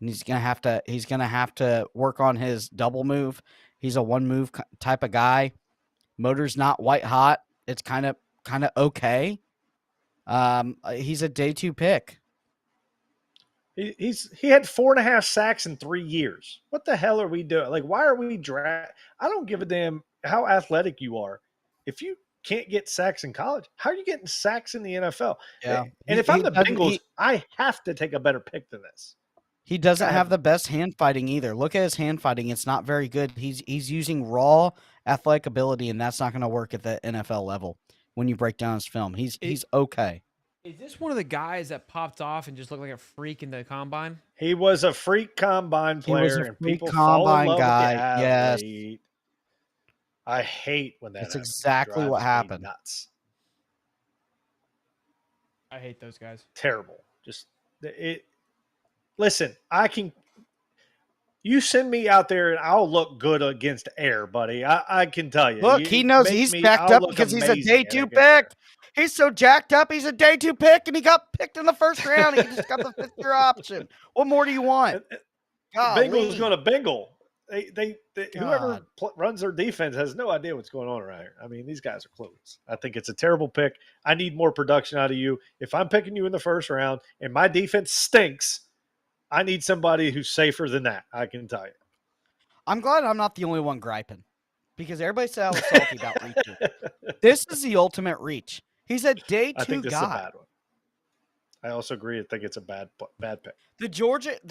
and he's gonna have to work on his double move. He's a one move type of guy. Motor's not white hot. It's kind of okay. He's a day 2 pick. He had 4.5 sacks in 3 years. What the hell are we doing? Like, why are we I don't give a damn how athletic you are. If you can't get sacks in college, how are you getting sacks in the NFL? Yeah. And if I'm the Bengals, I have to take a better pick than this. He doesn't have the best hand fighting either. Look at his hand fighting. It's not very good. He's using raw athletic ability, and that's not going to work at the NFL level when you break down his film. He's okay. Is this one of the guys that popped off and just looked like a freak in the combine? He was a freak combine player. He was a freak combine guy. Yes. I hate when that. That's exactly what happened. Nuts. I hate those guys. Terrible. Just it. Listen, I can. You send me out there and I'll look good against air, buddy. I can tell you. Look, he knows he's packed up because he's a day 2 pick. He's so jacked up. He's a day 2 pick, and he got picked in the first round. He just got the 5th-year option. What more do you want? Bengals going to Bengal. Whoever runs their defense has no idea what's going on around here. I mean, these guys are clueless. I think it's a terrible pick. I need more production out of you. If I'm picking you in the first round and my defense stinks, I need somebody who's safer than that. I can tell you. I'm glad I'm not the only one griping, because everybody said I was salty about reaching. This is the ultimate reach. He's a day 2 guy. I think this is a bad one. I also agree. I think it's a bad pick. The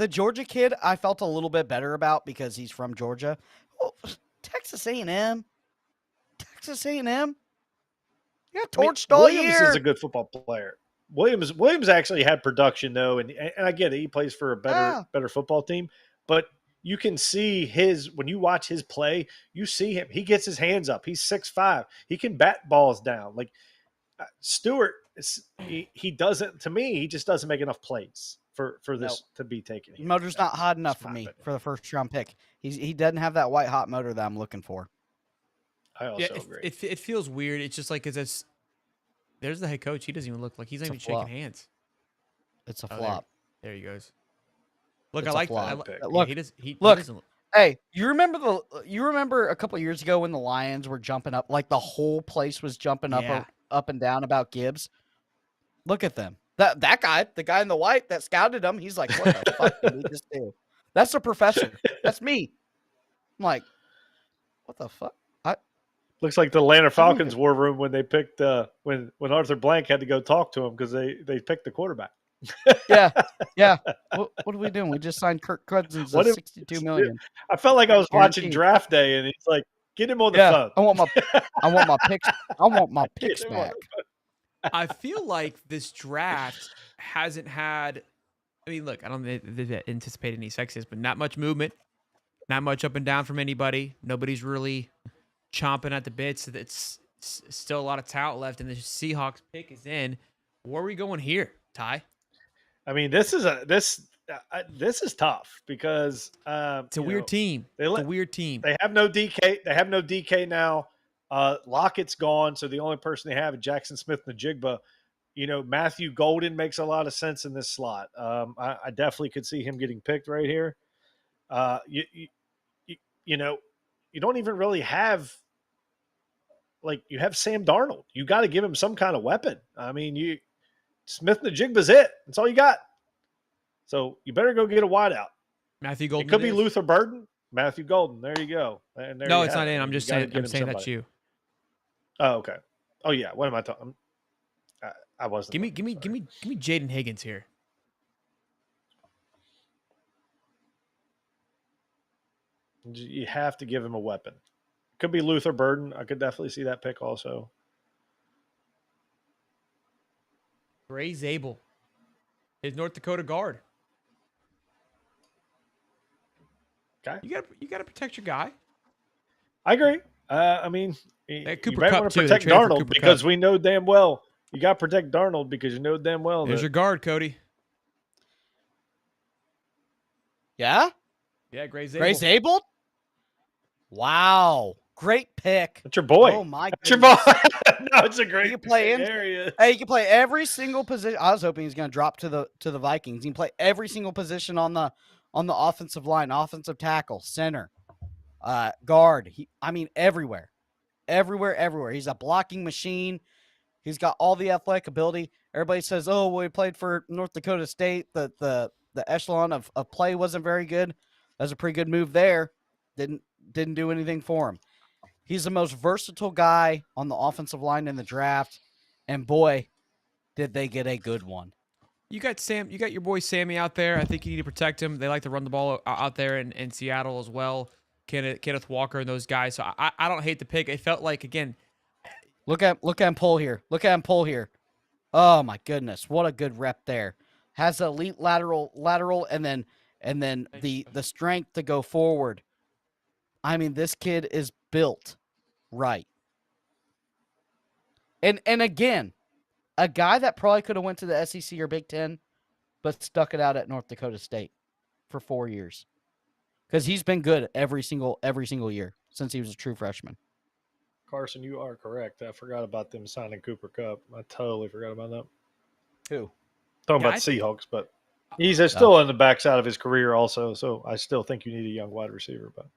Georgia kid, I felt a little bit better about because he's from Georgia. Well, Texas A&M. You got torched all year. Williams is a good football player. Williams actually had production though, and I get it. He plays for a better football team, but you can see when you watch his play, you see him. He gets his hands up. He's 6'5". He can bat balls down. Like Stewart, he doesn't. To me, he just doesn't make enough plays for this to be taken. Motor's not hot enough for me for the first round pick. He doesn't have that white hot motor that I'm looking for. I also agree. It feels weird. It's just like there's the head coach. He doesn't even look like he's not even shaking hands. It's a flop. There he goes. Look, I like that. Look, he look. doesn't. Hey, you remember a couple of years ago when the Lions were jumping up, like the whole place was jumping up and down about Gibbs? Look at them. That guy, the guy in the white that scouted him, he's like, what the fuck did we just do? That's a professor. That's me. I'm like, what the fuck? Looks like the Atlanta Falcons war room when they picked when Arthur Blank had to go talk to him because they picked the quarterback. Yeah. What are we doing? We just signed Kirk Cousins at $62 million. I felt like I was watching Draft Day, and he's like, "Get him on the phone." I want my picks. I want my picks back. I feel like this draft hasn't had. I mean, look, I don't anticipate any sexes, but not much movement, not much up and down from anybody. Nobody's really chomping at the bits. It's still a lot of talent left, and the Seahawks pick is in. Where are we going here, Ty? I mean, this is tough because it's a weird team. It's a weird team. They have no DK. They have no DK now. Lockett's gone, so the only person they have is Jackson Smith-Njigba. Matthew Golden makes a lot of sense in this slot. I definitely could see him getting picked right here. You don't even really have you have Sam Darnold. You got to give him some kind of weapon. I mean, Smith-Njigba's it. That's all you got. So you better go get a wideout. Matthew Golden. It could be Luther Burden. Matthew Golden. There you go. And no, it's not in. I'm just saying. I'm saying that's you. Oh, okay. Oh yeah. What am I talking? I wasn't. Give me Jaden Higgins here. You have to give him a weapon. Could be Luther Burden. I could definitely see that pick also. Gray Zabel, his North Dakota guard. Okay. You got to protect your guy. I agree. I mean, Cooper you might Kupp want to too. protect Darnold because we know damn well you got to protect Darnold because you know damn well. There's your guard, Cody. Yeah. Yeah, Gray Zabel. Gray Zabel. Wow. Great pick. That's your boy. Oh, my That's your boy. No, it's a great area. Hey, you can play every single position. I was hoping he's going to drop to the Vikings. You can play every single position on the offensive line, offensive tackle, center, guard. Everywhere. Everywhere. He's a blocking machine. He's got all the athletic ability. Everybody says, oh, well, he played for North Dakota State. The echelon of play wasn't very good. That was a pretty good move there. Didn't do anything for him. He's the most versatile guy on the offensive line in the draft. And boy, did they get a good one. You got your boy Sammy out there. I think you need to protect him. They like to run the ball out there in Seattle as well. Kenneth Walker and those guys. So I don't hate the pick. It felt like, again, look at him pull here. Oh my goodness. What a good rep there. Has elite lateral and then the strength to go forward. I mean, this kid is built right. And again, a guy that probably could have went to the SEC or Big Ten, but stuck it out at North Dakota State for 4 years. because he's been good every single year since he was a true freshman. Carson, you are correct. I forgot about them signing Cooper Kupp. I totally forgot about that. Who? Talking about Seahawks, but he's still on the backside of his career also, so I still think you need a young wide receiver. But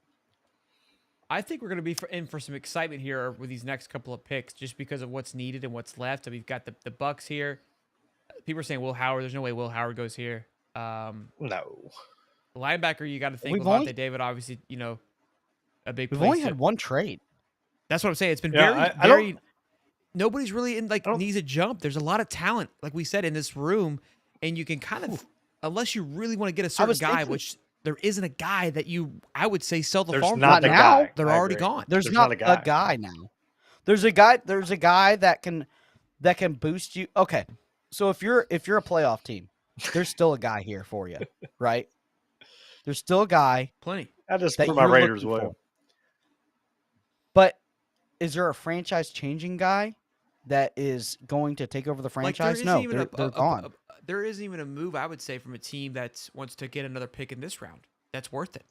I think we're going to be in for some excitement here with these next couple of picks just because of what's needed and what's left. We've got the Bucks here. People are saying Will Howard. There's no way Will Howard goes here. No. Linebacker, you got to think Levante David, obviously, a big place. We've only had one trade. That's what I'm saying. It's been very nobody's really needs a jump. There's a lot of talent, like we said, in this room, and you can kind of, unless you really want to get a certain guy, which there isn't a guy that I would say sell the farm. Not now. They're already gone. There's not a guy now. There's a guy that can boost you. Okay. So if you're a playoff team, there's still a guy here for you, right? There's still a guy. Plenty. I just put my Raiders away. But is there a franchise-changing guy that is going to take over the franchise? No, they're gone. There isn't even a move, I would say, from a team that wants to get another pick in this round. That's worth it.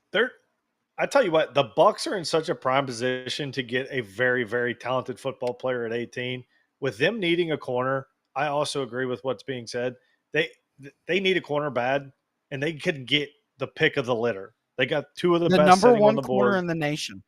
I tell you what, the Bucks are in such a prime position to get a very, very talented football player at 18. With them needing a corner, I also agree with what's being said. They need a corner bad, and they could get the pick of the litter. They got two of the best number one on the board corner in the nation.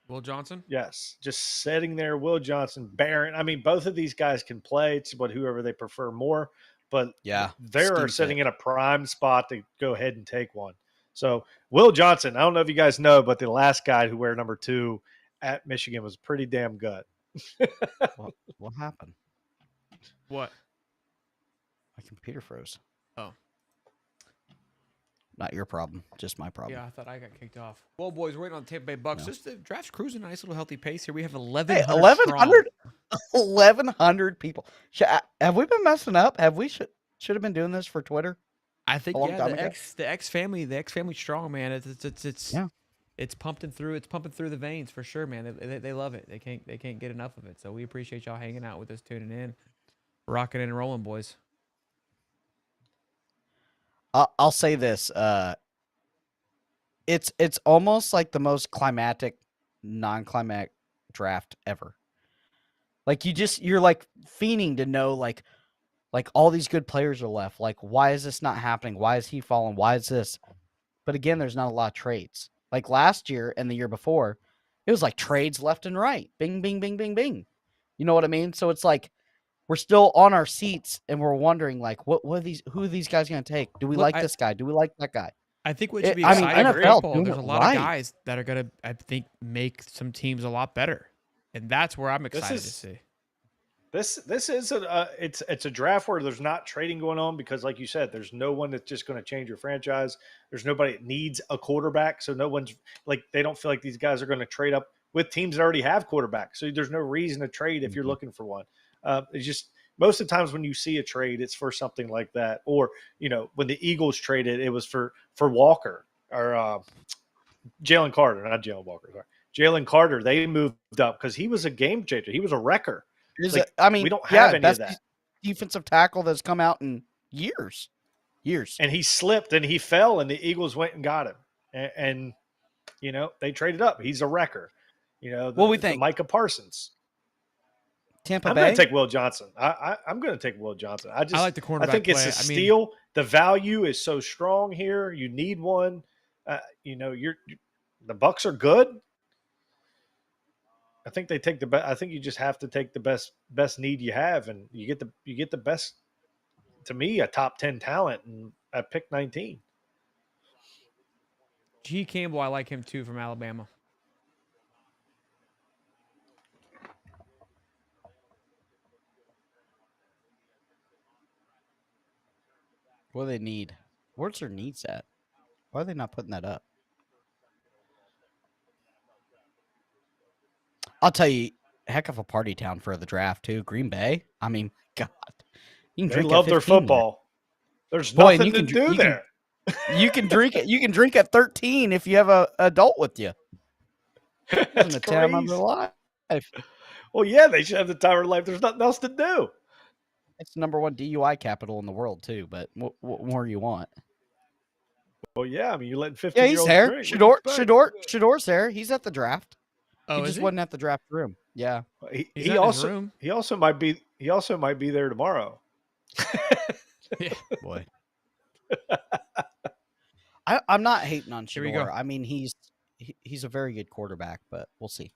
Will Johnson? Yes, just sitting there. Will Johnson, Barron. I mean, both of these guys can play. It's what whoever they prefer more. But they're sitting in a prime spot to go ahead and take one. So Will Johnson, I don't know if you guys know, but the last guy who wear number 2 at Michigan was pretty damn good. What happened? What? My computer froze. Oh. Not your problem, just my problem. Yeah, I thought I got kicked off. Well, boys, we're waiting on Tampa Bay Bucks. Just the draft's cruising a nice little healthy pace here. We have 1,100 people. Have we been messing up? Have we should have been doing this for Twitter? I think the X family strong, man. It's pumping through the veins for sure, man. They love it. They can't get enough of it. So we appreciate y'all hanging out with us, tuning in, rocking and rolling, boys. I'll say this. It's almost like the most climatic, non-climatic draft ever. Like you're like fiending to know like all these good players are left. Like, why is this not happening? Why is he falling? Why is this? But again, there's not a lot of trades. Like last year and the year before, it was like trades left and right. Bing, bing, bing, bing, bing. You know what I mean? So it's like we're still on our seats and we're wondering like, who are these guys going to take? Do we like this guy? Do we like that guy? I think what should be exciting for football, there's a lot of guys that are going to, I think, make some teams a lot better. And that's where I'm excited to see. This is it's a draft where there's not trading going on because, like you said, there's no one that's just going to change your franchise. There's nobody that needs a quarterback, so no one's like they don't feel like these guys are going to trade up with teams that already have quarterbacks. So there's no reason to trade if you're looking for one. It's just most of the times when you see a trade, it's for something like that, or when the Eagles traded, it was for Walker or Jalen Carter, not Jalen Walker. Sorry, Jalen Carter. They moved up because he was a game changer. He was a wrecker. We don't have any of that. Defensive tackle that's come out in years. And he slipped and he fell, and the Eagles went and got him. And they traded up. He's a wrecker. What we think? Micah Parsons. Tampa Bay. I'm going to take Will Johnson. I'm going to take Will Johnson. I like the cornerback. I think it's a steal. The value is so strong here. You need one. The Bucks are good. I think they take the best. I think you just have to take the best need you have, and you get the best. To me, a top 10 talent at pick 19. G. Campbell, I like him too from Alabama. What do they need? Where's their needs at? Why are they not putting that up? I'll tell you, heck of a party town for the draft too. Green Bay. I mean, God, they love their football. There's nothing to do there. You can drink it. You can drink at 13 if you have an adult with you. That's the time of their life. Well, yeah, they should have the time of their life. There's nothing else to do. It's #1 DUI capital in the world too. But what more you want? Well, yeah. I mean, you're letting 15 Yeah, year he's olds there. drink. What do you expect? Shador's there. He's at the draft. Oh, He is just he? wasn't at the draft room. Yeah. He, He's he not in his also room. he also might be there tomorrow. Yeah. Boy. I'm not hating on Here we go. Shador. I mean, he's a very good quarterback, but we'll see.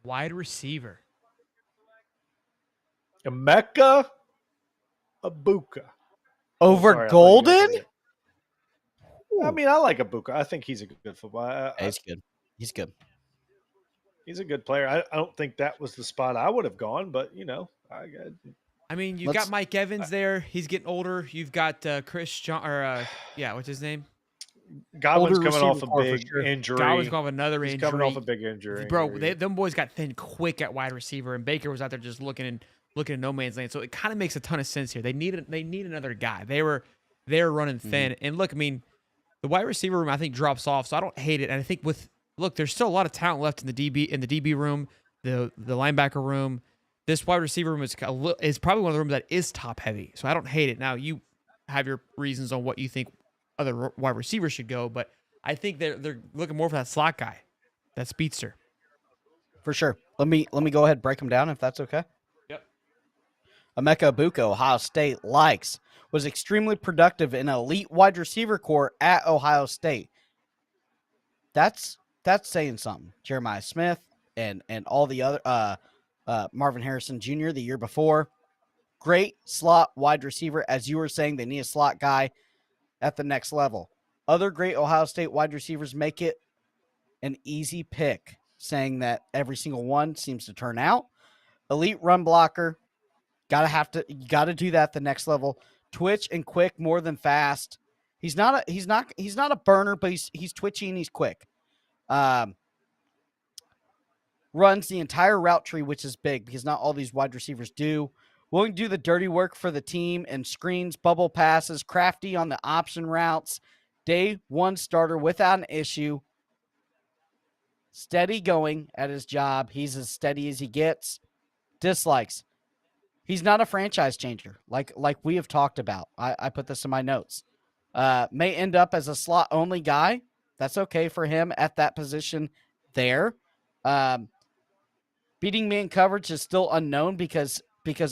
Wide receiver. Emeka Ibuka. Over Sorry, I thought you guys Golden? heard it. I mean, I like Ibuka. I think he's a good football. He's good. He's good. He's a good player. I don't think that was the spot I would have gone, but I mean, you've got Mike Evans there. He's getting older. You've got Chris John, what's his name? Godwin's Older coming off a receiver core for big sure. injury. Godwin's going off another He's injury. coming off a big injury. Bro, them boys got thin quick at wide receiver, and Baker was out there just looking in no man's land. So it kind of makes a ton of sense here. They need another guy. They were running thin. And look, I mean, the wide receiver room I think drops off, so I don't hate it. And I think there's still a lot of talent left in the DB room, the linebacker room. This wide receiver room is probably one of the rooms that is top heavy. So I don't hate it. Now you have your reasons on what you think other wide receivers should go, but I think they're looking more for that slot guy, that speedster. For sure. Let me go ahead and break them down if that's okay. Yep. Emeka Ibuka, Ohio State, was extremely productive in an elite wide receiver core at Ohio State. That's saying something. Jeremiah Smith and all the other Marvin Harrison Jr. the year before. Great slot wide receiver. As you were saying, they need a slot guy at the next level. Other great Ohio State wide receivers make it an easy pick, saying that every single one seems to turn out. Elite run blocker. Gotta do that at the next level. Twitch and quick more than fast. He's not a burner, but he's twitchy and he's quick. Runs the entire route tree, which is big because not all these wide receivers do. Willing to do the dirty work for the team and screens, bubble passes, crafty on the option routes. Day one starter without an issue. Steady going at his job. He's as steady as he gets. Dislikes. He's not a franchise changer like we have talked about. I put this in my notes. May end up as a slot only guy. That's okay for him at that position there. Beating man coverage is still unknown because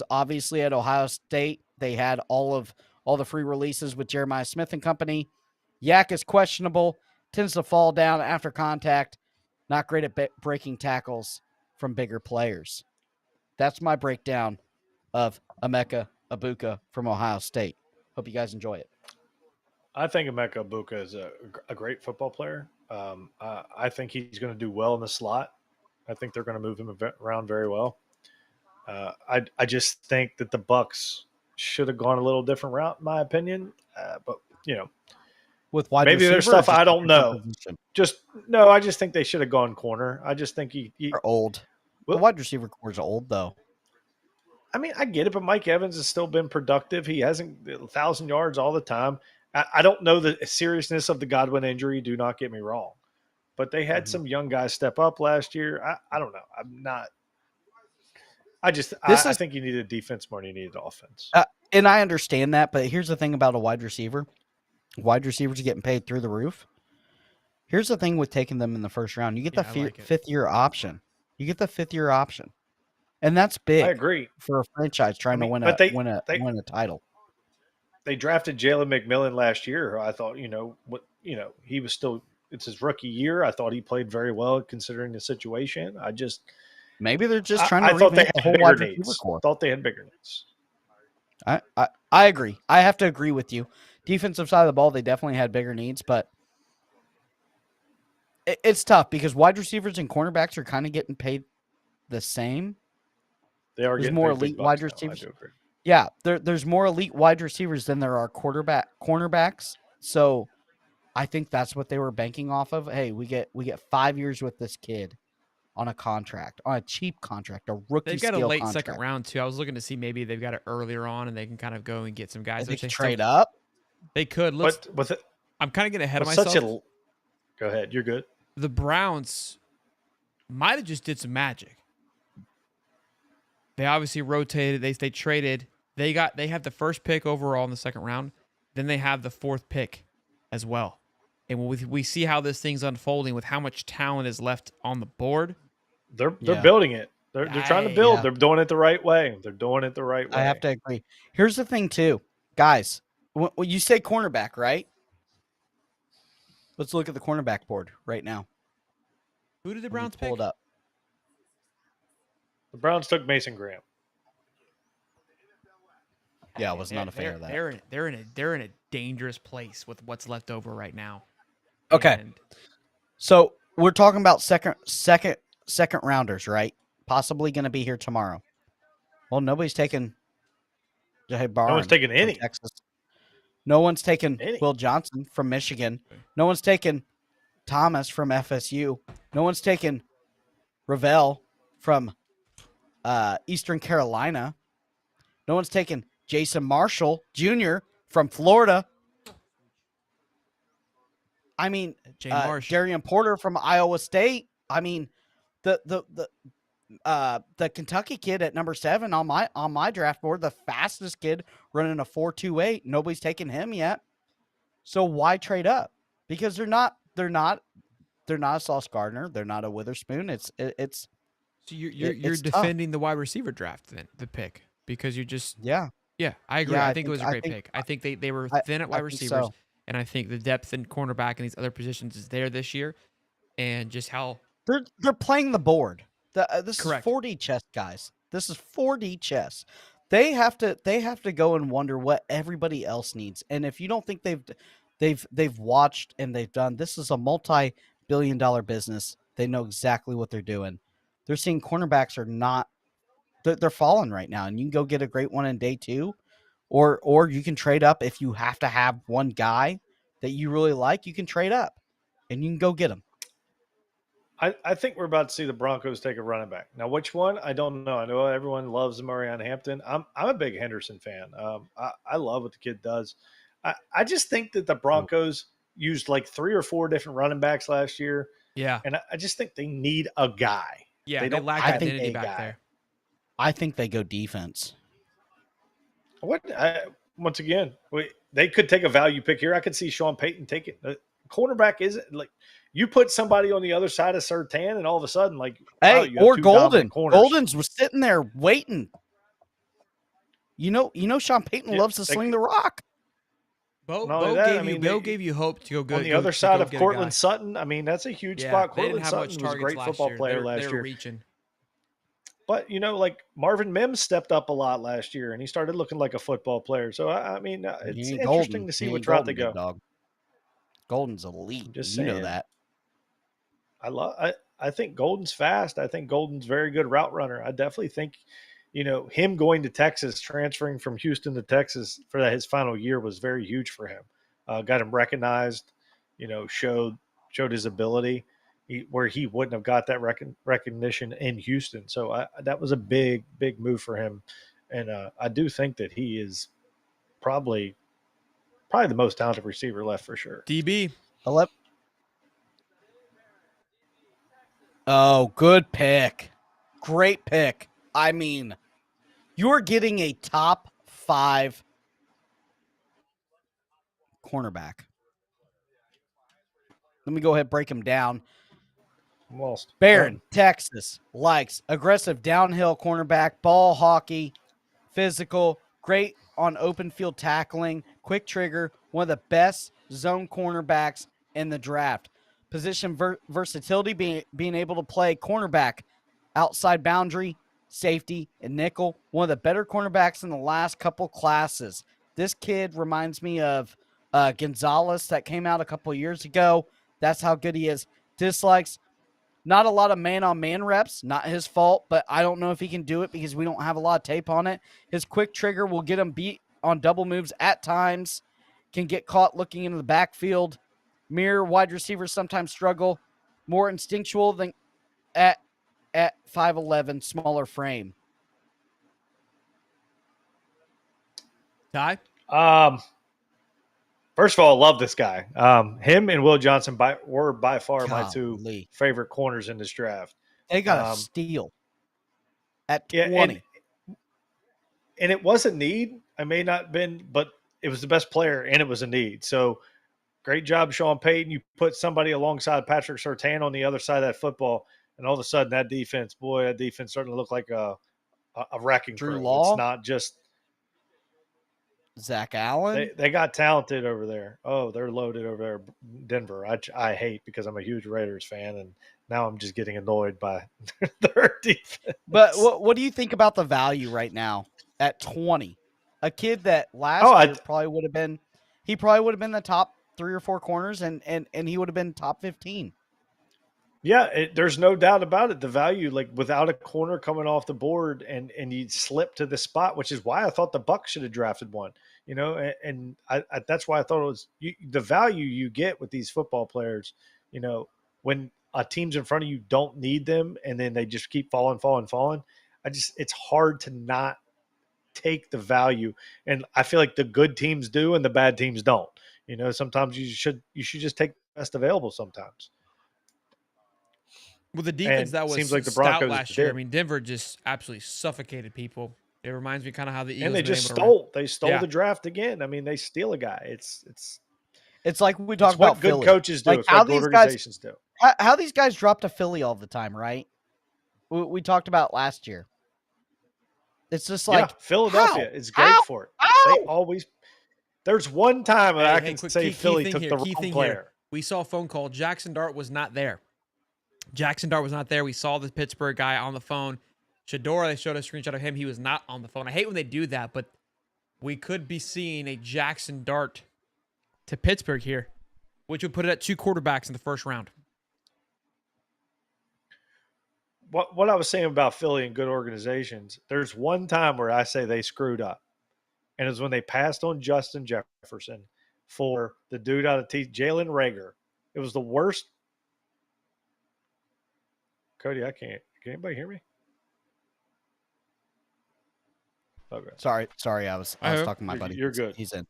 obviously at Ohio State they had all the free releases with Jeremiah Smith and company. Yak is questionable, tends to fall down after contact, not great at breaking tackles from bigger players. That's my breakdown of Emeka Ibuka from Ohio State. Hope you guys enjoy it. I think Emeka Ibuka is a great football player. I think he's going to do well in the slot. I think they're going to move him around very well. I just think that the Bucs should have gone a little different route, in my opinion. But with wide maybe there's stuff I don't know. I just think they should have gone corner. I just think they're old. The wide receiver core is old though. I mean, I get it, but Mike Evans has still been productive. He hasn't 1,000 yards all the time. I don't know the seriousness of the Godwin injury. Do not get me wrong, but they had some young guys step up last year. I don't know. I'm not. I think you need a defense more than you need an offense. And I understand that, but here's the thing about a wide receiver. Wide receivers are getting paid through the roof. Here's the thing with taking them in the first round. You get the fifth-year option. And that's big. I agree. For a franchise trying to win a title. They drafted Jalen McMillan last year. I thought, he was still – it's his rookie year. I thought he played very well considering the situation. Maybe they're just trying to I thought they revamp the had whole wide bigger receiver needs. core. Thought they had bigger needs. I agree. I have to agree with you. Defensive side of the ball, they definitely had bigger needs, but it's tough because wide receivers and cornerbacks are kind of getting paid the same. They are There's getting more paid big elite bucks wide now. receivers. I do agree. Yeah, there's more elite wide receivers than there are cornerbacks. So I think that's what they were banking off of. Hey, we get 5 years with this kid on a contract, on a cheap contract, a rookie. They've got a late contract. second round too. I was looking to see maybe they've got it earlier on and they can kind of go and get some guys. They could trade up. They could. I'm kind of getting ahead of myself. Go ahead. You're good. The Browns might have just did some magic. They obviously rotated. They traded They have the first pick overall in the second round. Then they have the 4th pick as well. And we see how this thing's unfolding with how much talent is left on the board. They're building it. They're trying to build. Yeah. They're doing it the right way. They're doing it the right way. I have to agree. Here's the thing, too. Guys, when you say cornerback, right? Let's look at the cornerback board right now. Who did the Browns pick? Pull it up. The Browns took Mason Graham. Yeah, I was not a fan of that. They're in a dangerous place with what's left over right now. Okay. And so we're talking about second rounders, right? Possibly going to be here tomorrow. Well, nobody's taken Jahid Barnes. No one's taken any. Texas. No one's taken Any. Will Johnson from Michigan. No one's taken Thomas from FSU. No one's taken Ravel from Eastern Carolina. No one's taken Jason Marshall Jr. from Florida. I mean, Darian Porter from Iowa State. I mean, the Kentucky kid at number 7 on my draft board, the fastest kid running a 4.28. Nobody's taken him yet. So why trade up? Because they're not a Sauce Gardner. They're not a Witherspoon. It's so you're defending the wide receiver draft then, the pick, because you just yeah. I agree. Yeah, I think it was a great pick. I think they were thin at wide receivers, and I think the depth in cornerback and these other positions is there this year, and just how they're playing the board. This Correct. is 4D chess, guys. This is 4D chess. They have to go and wonder what everybody else needs. And if you don't think they've watched and they've done, this is a multi-billion-dollar business. They know exactly what they're doing. They're seeing cornerbacks are not they're falling right now, and you can go get a great one in day 2, or you can trade up if you have to have one guy that you really like. You can trade up, and you can go get him. I think we're about to see the Broncos take a running back. Now, which one? I don't know. I know everyone loves Marion Hampton. I'm a big Henderson fan. I love what the kid does. I just think that the Broncos used like 3 or 4 different running backs last year. Yeah. And I just think they need a guy. Yeah, they don't lack have identity a back guy. there. I think they go defense. Once again, they could take a value pick here. I could see Sean Payton take it. Cornerback isn't like you put somebody on the other side of Surtain, and all of a sudden, like, hey, wow, you have or 2 Golden. dominant corners. Golden's was sitting there waiting. You know, Sean Payton loves to sling the rock. Bo gave you hope to go good on the other side of Cortland Sutton. I mean, that's a huge spot. Cortland Sutton was a great football player last year. Reaching. But, like Marvin Mims stepped up a lot last year, and he started looking like a football player. So, I mean, it's interesting to see what route they go. Dog. Golden's elite. Just you know that. I think Golden's fast. I think Golden's very good route runner. I definitely think, him going to Texas, transferring from Houston to Texas for his final year was very huge for him. Got him recognized, showed his ability. Where he wouldn't have got that recognition in Houston. So that was a big, big move for him. And I do think that he is probably the most talented receiver left for sure. DB. Oh, good pick. Great pick. I mean, you're getting a top 5 cornerback. Let me go ahead and break him down. I'm lost. Barron, Texas, likes aggressive downhill cornerback, ball hockey, physical, great on open field tackling, quick trigger, one of the best zone cornerbacks in the draft. Position versatility, being able to play cornerback, outside boundary, safety, and nickel. One of the better cornerbacks in the last couple classes. This kid reminds me of Gonzalez that came out a couple years ago. That's how good he is. Dislikes. Not a lot of man-on-man reps. Not his fault, but I don't know if he can do it because we don't have a lot of tape on it. His quick trigger will get him beat on double moves at times. Can get caught looking into the backfield. Mirror wide receivers sometimes struggle. More instinctual than at 5'11", smaller frame. Ty? First of all, I love this guy. Him and Will Johnson were by far my 2 favorite corners in this draft. They got a steal at 20. and it was a need. I may not have been, but it was the best player, and it was a need. So great job, Sean Payton. You put somebody alongside Patrick Surtain on the other side of that football, and all of a sudden that defense starting to look like a wrecking Drew crew. Law? It's not just Zach Allen. they got talented over there. Oh, they're loaded over there, Denver. I hate because I'm a huge Raiders fan, and now I'm just getting annoyed by their defense. But what do you think about the value right now at 20? A kid that last year probably would have been the top 3 or 4 corners, and he would have been top 15. Yeah, there's no doubt about it. The value, like without a corner coming off the board, and you slip to the spot, which is why I thought the Bucs should have drafted one. And that's why I thought it was the value you get with these football players. When a team's in front of you don't need them, and then they just keep falling. It's hard to not take the value, and I feel like the good teams do, and the bad teams don't. Sometimes you should just take the best available sometimes. With the defense that was seems like the stout Broncos last year, did. I mean, Denver just absolutely suffocated people. It reminds me kind of how the Eagles And they just stole. They stole the draft again. I mean, they steal a guy. It's like we talk about what good Philly. coaches do. Like it's how what these organizations do. How these guys drop to Philly all the time, right? We talked about last year. It's just like Philadelphia is great for it. They always. There's one time I can say Philly took the wrong player. We saw a phone call. Jackson Dart was not there. We saw the Pittsburgh guy on the phone. Shador, they showed a screenshot of him. He was not on the phone. I hate when they do that, but we could be seeing a Jackson Dart to Pittsburgh here, which would put it at 2 quarterbacks in the first round. What I was saying about Philly and good organizations, there's one time where I say they screwed up, and it was when they passed on Justin Jefferson for the dude out of Jalen Reagor. It was the worst. Cody, I can't. Can anybody hear me? Okay. Sorry, I was talking to my buddy. You're good. He's in.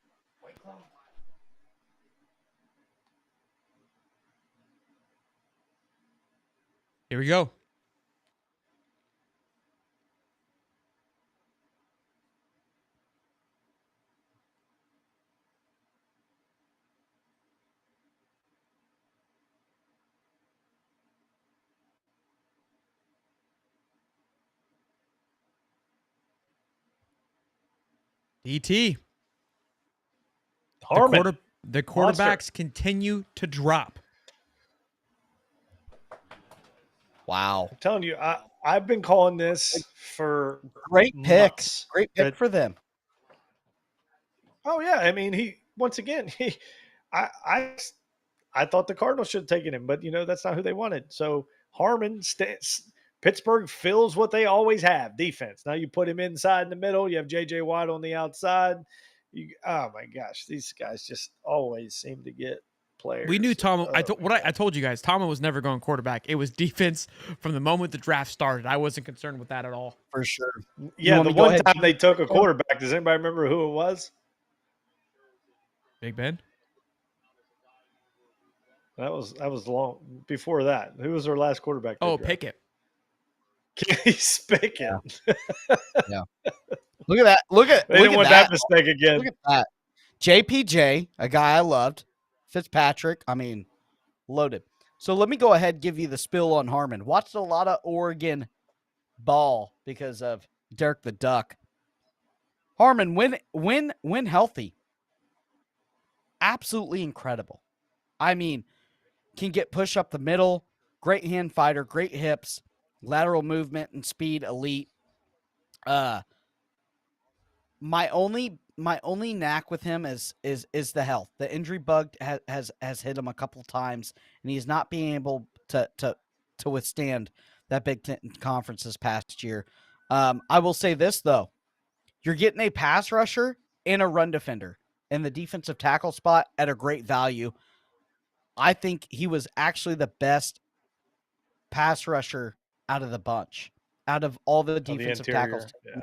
Here we go. DT. Harmon. The quarterbacks continue to drop. Wow. I'm telling you, I've been calling this for great pick. Months. Great pick for them. Oh yeah, I mean I thought the Cardinals should have taken him, but that's not who they wanted. So Harmon Pittsburgh fills what they always have, defense. Now you put him inside in the middle. You have J.J. Watt on the outside. Oh, my gosh. These guys just always seem to get players. We knew Tom. I told you guys, Tomlin was never going quarterback. It was defense from the moment the draft started. I wasn't concerned with that at all. For sure. Yeah, the one time they took a quarterback, does anybody remember who it was? Big Ben? That was long before that. Who was their last quarterback? Pickett. He's picking. Yeah. Look at that. They didn't want that mistake again. Look at that. JPJ, a guy I loved. Fitzpatrick, loaded. So let me go ahead and give you the spill on Harmon. Watched a lot of Oregon ball because of Derek the Duck. Harmon, when healthy, absolutely incredible. Can get push up the middle, great hand fighter, great hips, lateral movement and speed, elite. My only knack with him is the health. The injury bug has hit him a couple times, and he's not being able to withstand that Big Ten conference this past year. I will say this though, you're getting a pass rusher and a run defender in the defensive tackle spot at a great value. I think he was actually the best pass rusher out of the bunch, out of all the defensive tackles. Yeah.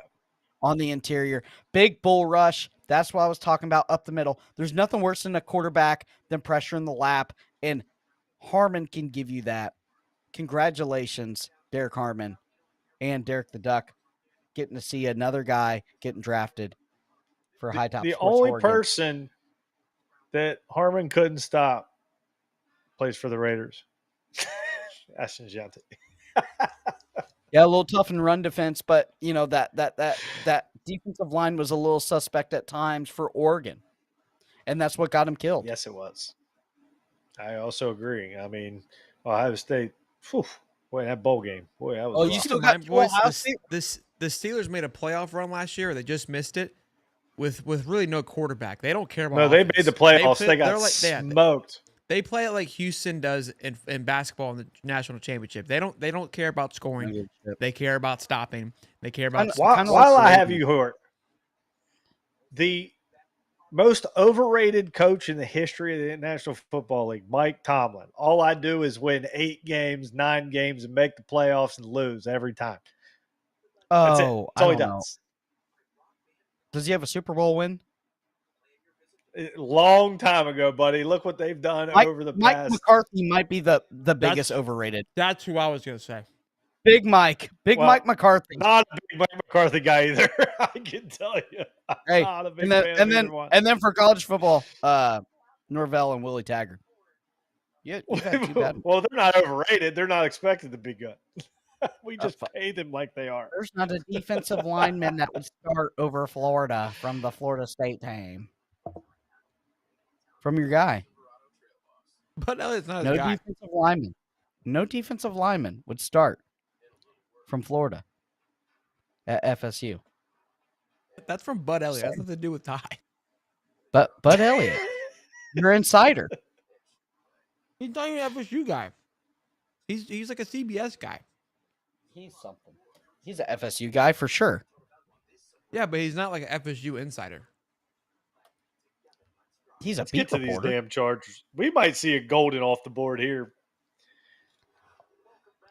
On the interior. Big bull rush. That's what I was talking about up the middle. There's nothing worse than a quarterback than pressure in the lap, and Harmon can give you that. Congratulations, Derek Harmon and Derek the Duck. getting to see another guy getting drafted for High Top The Sports only Oregon. person that Harmon couldn't stop plays for the Raiders. Ashton Jante. Yeah, a little tough in run defense, but that defensive line was a little suspect at times for Oregon, and that's what got him killed. Yes, it was. I also agree. I mean, Ohio State. Whew, boy, that bowl game. Boy, that was. Oh, rough. you still Keep in got mind, boys, Ohio State? the Steelers made a playoff run last year. They just missed it with really no quarterback. They don't care about. No, they offense. made the playoffs. They got they're like, smoked. They play it like Houston does in basketball in the national championship. They don't care about scoring. They care about stopping. They care about. While I have you, Hort, the most overrated coach in the history of the National Football League, Mike Tomlin. All I do is win 8 games, 9 games, and make the playoffs and lose every time. That's it. Oh, That's all he don't know. does. Does he have a Super Bowl win? Long time ago, buddy. Look what they've done over the Mike past. McCarthy might be the biggest overrated. That's who I was gonna say. Big Mike. Mike McCarthy. Not a big Mike McCarthy guy either. I can tell you. Hey, Not a big fan of either one. and then for college football, Norvell and Willie Taggart. Yeah, you've had two bad. Well, they're not overrated. They're not expected to be good. We just pay them like they are. There's not a defensive lineman that would start over Florida from the Florida State team. From your guy. But no, it's not No his guy. defensive lineman. No defensive lineman would start from Florida at FSU. That's from Bud Elliott. That's nothing to do with Ty. But Bud Elliott, you're an insider. He's not even an FSU guy. He's like a CBS guy. He's something. He's an FSU guy for sure. Yeah, but he's not like an FSU insider. He's a Let's beat get to these reporter. damn Chargers. We might see a golden off the board here.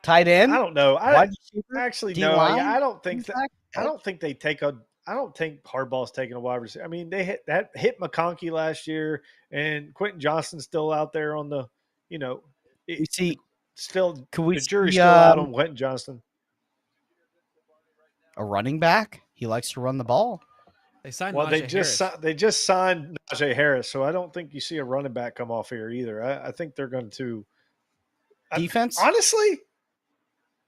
Tight end. I don't know. Wide receiver, Actually, D-line, no. I don't think that. impact, I don't think they take a. I don't think Harbaugh's taking a wide receiver. I mean, they hit McConkey last year, and Quentin Johnston's still out there on the. We see. Still, Could we the jury's see, still out on Quentin Johnston. a running back? He likes to run the ball. They signed. Well, Najee Harris. they just signed Najee Harris, so I don't think you see a running back come off here either. I think they're going to Defense. honestly.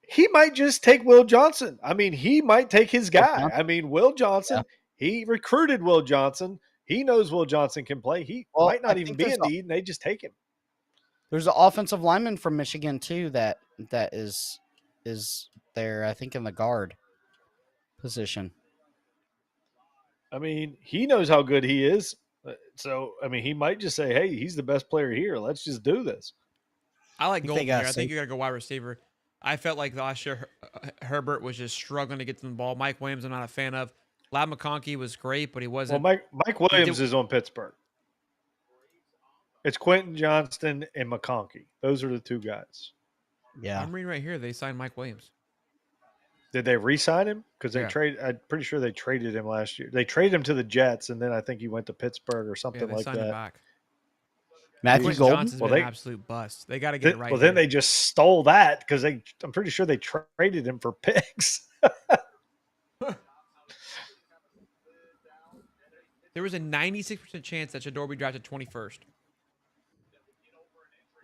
He might just take Will Johnson. I mean, he might take his guy. I mean, Will Johnson. Yeah. He recruited Will Johnson. He knows Will Johnson can play. He might not even be in need, and they just take him. There's an offensive lineman from Michigan too that is there. I think in the guard position. I mean, he knows how good he is. So, I mean, he might just say, hey, he's the best player here. Let's just do this. I like Golden here. I say- think you got to go wide receiver. I felt like last year Herbert was just struggling to get to the ball. Mike Williams, I'm not a fan of. Lab McConkey was great, but he wasn't. Well, Mike Williams is on Pittsburgh. It's Quentin Johnston and McConkey. Those are the two guys. Yeah. I'm reading right here. They signed Mike Williams. Did they re-sign him? Because Yeah. I'm pretty sure they traded him last year. They traded him to the Jets, and then I think he went to Pittsburgh or something Yeah, they like signed him that. back. Matthew Quentin Golden. Johnson's Well, been they- an absolute bust. They got to get it right. Well, then here. they just stole that because I'm pretty sure they traded him for picks. There was a 96% chance that Shador be drafted 21st.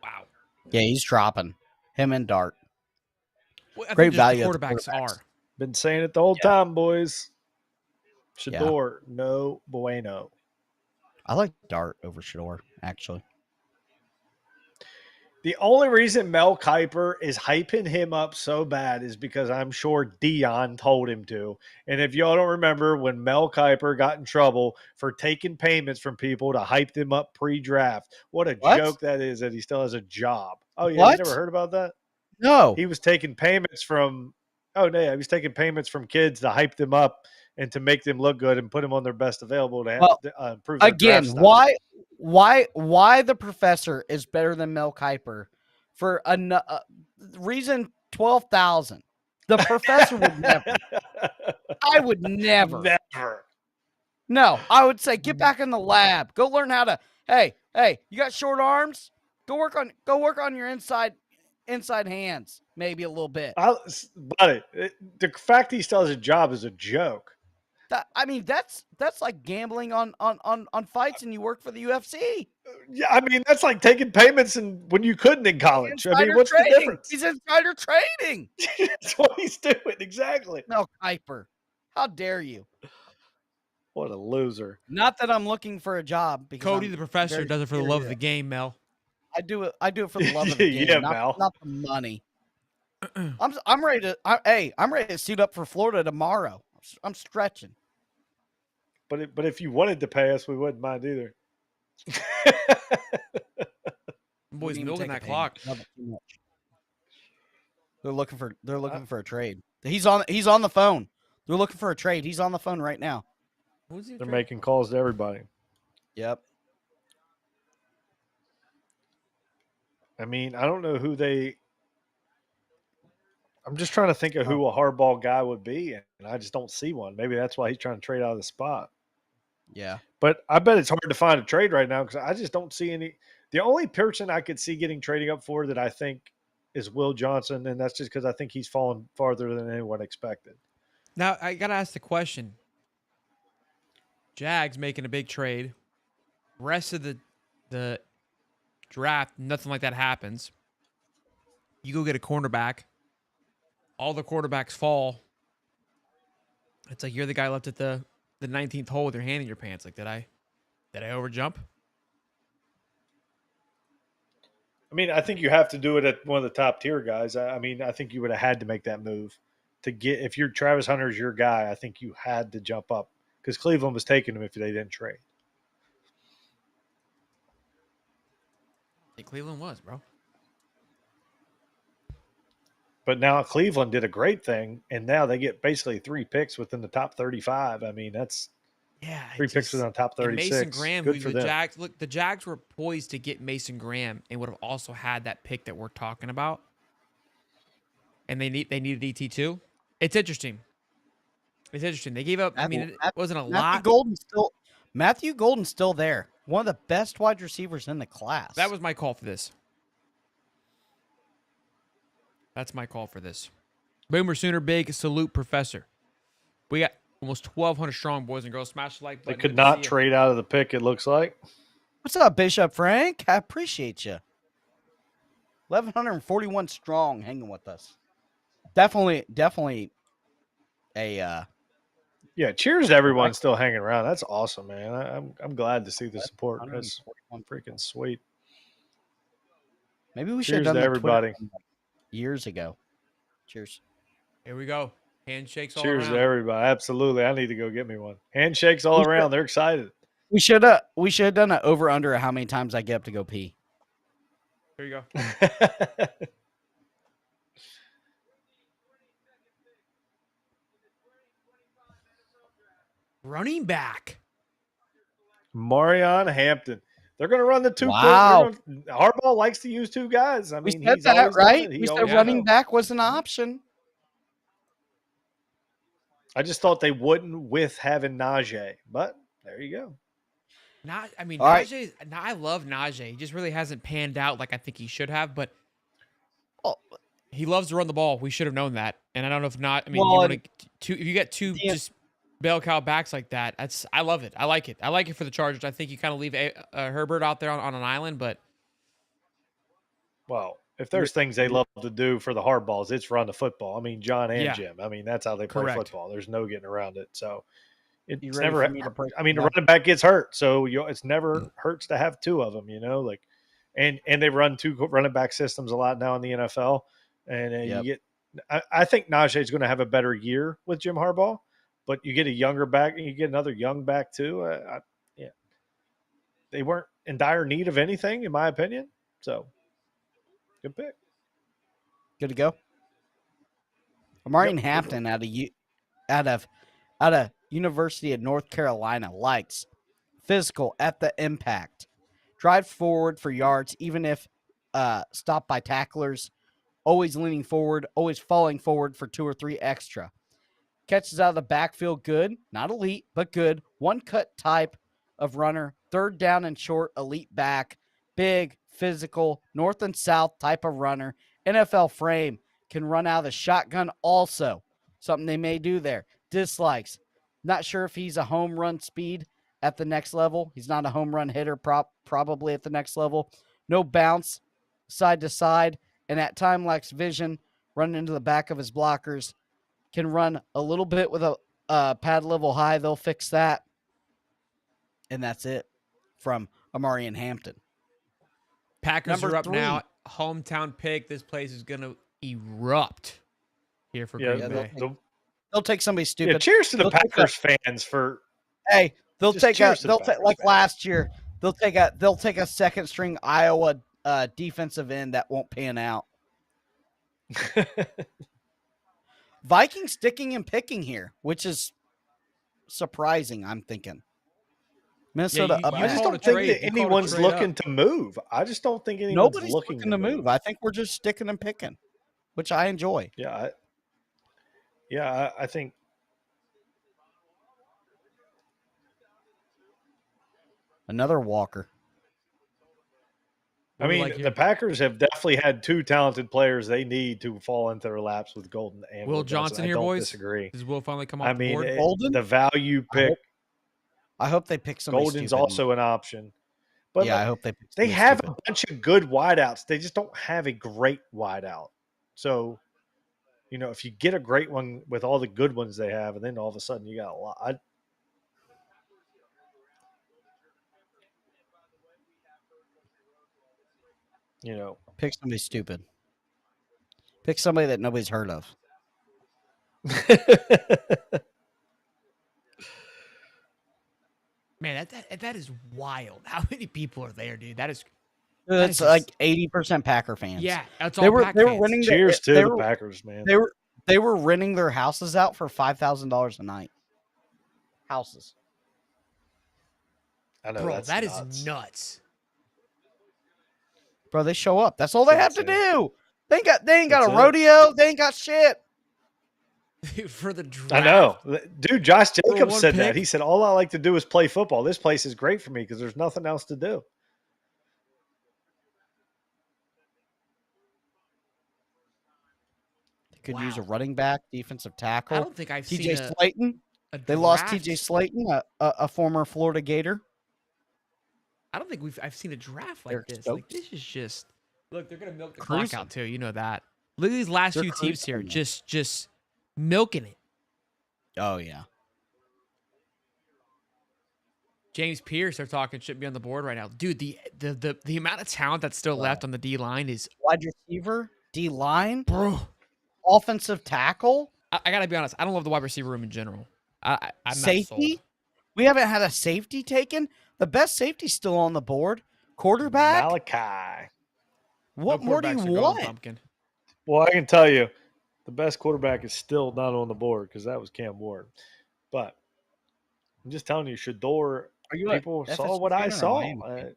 Wow. Yeah, he's dropping him and Dart. Well, I Great think just value the of the quarterbacks quarterbacks. are. Been saying it the whole time, boys. Shador, no bueno. I like Dart over Shador, actually. The only reason Mel Kiper is hyping him up so bad is because I'm sure Dion told him to. And if y'all don't remember when Mel Kiper got in trouble for taking payments from people to hype them up pre-draft, what a joke that is that he still has a job. Oh, yeah, you never heard about that? No. He was taking payments from he was taking payments from kids to hype them up and to make them look good and put them on their best available to improve their Again, draft stock. why the professor is better than Mel Kiper for reason 12,000. The professor would never. I would never. Never. No, I would say get back in the lab. Go learn how to. Hey, you got short arms? Go work on your inside inside hands, maybe a little bit. But the fact he still has a job is a joke. That's like gambling on fights, and you work for the UFC. Yeah, I mean that's like taking payments and when you couldn't in college. I mean, what's trading. the difference? He's insider trading. That's what he's doing exactly. Mel Kiper, how dare you? What a loser! Not that I'm looking for a job. Because Cody, the professor, does it for the love of the game, Mel. I do it for the love of the game, Yeah, not the money. I'm ready to. I'm ready to suit up for Florida tomorrow. I'm stretching. But if you wanted to pay us, we wouldn't mind either. Boys milking that clock. They're looking for a trade. He's on the phone. They're looking for a trade. He's on the phone right now. They're making calls to everybody. Yep. I mean, I don't know who they. I'm just trying to think of who a hardball guy would be, and I just don't see one. Maybe that's why he's trying to trade out of the spot. Yeah. But I bet it's hard to find a trade right now because I just don't see any. The only person I could see getting trading up for that I think is Will Johnson, and that's just because I think he's fallen farther than anyone expected. Now, I got to ask the question. Jags making a big trade. Rest of the draft, nothing like that happens. You go get a cornerback. All the quarterbacks fall. It's like you're the guy left at the 19th hole with your hand in your pants. Like, did I overjump? I mean, I think you have to do it at one of the top tier guys. I mean, I think you would have had to make that move to get. If you're Travis Hunter's your guy, I think you had to jump up because Cleveland was taking him if they didn't trade. I think Cleveland was, bro. But now Cleveland did a great thing, and now they get basically 3 picks within the top 35. I mean, that's 3 picks within the top 36. Mason Graham, good for them. Jags. Look, the Jags were poised to get Mason Graham and would have also had that pick that we're talking about. And they needed ET too. It's interesting. They gave up. It wasn't a lot. Matthew Golden's still there. One of the best wide receivers in the class. That was my call for this. That's my call for this. Boomer Sooner Big salute, Professor. We got almost 1,200 strong, boys and girls. Smash the like button. They could not trade out of the pick, it looks like. What's up, Bishop Frank? I appreciate you. 1,141 strong hanging with us. Definitely a yeah, cheers to everyone still hanging around. That's awesome, man. I'm glad to see the support. That's freaking sweet. Maybe we should have done that everybody years ago. Cheers. Here we go. Handshakes all Cheers around. to everybody. Absolutely. I need to go get me one. Handshakes all around. They're excited. We should have done an over under how many times I get up to go pee. Here you go. Running back. Marion Hampton. They're going to run the 2. Wow. Harbaugh likes to use 2 guys. I mean, we said that, right? We said running back was an option. I just thought they wouldn't with having Najee, but there you go. Najee. I love Najee. He just really hasn't panned out like I think he should have, but he loves to run the ball. We should have known that. And I don't know if not. I mean, if you get 2 just bell cow backs like that, I love it. I like it. I like it for the Chargers. I think you kind of leave Herbert out there on an island, but well, if there's things they love to do for the hardballs, it's run the football. I mean, John and Jim. I mean, that's how they play football. There's no getting around it. So it's never. I mean, the running back gets hurt, so it's never hurts to have 2 of them. And they run 2 running back systems a lot now in the NFL, and you get. I think Najee is going to have a better year with Jim Harbaugh, but you get a younger back, and you get another young back too. They weren't in dire need of anything, in my opinion. So. Good pick. Good to go. Marion Hampton out of University of North Carolina likes physical at the impact, drive forward for yards, even if stopped by tacklers, always leaning forward, always falling forward for 2 or 3 extra. Catches out of the backfield, good, not elite, but good. One cut type of runner, 3rd down and short, elite back, big, physical, north and south type of runner, NFL frame, can run out of the shotgun also. Something they may do there. Dislikes. Not sure if he's a home run speed at the next level. He's not a home run hitter probably at the next level. No bounce side to side, and at time lacks vision, running into the back of his blockers. Can run a little bit with a pad level high. They'll fix that. And that's it from Amari and Hampton. Packers are up now. Hometown pick. This place is going to erupt here for Green Bay. They'll take somebody stupid. Yeah, cheers to the Packers fans for. Hey, they'll take like last year. They'll take a second string Iowa defensive end that won't pan out. Vikings sticking and picking here, which is surprising. I'm thinking Minnesota. I just don't think that anyone's looking to move. I just don't think anyone's looking to move. I think we're just sticking and picking, which I enjoy. Yeah, I think. Another Walker. I mean, the Packers have definitely had two talented players they need to fall into their laps with Golden and Will Johnson here, boys. Disagree. Does Will finally come off the board? Golden? The value pick. I hope they pick somebody Golden's stupid. also an option. But yeah, I hope they pick They have stupid. A bunch of good wideouts. They just don't have a great wideout. So, if you get a great one with all the good ones they have, and then all of a sudden you got a lot. Pick somebody stupid. Pick somebody that nobody's heard of. Man, that is wild. How many people are there, dude? That's like 80% Packer fans. Yeah, that's all. They were renting. Cheers to the Packers, man. They were renting their houses out for $5,000 a night. Houses. I know, bro. That is nuts. Bro, they show up. That's all they have to do. They ain't got a rodeo. They ain't got shit. For the draft. I know. Dude, Josh Jacobs said that. He said, all I like to do is play football. This place is great for me because there's nothing else to do. They could use a running back, defensive tackle. I don't think I've seen TJ Slayton. They lost TJ Slayton, a former Florida Gator. I don't think I've seen a draft like this. Like, this is just look. They're gonna milk the clock out too. You know that. Look at these last few teams here, just milking it. Oh yeah. James Pierce, they're talking, should be on the board right now, dude. The amount of talent that's still left on the D line is wide receiver, D line, bro, offensive tackle. I gotta be honest. I don't love the wide receiver room in general. I'm safety. Not sold. We haven't had a safety taken. The best safety's still on the board. Quarterback. Malachi. What more do you want? Well, I can tell you, the best quarterback is still not on the board because that was Cam Ward. But I'm just telling you, Shador. People saw what I saw.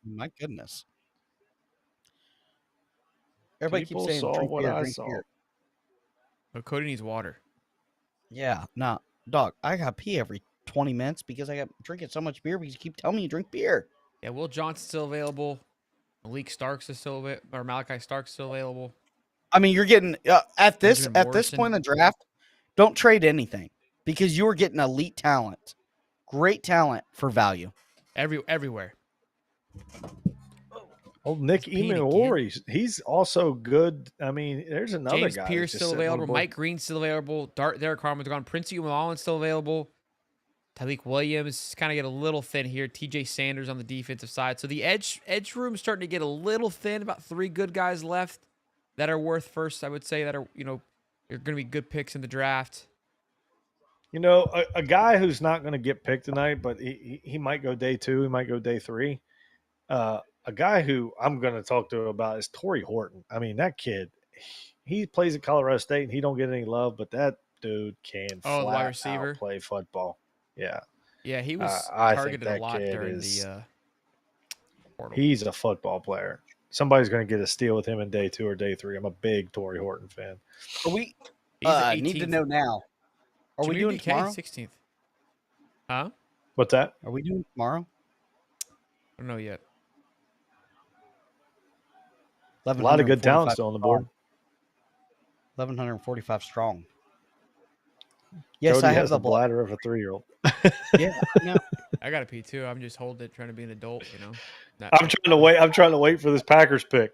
My goodness. Everybody keeps saying saw drink what beer, I drink saw. beer. But Cody needs water. Yeah, no, dog. I got to pee every 20 minutes because I got drinking so much beer because you keep telling me you drink beer. Yeah, Will Johnson's still available. Malik Starks is still available, or Malachi Starks still available. I mean, you're getting at this point in the draft. Don't trade anything because you're getting elite talent, great talent for value. Everywhere. Oh, Nick Emmanwori, he's also good. I mean, there's another James guy. Pierce still available. Mike Green still available. Derek Carmen's gone. Prince Umalan still available. Tyleek Williams kind of get a little thin here. TJ Sanders on the defensive side. So the edge room is starting to get a little thin. About 3 good guys left that are worth first, I would say, that are, you're going to be good picks in the draft. A guy who's not going to get picked tonight, but he might go day 2. He might go day 3. A guy who I'm going to talk to about is Torrey Horton. I mean, that kid, he plays at Colorado State and he don't get any love, but that dude can wide receiver out play football. Yeah. Yeah, he was targeted a lot during the portal. He's a football player. Somebody's going to get a steal with him in day 2 or day 3. I'm a big Torrey Horton fan. We need to know now. Are we doing tomorrow? 16th. Huh? What's that? Are we doing tomorrow? I don't know yet. A lot of good talent still on the board. 1,145 strong. Yes, Cody I have has the the bladder of a 3-year-old. Yeah, no. I got to pee too. I'm just holding it, trying to be an adult, I'm trying to wait for this Packers pick.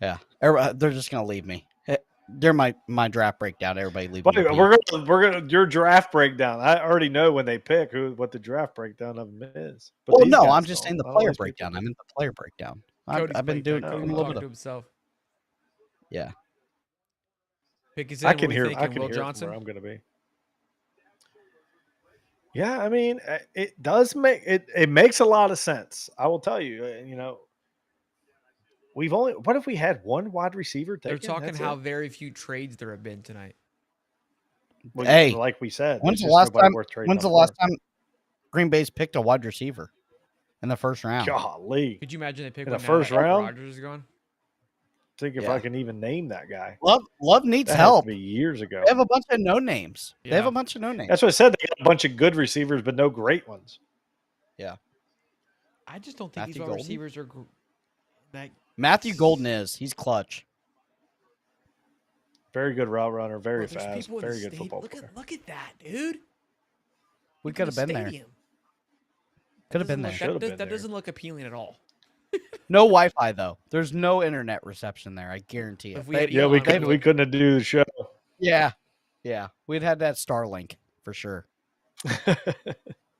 Yeah. They're just gonna leave me. During my draft breakdown, everybody leave But me. we're gonna your draft breakdown. I already know when they pick what the draft breakdown of them is. But Well, these no, guys I'm just don't. saying the Not all player these people breakdown. do. I meant the player breakdown. Cody's I've been doing a Cody's little talking bit to of himself. yeah. Pick is I in. can What do hear. you I thinking, can Will hear from Johnson? where I'm going to be. Yeah, I mean, it does make it. It makes a lot of sense. I will tell you. We've only. What if we had one wide receiver taken? They're talking That's how it? very few trades there have been tonight. Well, Hey, like we said, when's there's the just last nobody time? worth trading When's the up last for. time Green Bay's picked a wide receiver in the first round? Golly, Could you imagine they pick In one the now first that Aaron round? Rodgers is gone? think if Yeah. I can even name that guy. Love needs That has help. to be years ago. They have a bunch of no names. They have Yeah. a bunch of no names. That's what I said. They got a bunch of good receivers, but no great ones. I just don't think these Matthew wide Golden? receivers are that. Matthew Golden he's clutch. Very good route runner, very Bro, there's fast, people in very the good stadium. football Look player. at that, dude. We People could have in the been there. stadium. Could have been Doesn't there. look- Should have That, been that there. doesn't look appealing at all. No Wi-Fi though. There's no internet reception there. I guarantee it. If we had Yeah, we Elon, couldn't. We couldn't do the show. Yeah. We'd had that Starlink for sure.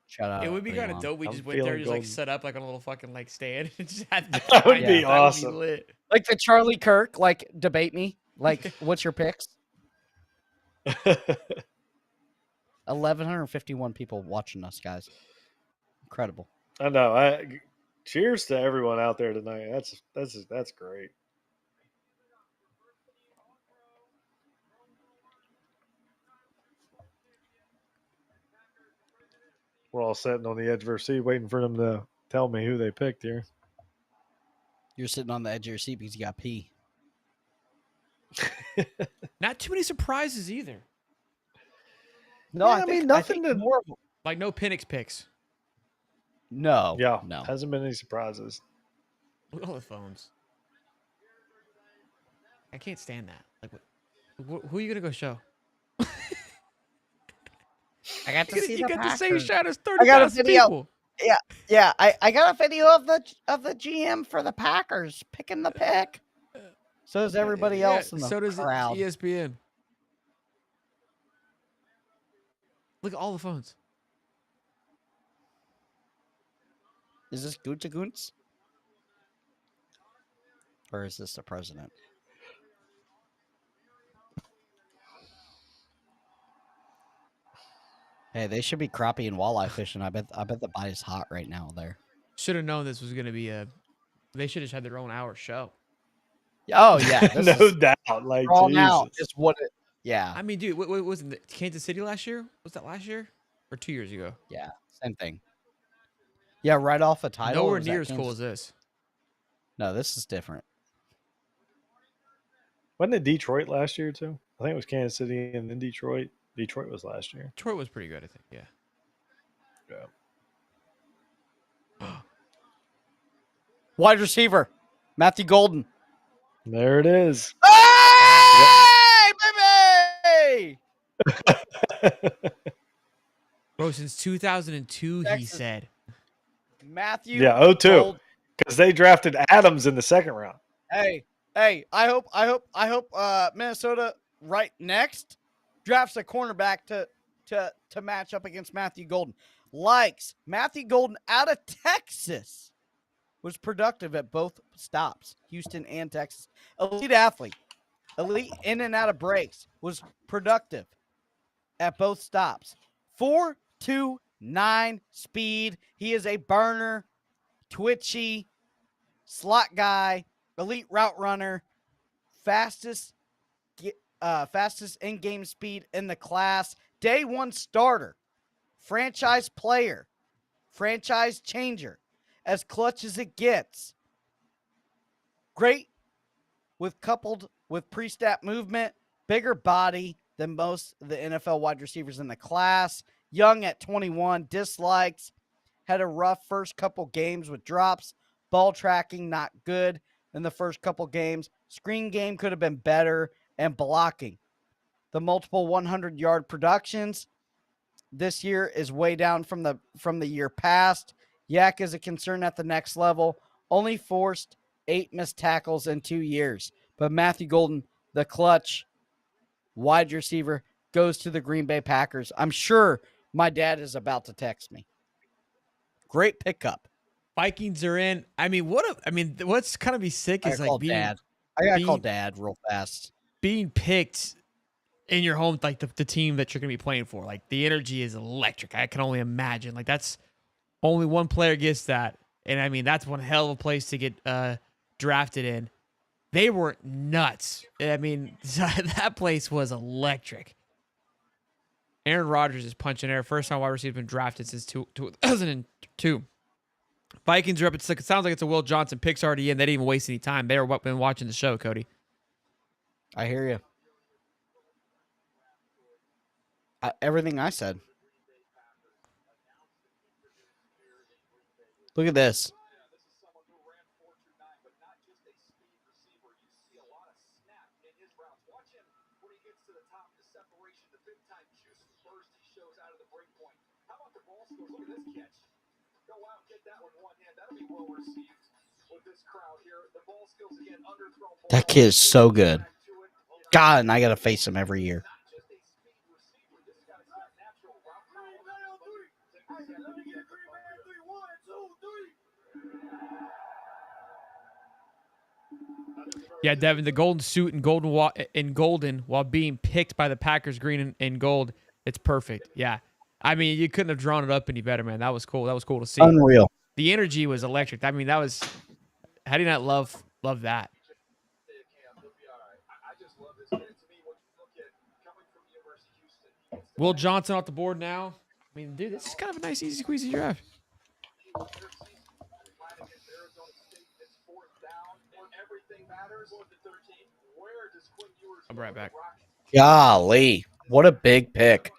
Shout out. It would be kind of Elon. dope. We I'm just went there, feeling just like golden. set up like on a little fucking like stand. And just had That would be That awesome. would be lit. Like the Charlie Kirk, like debate me. Like, what's your picks? 1,151 people watching us, guys. Incredible. I know. Cheers to everyone out there tonight. That's great. We're all sitting on the edge of our seat, waiting for them to tell me who they picked here. You're sitting on the edge of your seat because you got pee. Not too many surprises either. No, Yeah, I mean, nothing to- more. Like no Penix picks. No. Yeah, No. hasn't been any surprises. Look at all the phones. I can't stand that. Like, who are you gonna go show? I got to see You the got the same Packers. shot as I got a 30,000 video. people. Yeah, I got a video of the GM for the Packers picking the pick. So does everybody Yeah, else in the so does crowd. ESPN. Look at all the phones. Is this Gutekunst? Or is this the president? Hey, they should be crappie and walleye fishing. I bet the bite is hot right now there. Should have known this was gonna be a. They should have had their own hour show. Oh yeah, this No is doubt. Like, drawn out. Jesus. Is what it. Yeah, I mean, dude, what was it? Kansas City last year? Was that last year or 2 years ago? yeah, same thing. Yeah, right off a title. Nowhere was that near as cool Kansas- as this. No, this is different. Wasn't it Detroit last year too? I think it was Kansas City and then Detroit. Detroit was last year. Detroit was pretty good, I think. Yeah. Wide receiver, Matthew Golden. There it is. Hey, baby! Bro, since 2002, he Texas. said. Matthew. Yeah, 0-2. Golden. Because they drafted Adams in the second round. Hey, I hope Minnesota right next drafts a cornerback to match up against Matthew Golden. Likes Matthew Golden out of Texas was productive at both stops, Houston and Texas. Elite athlete, elite in and out of breaks, was productive at both stops. 4.29 speed. He is a burner, twitchy, slot guy, elite route runner, fastest in-game speed in the class, day one starter, franchise player, franchise changer, as clutch as it gets. Great coupled with pre-snap movement, bigger body than most of the NFL wide receivers in the class. Young at 21, dislikes, had a rough first couple games with drops, ball tracking not good in the first couple games. Screen game could have been better and blocking. The multiple 100-yard productions this year is way down from the year past. Yak is a concern at the next level. Only forced 8 missed tackles in 2 years. But Matthew Golden, the clutch wide receiver, goes to the Green Bay Packers. I'm sure my dad is about to text me. Great pickup. Vikings are in. I mean, what's kind of be sick is like being. I gotta call dad real fast. Being picked in your home, like the team that you're gonna be playing for. Like the energy is electric. I can only imagine. Like that's only one player gets that, and I mean that's one hell of a place to get drafted in. They were nuts. I mean, that place was electric. Aaron Rodgers is punching air. First time wide receiver been drafted since 2002. Vikings are up. It sounds like it's a Will Johnson. Pick's already in. They didn't even waste any time. They were been watching the show, Cody. I hear you. Everything I said. Look at this. That kid is so good. God, and I got to face him every year. Yeah, Devin, the golden suit and golden while being picked by the Packers green and gold. It's perfect. Yeah. I mean, you couldn't have drawn it up any better, man. That was cool. That was cool to see. Unreal. The energy was electric. I mean, that was how do you not love that? Will Johnson off the board now. I mean, dude, this is kind of a nice, easy, squeezy draft. I'll be right back. Golly, what a big pick.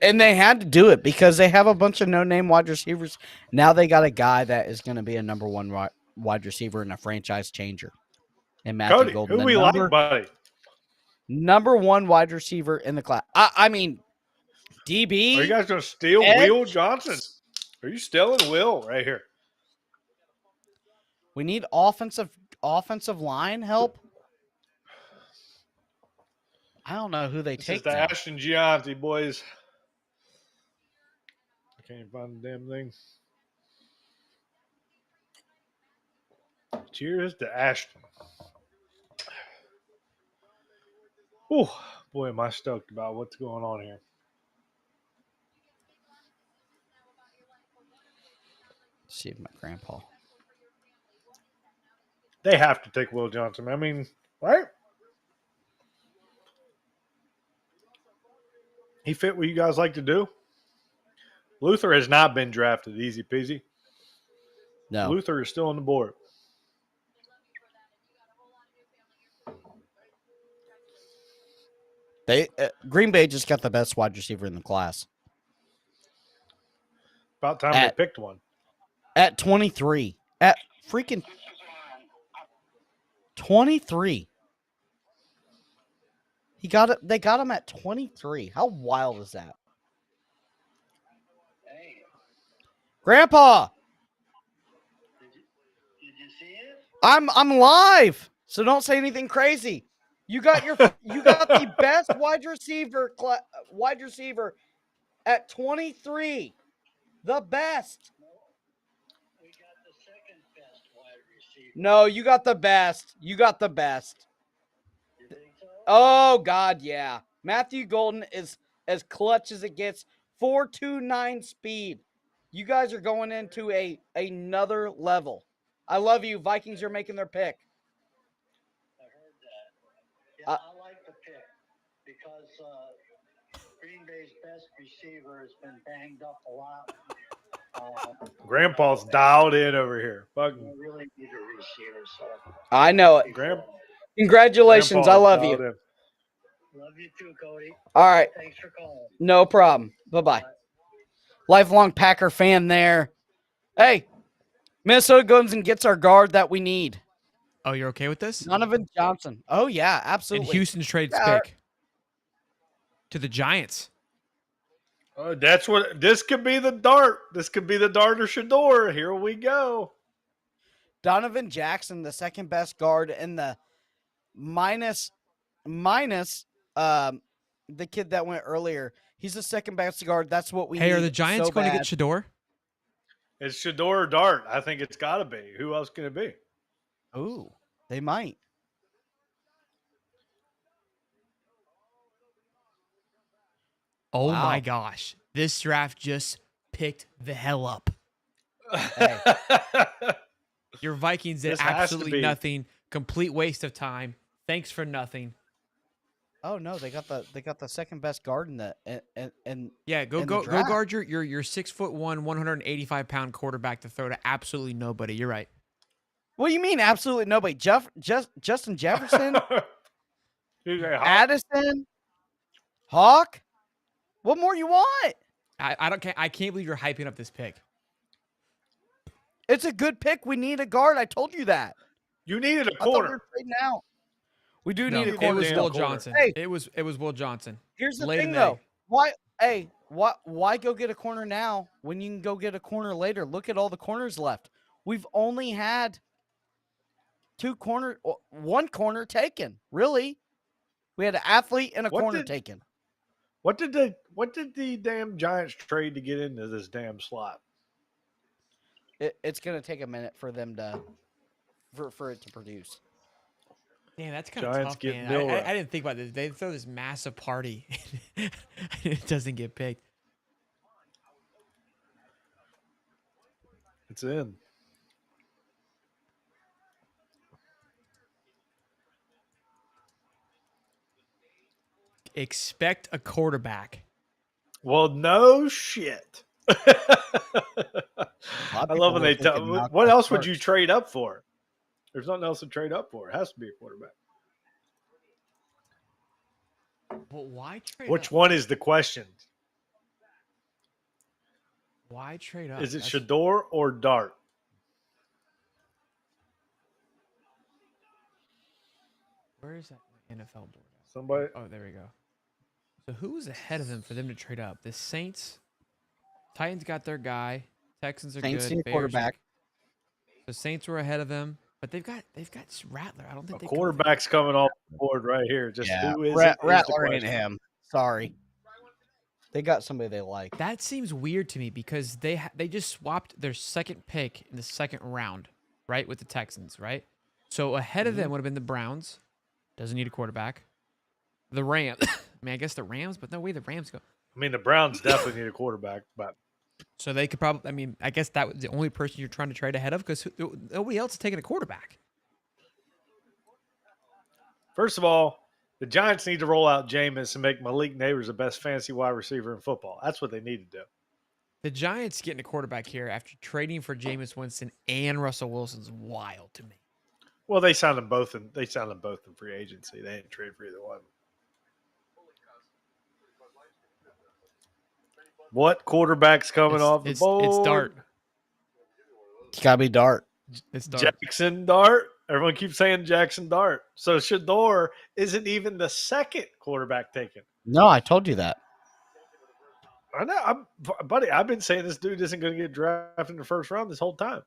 And they had to do it because they have a bunch of no-name wide receivers. Now they got a guy that is going to be a number one wide receiver and a franchise changer. And Matthew Cody, Golden, who we like, buddy? Number one wide receiver in the class. I mean, DB. Are you guys going to steal Will Johnson? Are you stealing Will right here? We need offensive line help. I don't know who they this take. Is the now. Ashton Gianti, boys. I can't find the damn thing. Cheers to Ashton. Oh, boy, am I stoked about what's going on here. Let's see if my grandpa. They have to take Will Johnson. I mean, right? He fit what you guys like to do. Luther has not been drafted. Easy peasy. No. Luther is still on the board. Green Bay just got the best wide receiver in the class. About time they picked one. At 23. At freaking 23. They got him at 23. How wild is that? Grandpa! Did you see it? I'm live, so don't say anything crazy. You got the best wide receiver at 23. The best. We got the second best wide receiver. No, you got the best. You got the best. You think so? Oh God, yeah. Matthew Golden is as clutch as it gets. 4.29 speed. You guys are going into another level. I love you. Vikings are making their pick. I heard that. Yeah, I like the pick because Green Bay's best receiver has been banged up a lot. Grandpa's dialed in over here. We really need a receiver. So I know it. Congratulations. I love you. In. Love you too, Cody. All right. Thanks for calling. No problem. Bye-bye. Lifelong Packer fan there. Hey, Minnesota goes and gets our guard that we need. Oh, you're okay with this? Donovan Johnson. Oh yeah, absolutely. And Houston's trades Yeah. pick to the Giants. That's what this could be the dart. This could be the dart or Shador. Here we go. Donovan Jackson, the second best guard, and the minus the kid that went earlier. He's the second best guard. That's what we need. Hey, are the Giants so going to bad. get Shador? It's Shador or Dart. I think it's got to be. Who else can it be? Ooh, they might. Oh Wow. my gosh. This draft just picked the hell up. Hey. Your Vikings did This has to absolutely be. nothing. Complete waste of time. Thanks for nothing. Oh no, they got the second best guard in the and Yeah, go in the go draft. guard your 6'1", 185-pound quarterback to throw to absolutely nobody. You're right. What do you mean? Absolutely nobody. Justin Jefferson, Who's that? Addison, Hawk. What more you want? I can't believe you're hyping up this pick. It's a good pick. We need a guard. I told you that. You needed a I thought we corner. were trading out. We do No, need a it corner. was damn Will corner. Johnson. Hey. It was Will Johnson. Here's the Late thing, in though. Why go get a corner now when you can go get a corner later? Look at all the corners left. We've only had one corner taken. Really, we had an athlete and a What corner did- taken. What did the damn Giants trade to get into this damn slot? It's gonna take a minute for them to for it to produce. Damn, that's kind of Giants tough, get man. Milroe. I didn't think about this. They throw this massive party. It doesn't get picked. It's in. Expect a quarterback. Well, no shit. I love when they tell. What else would you trade up for? There's nothing else to trade up for. It has to be a quarterback. Well, why trade Which up? one is the question? Why trade up? Is it That's- Shador or Dart? Where is that NFL board? Somebody. Oh, there we go. So who was ahead of them for them to trade up? The Saints, Titans got their guy. Texans are Saints good. need a Bears quarterback. The Saints were ahead of them, but they've got Rattler. I don't think A they quarterback's coming off the board right here. Just Yeah, who is it? Is the Rattler ain't question. him. Sorry, they got somebody they like. That seems weird to me because they just swapped their second pick in the second round, right, with the Texans, right? So ahead of them would have been the Browns. Doesn't need a quarterback. The Rams. I mean, I guess the Rams, but no way the Rams go. I mean, the Browns definitely need a quarterback, but So they could probably. I mean, I guess that was the only person you're trying to trade ahead of because nobody else is taking a quarterback. first of all, the Giants need to roll out Jameis and make Malik Neighbors the best fantasy wide receiver in football. That's what they need to do. The Giants getting a quarterback here after trading for Jameis Winston and Russell Wilson's wild to me. Well, they signed them both in free agency. They didn't trade for either one. What quarterback's coming off the board? It's Dart. It's gotta be Dart. It's Dart. Jackson Dart. Everyone keeps saying Jackson Dart. So Shador isn't even the second quarterback taken. No, I told you that. I know, buddy. I've been saying this dude isn't going to get drafted in the first round this whole time.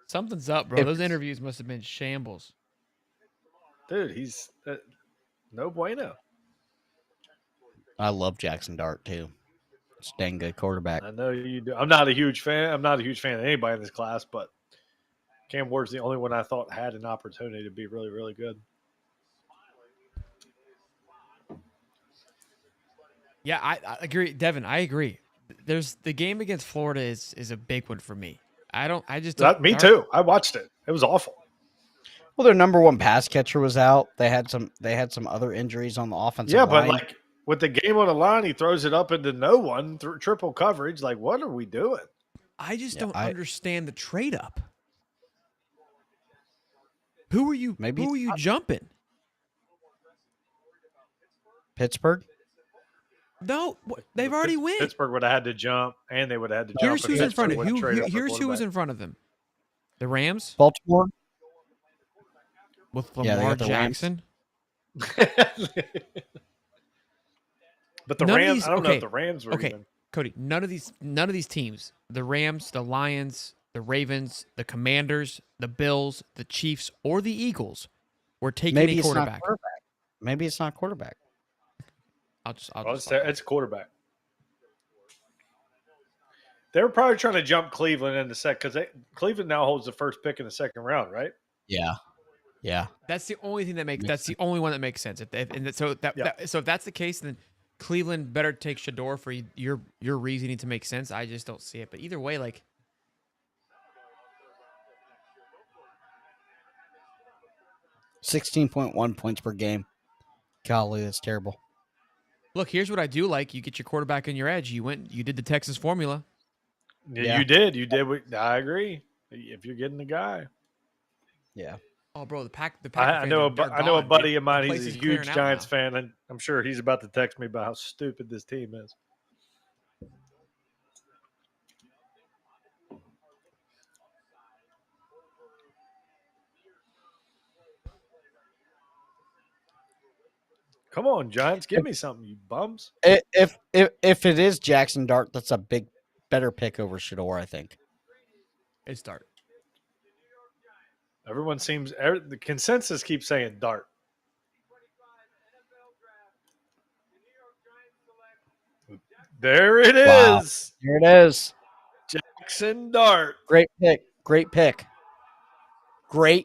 Something's up, bro. Those interviews must have been shambles. Dude, he's no bueno. I love Jackson Dart too. It's a dang good quarterback. I know you do. I'm not a huge fan. I'm not a huge fan of anybody in this class, but Cam Ward's the only one I thought had an opportunity to be really, really good. Yeah, I agree, Devin. I agree. There's the game against Florida is a big one for me. Me too. I watched it. It was awful. Well, their number one pass catcher was out. They had some other injuries on the offensive line. But like with the game on the line, he throws it up into no one through triple coverage. Like, what are we doing? I just don't understand the trade up. Who are you jumping? Pittsburgh? No, they've already win. Pittsburgh would have had to jump, and they would have had to jump. Here's who's in front of Pittsburgh wouldn't trade up a Here's who was quarterback. in front of them. The Rams, Baltimore? with Yeah, they Lamar got the Rams. Jackson. But the None of Rams, these- I don't know okay, if the Rams were okay. even. Cody, none of these teams, the Rams, the Lions, the Ravens, the Commanders, the Bills, the Chiefs, or the Eagles were taking Maybe a it's not quarterback. quarterback. Maybe it's not quarterback. It's quarterback. They were probably trying to jump Cleveland in the second because Cleveland now holds the first pick in the second round, right? Yeah. That's the only thing that makes. Makes That's the only one that makes sense. So if that's the case, then Cleveland better take Shador for your reasoning to make sense. I just don't see it. But either way, like 16.1 points per game. Golly, that's terrible. look, here's what I do like. You get your quarterback on your edge. You did the Texas formula. Yeah. You did. I agree. If you're getting the guy. Yeah. Oh, bro, the Packers. I know a buddy of mine. He's a huge Giants now. fan, and I'm sure he's about to text me about how stupid this team is. Come on, Giants, give me something, you bums. If it is Jackson Dart, that's a better pick over Shador, I think. It's Dart. Everyone seems the consensus keeps saying Dart. There it is. Here it is. Jackson Dart. Great pick. Great pick.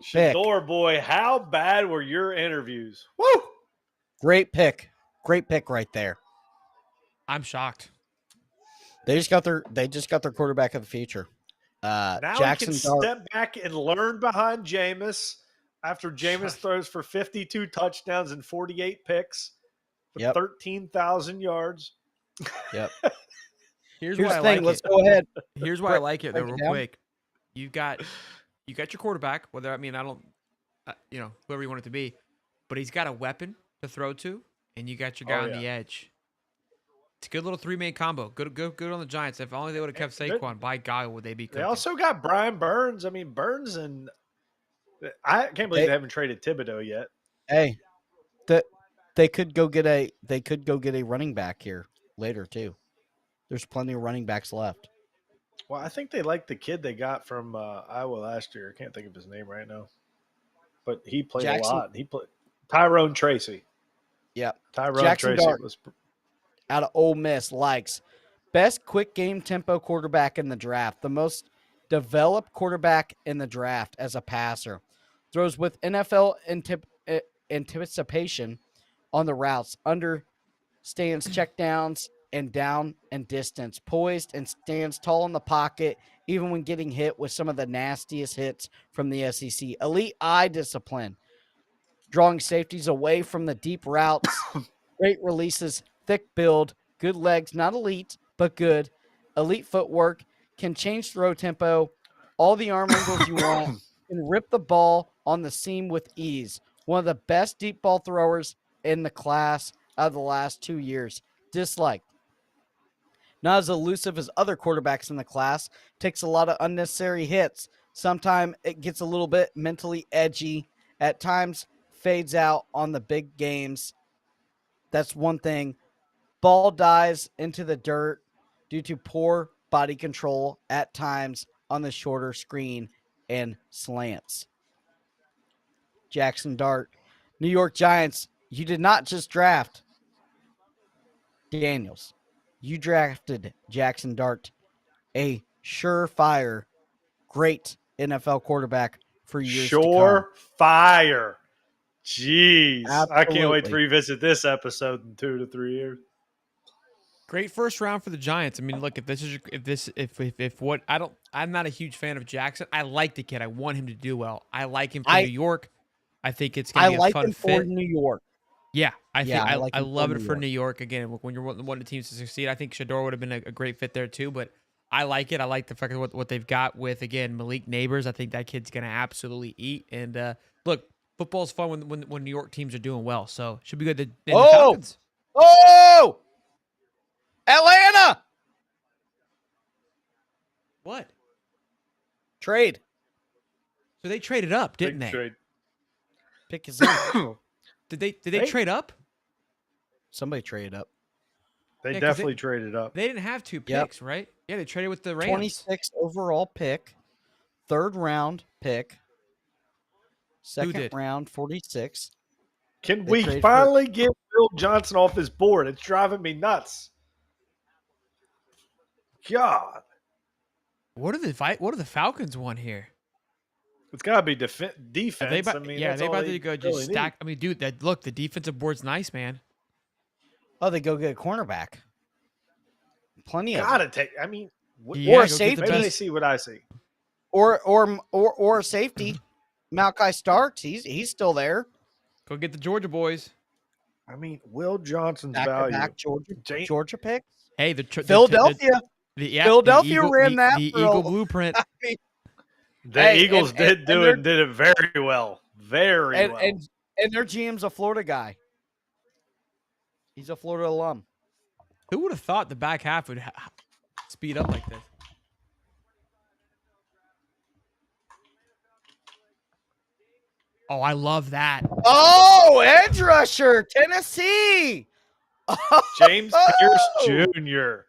Shador boy, how bad were your interviews? Woo! Great pick right there. I'm shocked. They just got their quarterback of the future. Now Jackson he can Dart. step back and learn behind Jameis after Jameis throws for 52 touchdowns and 48 picks for 13,000 yards. Yep. Here's the why I thing. like Let's it. go ahead. Here's why I like it though, break it real down. quick. You got your quarterback. Whether I don't, whoever you want it to be, but he's got a weapon to throw to, and you got your guy on the edge. It's a good little three-man combo. Good on the Giants. If only they would have kept Saquon, by God, would they be cooking. They also got Brian Burns. I mean, Burns and I can't believe they haven't traded Thibodeau yet. Hey, they could go get a running back here later too. There's plenty of running backs left. Well, I think they like the kid they got from Iowa last year. I can't think of his name right now, but he played a lot. He played Tyrone Tracy. Yeah, Tyrone Jackson Tracy Dart was out of Ole Miss likes best quick game tempo quarterback in the draft, the most developed quarterback in the draft as a passer, throws with NFL anticipation on the routes, understands checkdowns and down and distance, poised and stands tall in the pocket, even when getting hit with some of the nastiest hits from the SEC. Elite eye discipline, drawing safeties away from the deep routes, great releases, thick build, good legs, not elite, but good. Elite footwork, can change throw tempo, all the arm angles you want, can rip the ball on the seam with ease. One of the best deep ball throwers in the class out of the last 2 years. Disliked. Not as elusive as other quarterbacks in the class, takes a lot of unnecessary hits. Sometimes it gets a little bit mentally edgy. At times, fades out on the big games. That's one thing. Ball dives into the dirt due to poor body control at times on the shorter screen and slants. Jackson Dart. New York Giants, you did not just draft Daniels. You drafted Jackson Dart, a surefire, great NFL quarterback for years to come. Surefire. Jeez. Absolutely. I can't wait to revisit this episode in 2 to 3 years. Great first round for the Giants. I mean, look, I'm not a huge fan of Jackson. I like the kid. I want him to do well. I like him for New York. I think it's going to be a fun fit. For New York. Yeah, I love it for York. New York. Again, when you're one of the teams to succeed, I think Shador would have been a great fit there too. But I like it. I like the fact of what they've got with, again, Malik Neighbors. I think that kid's going to absolutely eat. And look, football's fun when New York teams are doing well. So should be good. The Falcons. Oh! Atlanta! What? Trade. So they traded up, didn't they? Trade. Pick is in. Did they trade up? Somebody traded up. They Yeah, 'cause definitely traded up. They didn't have 2 Yep. picks, right? Yeah, they traded with the Rams. 26 overall pick, 3rd round pick, second did? round 46. Can They we traded finally get Will Johnson off his board? It's driving me nuts. God. What are the Falcons want here? It's got to be defense. Are they about, I mean, yeah, that's they all about to go just really stack. I mean, dude, the defensive board's nice, man. Oh, they go get a cornerback. Plenty of Gotta them. take. I mean, Yeah, or go a get the safety. maybe they best. see what I see. Or a safety. Malachi Starks, he's still there. Go get the Georgia boys. I mean, Will Johnson's Back-to-back value. Georgia picks. Hey, the Philadelphia. Philadelphia ran that the for Eagle a- blueprint. I mean, The Hey, Eagles and did it very well. Very well. and their GM's a Florida guy. He's a Florida alum. Who would have thought the back half would speed up like this? Oh, I love that. Oh, edge rusher, Tennessee. James Pierce Oh! Jr.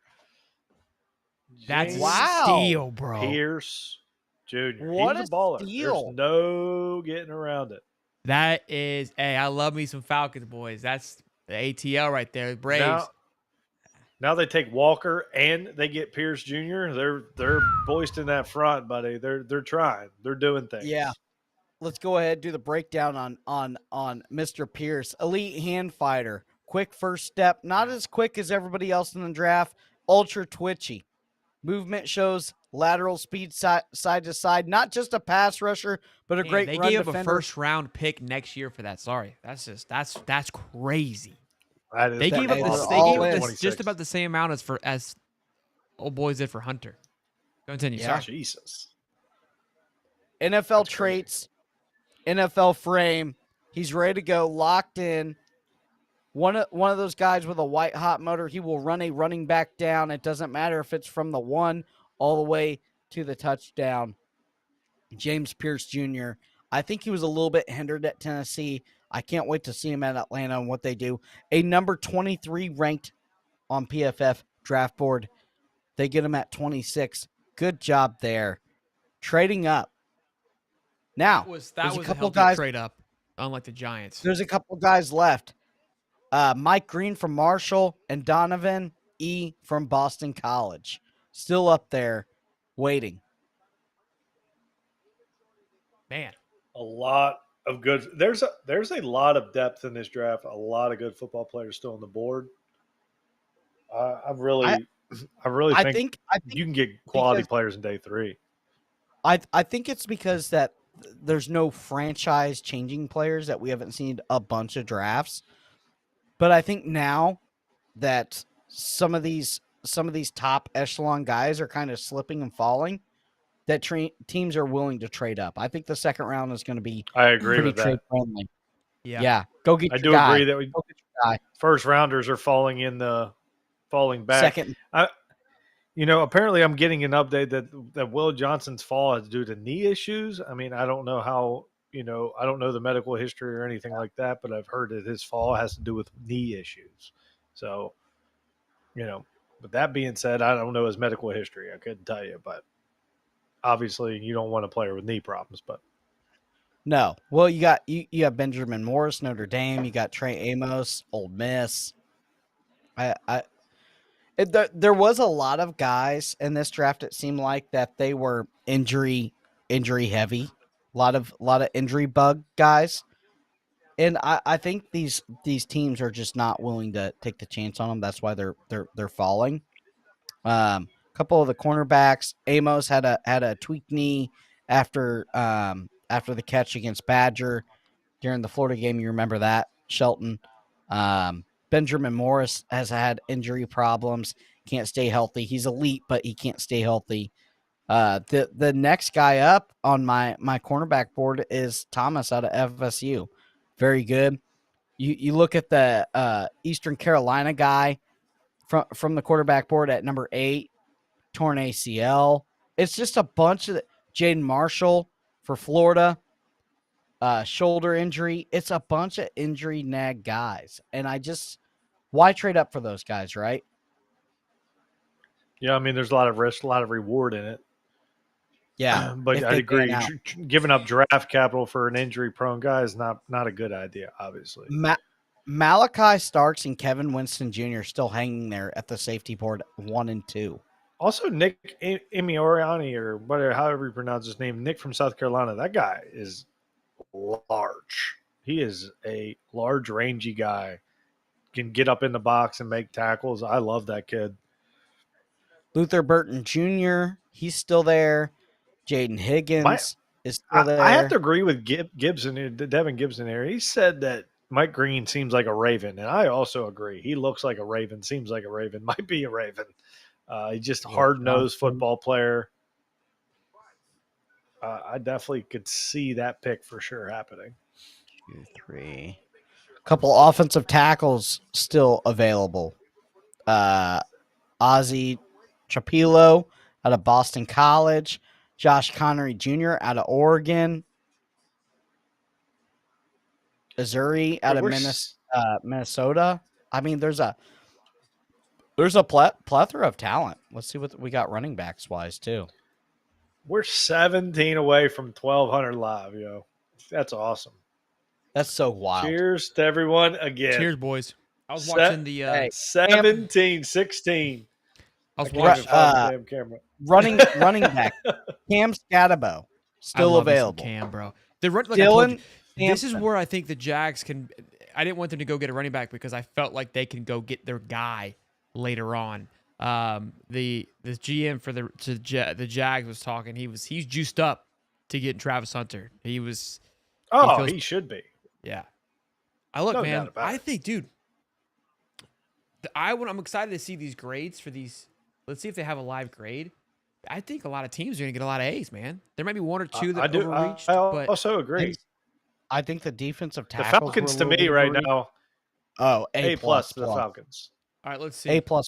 That's James Wow. a steal, bro. Pierce Jr. What He's a a baller. steal. There's no getting around it. That is, hey, I love me some Falcons, boys. That's the ATL right there. The Braves. Now they take Walker and they get Pierce Jr. They're boisting that front, buddy. They're trying. They're doing things. Yeah. Let's go ahead and do the breakdown on Mr. Pierce. Elite hand fighter. Quick first step. Not as quick as everybody else in the draft. Ultra twitchy. Movement shows lateral speed side to side. Not just a pass rusher, but a great they run gave up defender. a first round pick next year for that. Sorry. That's crazy. That is They gave up They this, were they all gave up in. this 26. just about the same amount as old boys did for Hunter. Continue. Yeah. Sorry. Jesus. NFL traits, NFL frame. He's ready to go, locked in. One of those guys with a white hot motor. He will run a running back down. It doesn't matter if it's from the 1 all the way to the touchdown. James Pierce Jr. I think he was a little bit hindered at Tennessee. I can't wait to see him at Atlanta and what they do. A number 23 ranked on PFF draft board. They get him at 26. Good job there. Trading up. Now, That was there's a a couple healthy guys. trade up, unlike the Giants. There's a couple guys left. Mike Green from Marshall and Donovan E. from Boston College. Still up there waiting. Man. A lot of good. There's a lot of depth in this draft. A lot of good football players still on the board. I really think you can get quality players in day 3. I think it's because that there's no franchise changing players that we haven't seen a bunch of drafts. But I think now that some of these top echelon guys are kind of slipping and falling, that teams are willing to trade up. I think the second round is going to be I agree pretty with that. trade friendly. Yeah. Yeah, go get I your do guy. agree that Go get your guy. first rounders are falling back. Second. Apparently I'm getting an update that Will Johnson's fall is due to knee issues. I mean, I don't know how, I don't know the medical history or anything like that, but I've heard that his fall has to do with knee issues. So, with that being said, I don't know his medical history. I couldn't tell you, but obviously you don't want a player with knee problems, but No. Well, you got Benjamin Morris, Notre Dame. You got Trey Amos, Ole Miss. There was a lot of guys in this draft. It seemed like that they were injury heavy. A lot of injury bug guys, and I think these teams are just not willing to take the chance on them. That's why they're falling. A couple of the cornerbacks. Amos had a tweaked knee after the catch against Badger during the Florida game. You remember that, Shelton. Benjamin Morris has had injury problems. Can't stay healthy. He's elite, but he can't stay healthy. The next guy up on my cornerback board is Thomas out of FSU. Very good. You look at the Eastern Carolina guy from the quarterback board at number 8, torn ACL. It's just a bunch of Jaden Marshall for Florida. shoulder injury. It's a bunch of injury nag guys. And why trade up for those guys, right? Yeah, I mean, there's a lot of risk, a lot of reward in it. Yeah. But I agree. Giving up draft capital for an injury-prone guy is not a good idea, obviously. Malachi Starks and Kevin Winston Jr. still hanging there at the safety board 1 and 2. Also, Nick Imioriani, or whatever, however you pronounce his name, Nick from South Carolina, that guy is large. He is a large, rangy guy. Can get up in the box and make tackles. I love that kid. Luther Burton Jr., he's still there. Jaden Higgins is still there. I have to agree with Gibson, Devin Gibson here. He said that Mike Green seems like a Raven, and I also agree. He looks like a Raven, seems like a Raven, might be a Raven. He's just hard-nosed football player. I definitely could see that pick for sure happening. 2, 3. Couple offensive tackles still available. Ozzie Chapilo out of Boston College. Josh Connery Jr. out of Oregon. Azuri out of Minnesota. I mean, there's a plethora of talent. Let's see what we got running backs wise too. We're 17 away from 1,200 live, yo. That's awesome. That's so wild. Cheers to everyone again. Cheers, boys. I was watching the 17, 16. I was watching damn camera. running back. Cam Scatabo still available. Cam, bro. Like Dylan, this is where I think the Jags can. I didn't want them to go get a running back because I felt like they can go get their guy later on. The GM for the Jags was talking. He's juiced up to get Travis Hunter. He should be. Yeah. Man. Doubt about I it. think, dude. I'm excited to see these grades for these. Let's see if they have a live grade. I think a lot of teams are going to get a lot of A's, man. There might be one or two that overreached. I but also agree. I think the defensive The tackles Falcons to me right now. Oh, A plus to the Falcons. all right, let's see. A plus.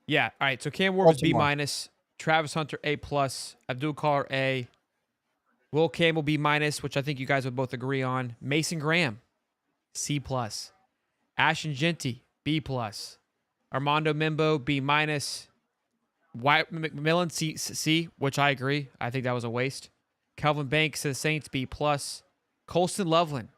Yeah. All right. So Cam Ward was B-. Baltimore. Travis Hunter A+. Abdul Carr A. Will Campbell B-, which I think you guys would both agree on. Mason Graham C+. Ashton Genty B+. Armando Mimbo B-. Wyatt McMillan C, which I agree. I think that was a waste. Calvin Banks to the Saints B+. Colston Loveland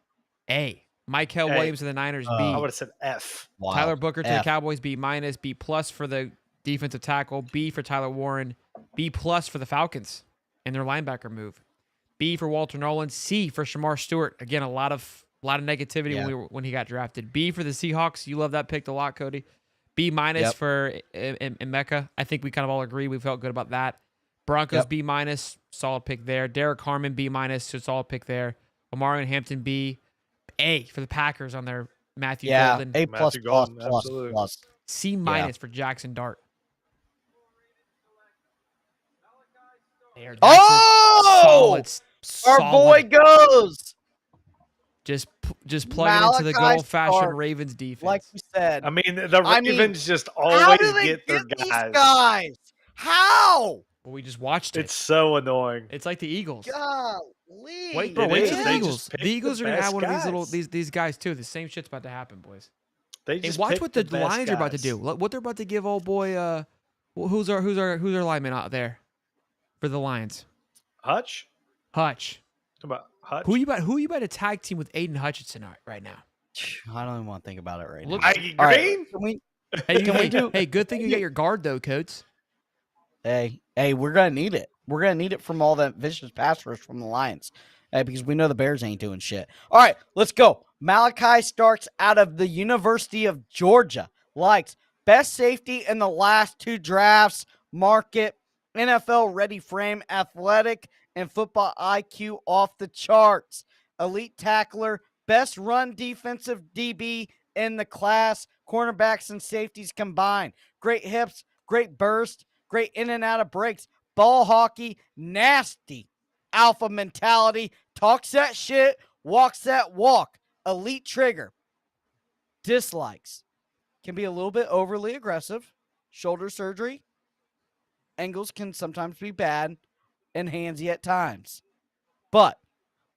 A. Michael Williams to the Niners B. I would have said F. Wow. Tyler Booker to F. the Cowboys B-, B+ for the defensive tackle, B for Tyler Warren, B+ for the Falcons and their linebacker move, B for Walter Nolan, C for Shamar Stewart. Again, a lot of negativity when he got drafted. B for the Seahawks. You love that pick a lot, Cody. B- for Emeka. I think we kind of all agree. We felt good about that. Broncos B-, solid pick there. Derek Harmon B-, so solid pick there. Omarion Hampton B. A for the Packers on their Matthew Golden. A++. C- for Jackson Dart. There, our boy goes. Just plug it into the good old-fashioned Ravens defense. Like we said. I mean, the Ravens just always how do they get their these guys. guys. How? Well, we just watched it. It's so annoying. It's like the Eagles. Golly. Wait till the They Eagles. just pick The Eagles the are gonna have best one of guys. these guys too. The same shit's about to happen, boys. They And just watch pick what the best Lions are about to guys. do. What they're about to give old boy. Who's our lineman out there for the Lions? Hutch. Hutch. Talk about Hutch. Who you about to tag team with Aiden Hutchinson right now? I don't even want to think about it right now. Look- Maggie All right, Green. can we, Hey, good thing you got your guard though, Coates. Hey, we're gonna need it. We're gonna need it from all that vicious pass rush from the Lions, because we know the Bears ain't doing shit. All right, let's go. Malachi Starks out of the University of Georgia. Likes best safety in the last 2 drafts. Market NFL ready frame, athletic and football IQ off the charts. Elite tackler, best run defensive DB in the class. Cornerbacks and safeties combined. Great hips, great burst, great in and out of breaks. Ball hockey, nasty. Alpha mentality, talks that shit, walks that walk. Elite trigger. Dislikes. Can be a little bit overly aggressive. Shoulder surgery. Angles can sometimes be bad and handsy at times. But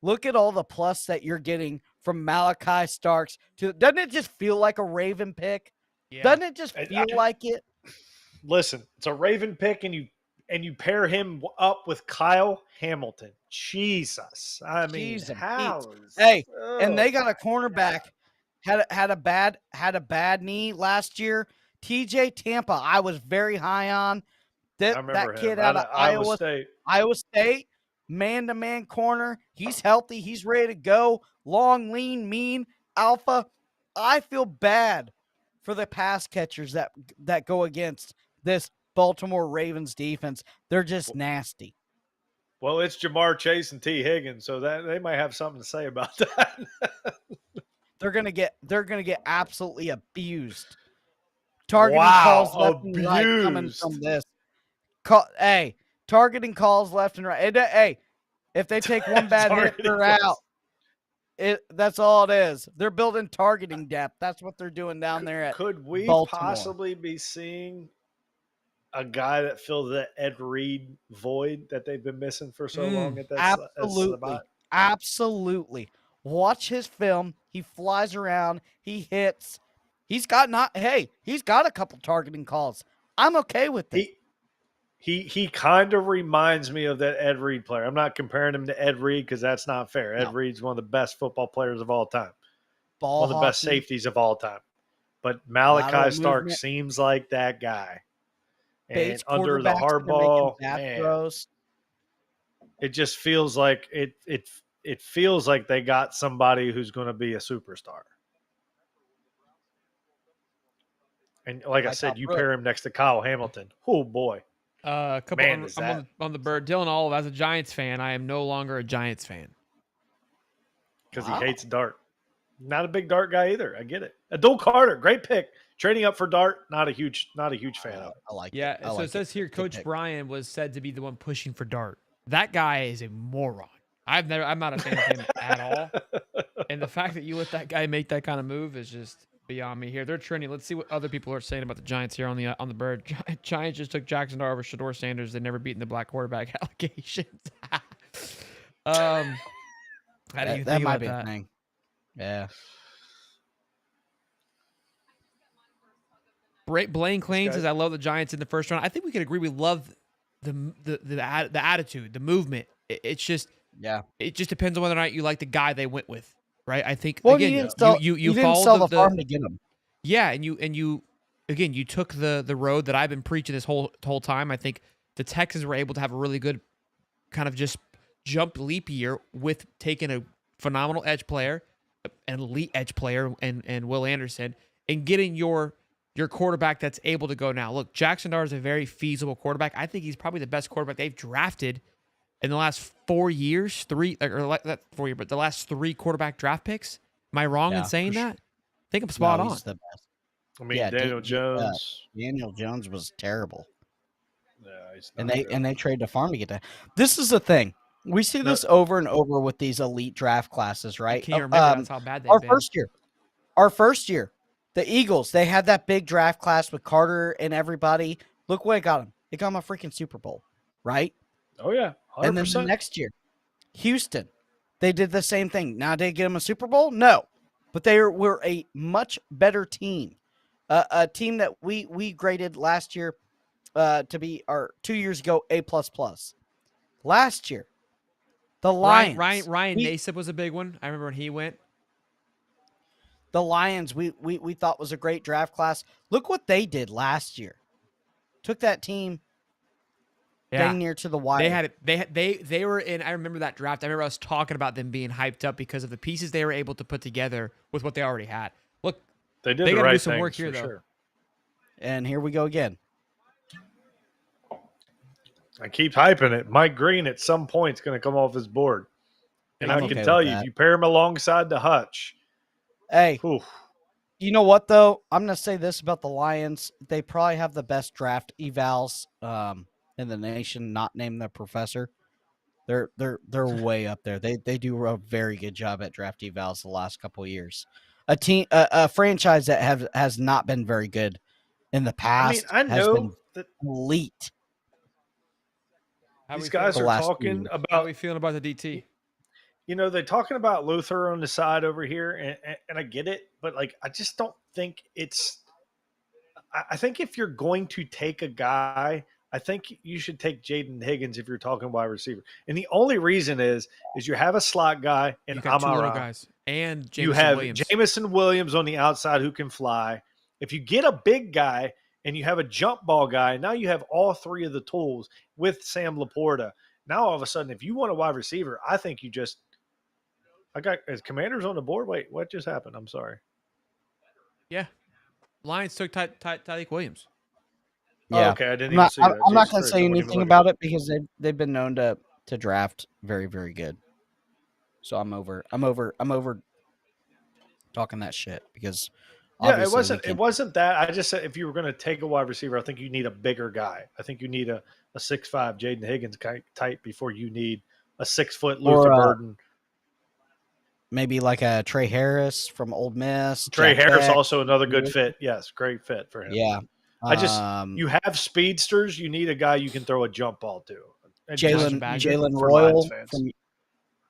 look at all the plus that you're getting from Malachi Starks. Doesn't it just feel like a Raven pick? Yeah. Doesn't it just feel like it? Listen, it's a Raven pick, and you pair him up with Kyle Hamilton. Jesus, I mean, how? And they got a cornerback had a bad knee last year. TJ Tampa, I was very high on. That kid out of Iowa State, man-to-man corner. He's healthy. He's ready to go. Long, lean, mean, alpha. I feel bad for the pass catchers that go against this Baltimore Ravens defense. They're just nasty. Well, it's Jamar Chase and T. Higgins, so that they might have something to say about that. They're gonna get absolutely abused. Targeting calls left and right coming from this. Targeting calls left and right. If they take one bad hit, they're out. That's all it is. They're building targeting depth. That's what they're doing down there at Could we Baltimore. possibly be seeing a guy that fills the Ed Reed void that they've been missing for so long at that Absolutely. Absolutely. Watch his film. He flies around. He hits. He's got a couple targeting calls. I'm okay with it. He kind of reminds me of that Ed Reed player. I'm not comparing him to Ed Reed because that's not fair. Ed Reed's one of the best football players of all time. One of the best safeties of all time. But Malachi Stark seems like that guy. And under the hardball, man, it just feels like it feels like they got somebody who's going to be a superstar. And like I said, you pair him next to Kyle Hamilton. Oh, boy. A couple on the bird. Dylan Olive, as a Giants fan, I am no longer a Giants fan. Because he hates Dart. Not a big Dart guy either. I get it. Adul Carter, great pick. Trading up for Dart, not a huge fan of it. I like it. So it says here, Coach Brian was said to be the one pushing for Dart. That guy is a moron. I'm not a fan of him at all. And the fact that you let that guy make that kind of move is just beyond me here. They're trending. Let's see what other people are saying about the Giants here on the bird. Giants just took Jackson Dart over Shador Sanders. They've never beaten the black quarterback allegations. How do you think might about be that? A thing. Yeah. Blaine Claims says, "I love the Giants in the first round." I think we could agree. We love the attitude, the movement. It's just it just depends on whether or not you like the guy they went with, right? I think again, you didn't sell the farm to get him. Yeah, and you again you took the road that I've been preaching this whole time. I think the Texans were able to have a really good kind of just jump leap year with taking a phenomenal edge player, an elite edge player, and Will Anderson, and getting your quarterback that's able to go now. Look, Jackson Dart is a very feasible quarterback. I think he's probably the best quarterback they've drafted in the last 4 years. The last 3 quarterback draft picks. Am I wrong in saying that? I think I'm spot on. He's the best. I mean, Daniel Jones. Daniel Jones was terrible. Yeah, he's not and they traded the farm to get that. This is the thing. We see this over and over with these elite draft classes, right? I can't remember that's how bad they've been. Our first year, the Eagles, they had that big draft class with Carter and everybody. Look what it got them. It got them a freaking Super Bowl, right? Oh, yeah. 100%. And then the next year, Houston, they did the same thing. Now, did they get them a Super Bowl? No. But they were a much better team. A team that we graded last year to be, or 2 years ago, A++. Last year, the Lions. Ryan Nassib was a big one. I remember when he went. The Lions, we thought was a great draft class. Look what they did last year. Took that team dang near to the wire. They had it. They were in. I remember that draft. I remember us talking about them being hyped up because of the pieces they were able to put together with what they already had. Look, they got to do some work here though. Sure. And here we go again. I keep hyping it. Mike Green at some point is going to come off his board. And I can tell you, if you pair him alongside the Hutch. Hey, you know what, though? I'm going to say this about the Lions. They probably have the best draft evals in the nation, not named the professor. They're way up there. They do a very good job at draft evals the last couple of years. A franchise that has not been very good in the past I know has been that elite. These guys are talking about. How are we feeling about the DT? they're talking about Luther on the side over here, and I get it, but like I just don't think it's. I think if you're going to take a guy, I think you should take Jaden Higgins if you're talking wide receiver. And the only reason is you have a slot guy in You got two little Amara. guys and You Jameson have Williams. Jamison Williams on the outside who can fly. If you get a big guy and you have a jump ball guy, now you have all three of the tools with Sam Laporta. Now all of a sudden, if you want a wide receiver, I think you just – I got – is Commanders on the board? Wait, what just happened? I'm sorry. Yeah. Lions took Tyreek Williams. Yeah. Oh, okay, I didn't even see that. I'm not Jesus going to Christ, say I wasn't even anything looking. about it because they've been known to draft very, very good. So I'm over talking that shit because yeah, it wasn't that. I just said if you were going to take a wide receiver, I think you need a bigger guy. I think you need a 6'5" Jaden Higgins type before you need a 6 foot Luther Burden. Maybe like a Trey Harris from Ole Miss. Trey Jack Harris Beck. also another good fit. Yes, great fit for him. Yeah. You have speedsters. You need a guy you can throw a jump ball to. Jalen Royal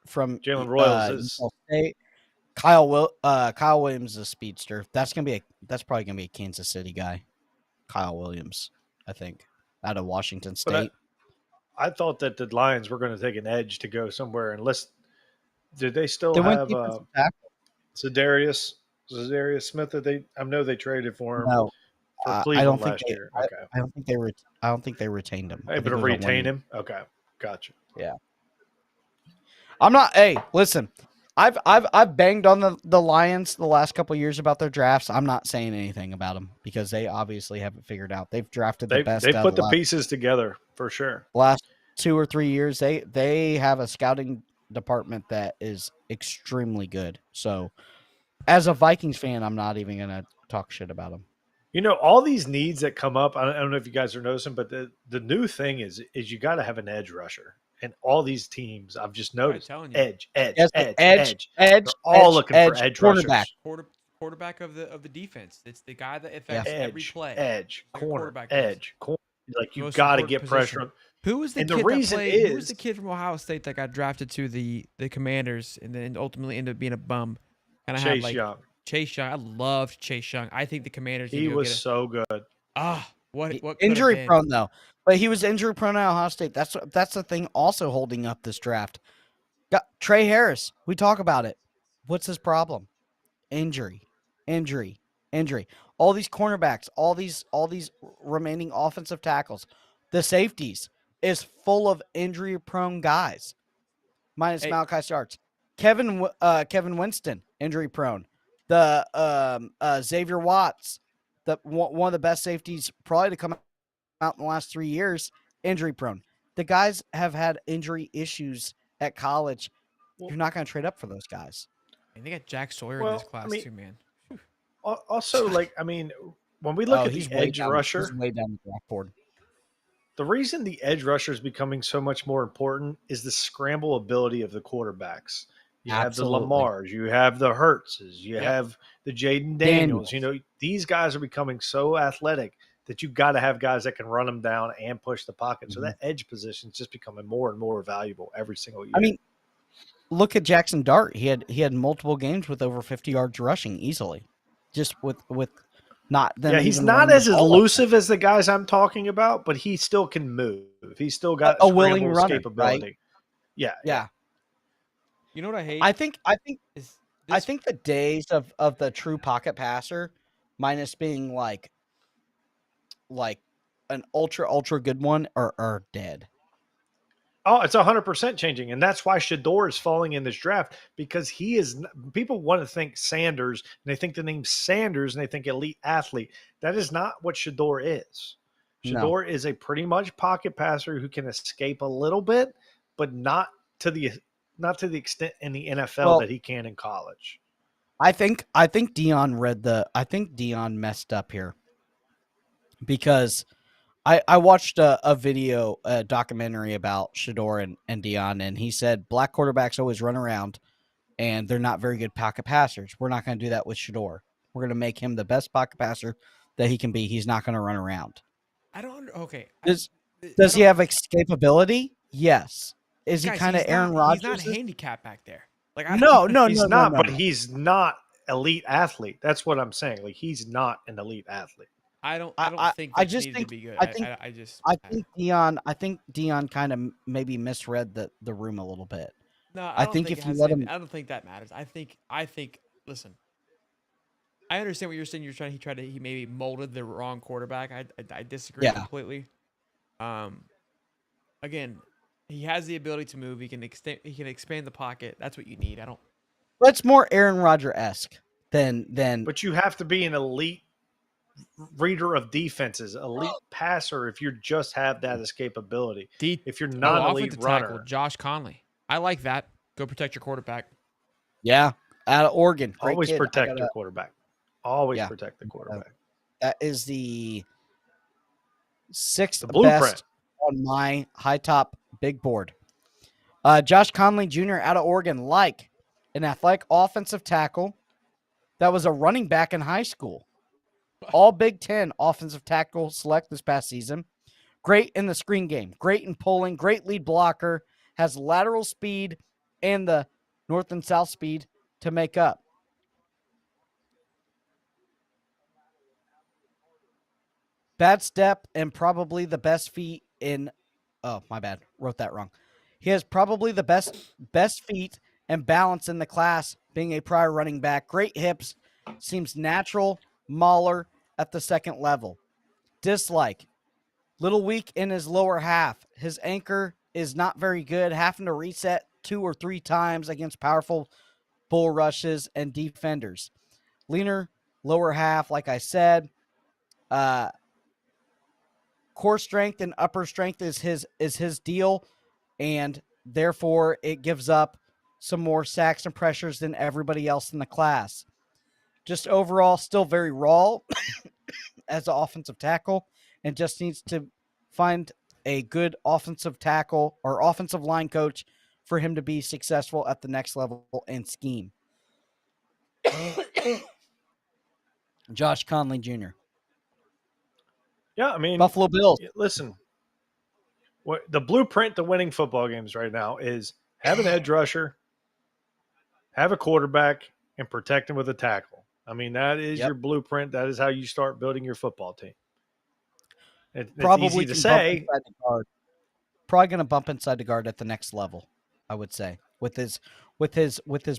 from Jalen Royals is State. Kyle Williams is a speedster. That's probably gonna be a Kansas City guy. Kyle Williams, I think, out of Washington State. I thought that the Lions were going to take an edge to go somewhere. Unless did they still have Zadarius Smith that I know they traded for him? No, for Cleveland last year. Okay, I don't think they retained him. Able to retain him. Okay, gotcha. Yeah, I'm not. Hey, listen. I've banged on the Lions the last couple of years about their drafts. I'm not saying anything about them because they obviously haven't figured out. They've drafted the best. They put the pieces together for sure. Last 2 or 3 years, they have a scouting department that is extremely good. So, as a Vikings fan, I'm not even gonna talk shit about them. All these needs that come up. I don't know if you guys are noticing, but the new thing is you got to have an edge rusher. And all these teams, I've just noticed, edge. They're all looking for edge quarterback. rushers. Quarterback of the defense. It's the guy that affects every play. Edge, corner. Like you've Most got to important get position. pressure on. Who was the And kid the that reason played? Who was is- the kid from Ohio State that got drafted to the Commanders and then ultimately ended up being a bum? Chase Young. Chase Young. I loved Chase Young. I think the Commanders. He was so good. What Injury prone though, but he was injury prone at Ohio State. That's the thing also holding up this draft. Got Trey Harris. We talk about it. What's his problem? Injury. All these cornerbacks, all these remaining offensive tackles, the safeties is full of injury prone guys. Minus Malachi Starks. Kevin Winston, injury prone. The Xavier Watts, one of the best safeties probably to come out in the last 3 years, injury prone. The guys have had injury issues at college. You're not going to trade up for those guys. And they got Jack Sawyer in this class too, man. Also, when we look at the edge rusher, he's way down the draft board. the reason the edge rusher is becoming so much more important is the scramble ability of the quarterbacks. You have the Lamars, you have the Hurtses, you have the Jaden Daniels. These guys are becoming so athletic that you've got to have guys that can run them down and push the pocket. So that edge position is just becoming more and more valuable every single year. I mean, look at Jackson Dart. He had multiple games with over 50 yards rushing easily, just with not. Yeah, he's not as elusive as the guys I'm talking about, but he still can move. He's still got a willing runner, capability. Right? Yeah. You know what I hate? I think the days of the true pocket passer, minus being like an ultra good one, are dead. Oh, it's 100% changing, and that's why Shador is falling in this draft, because he is. People want to think Sanders, and they think the name Sanders, and they think elite athlete. That is not what Shador is. Shador is a pretty much pocket passer who can escape a little bit, but not to the extent in the NFL that he can in college. I think Dion Dion messed up here, because I watched a video, a documentary about Shador and Dion, and he said black quarterbacks always run around, and they're not very good pocket passers. We're not going to do that with Shador. We're going to make him the best pocket passer that he can be. He's not going to run around. I don't. Okay. Does he have escapability? Yes. Is he Guys, kind of he's Aaron not- Rodgers? He's not handicapped back there. Like No, He's not, but he's not elite athlete. That's what I'm saying. Like he's not an elite athlete. I don't think I that's just needed think to be good. I think I I think Dion kind of maybe misread the room a little bit. no, I think think if it you has let any- him- I don't think that matters. I think listen. I understand what you're saying. He maybe molded the wrong quarterback. I disagree Yeah. completely. Again, he has the ability to move. He can expand the pocket. That's what you need. I don't. But it's more Aaron Rodgers-esque than. But you have to be an elite reader of defenses, elite passer if you just have that escapability. If you're not an elite offensive runner, tackle, Josh Conley. I like that. Go protect your quarterback. Yeah, out of Oregon. Great always kid. protect your quarterback. Always Yeah. protect the quarterback. That is the sixth The blueprint. best on my high top big board. Josh Conley Jr. out of Oregon, like an athletic offensive tackle that was a running back in high school. All Big Ten offensive tackle select this past season. Great in the screen game. Great in pulling. Great lead blocker. Has lateral speed and the north and south speed to make up. Bad step and probably the best feet in. Oh, my bad. Wrote that wrong. He has probably the best feet and balance in the class, being a prior running back. Great hips. Seems natural. Mauler at the second level. Dislike. Little weak in his lower half. His anchor is not very good, having to reset 2 or 3 times against powerful bull rushes and defenders. Leaner lower half, like I said. Core strength and upper strength is his deal, and therefore it gives up some more sacks and pressures than everybody else in the class. Just overall, still very raw as an offensive tackle, and just needs to find a good offensive tackle or offensive line coach for him to be successful at the next level and scheme. Josh Conley Jr. Yeah, I mean, Buffalo Bills. Listen, the blueprint to winning football games right now is have an edge rusher, have a quarterback, and protect him with a tackle. I mean, that is your blueprint. That is how you start building your football team. It's easy to say. Probably going to bump inside the guard at the next level, I would say, with his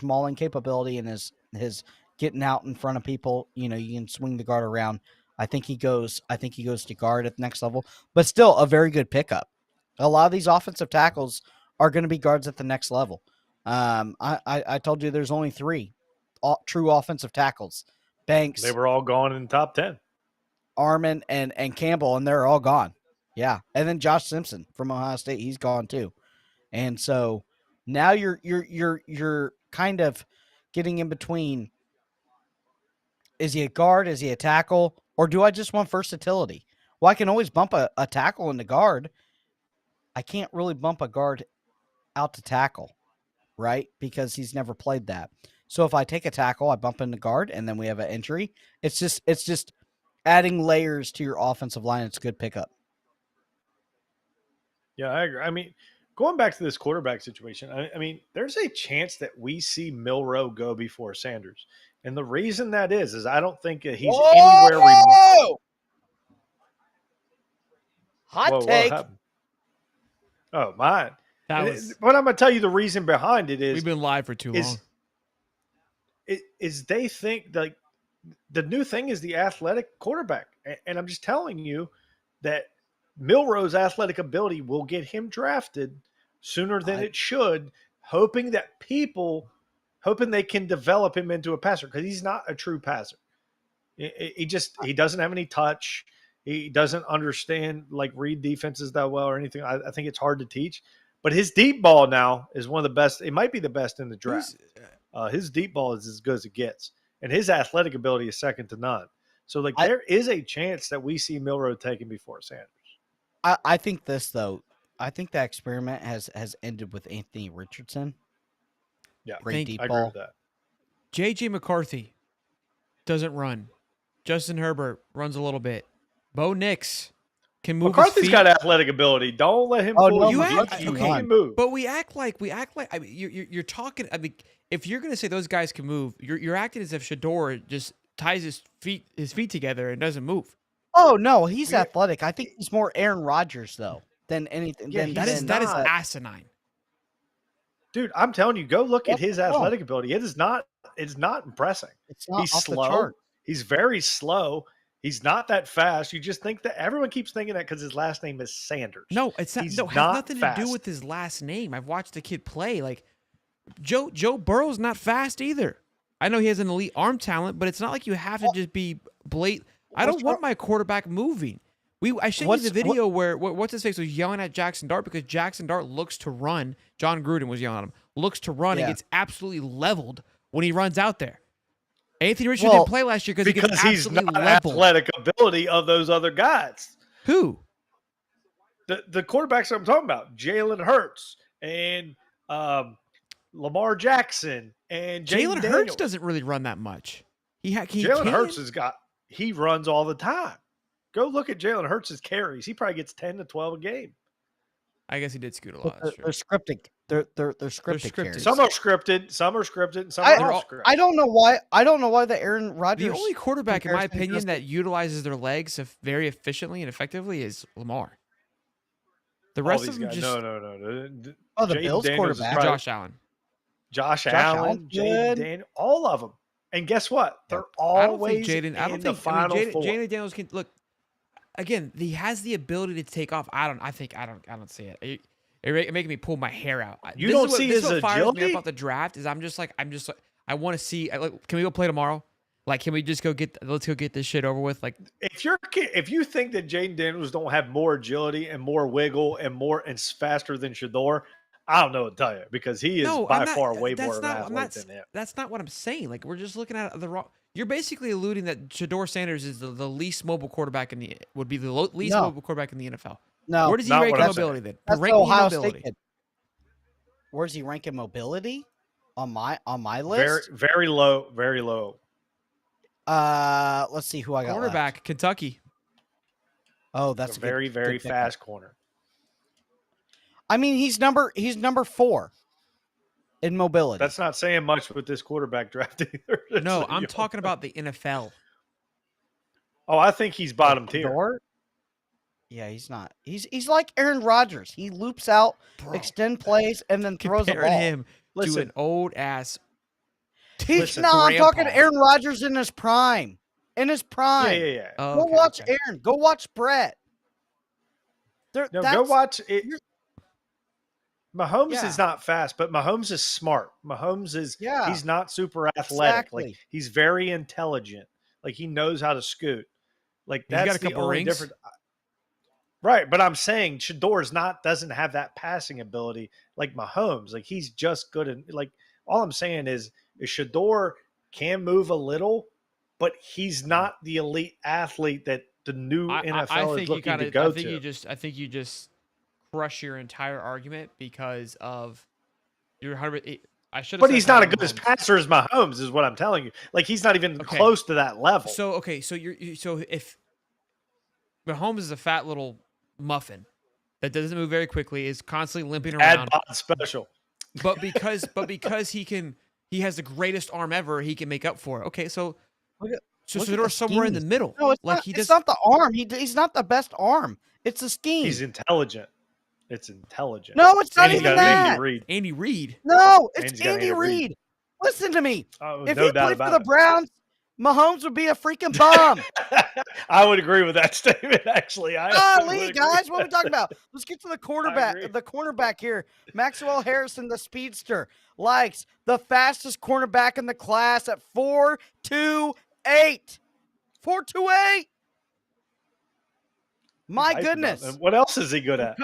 mauling capability and his getting out in front of people. You know, you can swing the guard around. I think he goes to guard at the next level, but still a very good pickup. A lot of these offensive tackles are going to be guards at the next level. I told you there's only 3 true offensive tackles. Banks. They were all gone in the top 10. Armin and Campbell, and they're all gone. Yeah. And then Josh Simpson from Ohio State, he's gone too. And so now you're kind of getting in between. Is he a guard? Is he a tackle? Or do I just want versatility? Well, I can always bump a tackle into guard. I can't really bump a guard out to tackle, right? Because he's never played that. So if I take a tackle, I bump into guard, and then we have an entry. It's just adding layers to your offensive line. It's a good pickup. Yeah, I agree. I mean, going back to this quarterback situation, I mean, there's a chance that we see Milroe go before Sanders. And the reason that is I don't think he's anywhere remote. Hot take. Oh, mine. But I'm going to tell you the reason behind it is we've been live for too long. Is they think like the new thing is the athletic quarterback. And I'm just telling you that Milroe's athletic ability will get him drafted sooner than it should, hoping they can develop him into a passer, because he's not a true passer. He doesn't have any touch. He doesn't understand, like, read defenses that well or anything. I think it's hard to teach. But his deep ball now is one of the best. It might be the best in the draft. His deep ball is as good as it gets. And his athletic ability is second to none. So, like, there is a chance that we see Milroe taken before Sanders. I think this, though. I think that experiment has ended with Anthony Richardson. Yeah, great deep I ball. agree with that. J.J. McCarthy doesn't run. Justin Herbert runs a little bit. Bo Nix can move his McCarthy's feet. got athletic ability. Don't let him Oh, fool no, you. McCarthy He can can run. move. But we act like I mean, you're talking. I mean, if you're gonna say those guys can move, you're acting as if Shador just ties his feet together and doesn't move. Oh no, he's athletic. I think he's more Aaron Rodgers though than anything. Yeah, than, That is than, asinine. Dude, I'm telling you, go look at his What's wrong? athletic ability. It's not impressing. It's not He's off the slow. chart. He's very slow. He's not that fast. You just think that everyone keeps thinking that because his last name is Sanders. No, it's not. He's No, it has not nothing to fast. do with his last name. I've watched the kid play. Like Joe Burrow's not fast either. I know he has an elite arm talent, but it's not like you have to just be blatant. I don't want my quarterback moving. I showed you the video where what's his face was yelling at Jackson Dart because Jackson Dart looks to run. John Gruden was yelling at him. Looks to run and gets absolutely leveled when he runs out there. Anthony Richardson didn't play last year because he gets he's absolutely not leveled. athletic ability of those other guys. Who? The quarterbacks I'm talking about, Jalen Hurts and Lamar Jackson and Jalen Daniels. Hurts doesn't really run that much. Jalen Hurts he runs all the time. Go look at Jalen Hurts' carries. He probably gets 10 to 12 a game. I guess he did scoot a lot. They're scripted. They're scripted. scripted. Some are scripted, some are scripted, and some are not scripted. I don't know why. I don't know why the Aaron Rodgers. The only quarterback, in my comparison opinion, doesn't- that utilizes their legs very efficiently and effectively is Lamar. The All rest these of them guys. just No. Oh, the Jaden Bills Daniels is quarterback. probably- Josh Allen. Josh Allen's Allen, good. Jaden Daniels, all of them. And guess what? They're I don't always think Jaden. I don't in the think final four. Jaden Daniels can look. Again, he has the ability to take off. I don't see it. You're making me pull my hair out. You don't see this his is what fires me agility? up about the draft. Is I'm just like I want to see. Can we go play tomorrow? Like, can we just let's go get this shit over with? Like, if you think that Jaden Daniels don't have more agility and more wiggle and faster than Shador, I don't know what to tell you because he is by far way more of an athlete than him. That's not what I'm saying. Like, we're just looking at the wrong. You're basically alluding that Shador Sanders is the least mobile quarterback would be the least mobile quarterback in the NFL. No. Where does he not rank what in I'm mobility then? That's Rank the me in Ohio mobility. State kid. Where's he rank in mobility? On my list? Very low, very low. Let's see who I got. Cornerback, left. Kentucky. Oh, that's A very, very good fast corner. I mean, he's number 4 in mobility. That's not saying much with this quarterback draft either. No, So, I'm you talking about the NFL. Oh, I think he's bottom tier. Shador? Yeah, he's not. He's like Aaron Rodgers. He loops out, extend plays, and then throws the Comparing ball. him to Listen. an old ass. He's not. I'm talking grandpa. Aaron Rodgers in his prime. In his prime. Yeah. Oh, Go okay, watch okay. Aaron. Go watch Brett. No, go That's- watch it. Mahomes Yeah. is not fast, but Mahomes is smart. He's not super athletic. Exactly. Like he's very intelligent. Like he knows how to scoot. Like He's got that's a the couple only rings. difference. Right, but I'm saying Shador's doesn't have that passing ability like Mahomes. Like he's just good at like all I'm saying is Shador can move a little, but he's not the elite athlete that the new NFL is looking to go to. I think you just crush your entire argument because of your 100. I should. But he's not as good as passer as Mahomes, is what I'm telling you. Like he's not even close to that level. So so if Mahomes is a fat little muffin that doesn't move very quickly, is constantly limping around, bod special. but because he has the greatest arm ever, he can make up for it. Okay, so Look at Shador's the somewhere in the schemes. middle. No, it's like not. he It's just not the arm. He's not the best arm. It's the scheme. He's intelligent. It's intelligent. No, it's not And he's even got that. Andy Reid. Andy Reid. No, And it's he's got Andy Andy Reid. Reid. Listen to me. Oh, If no he doubt played for about the it. Browns, Mahomes would be a freaking bum. I would agree with that statement. Actually, Golly, guys, what are we talking about? Let's get to the agree. quarterback. The cornerback here, Maxwell Harrison, the speedster, likes the fastest cornerback in the class at 4.28. 4.28. My goodness. And what else is he good at?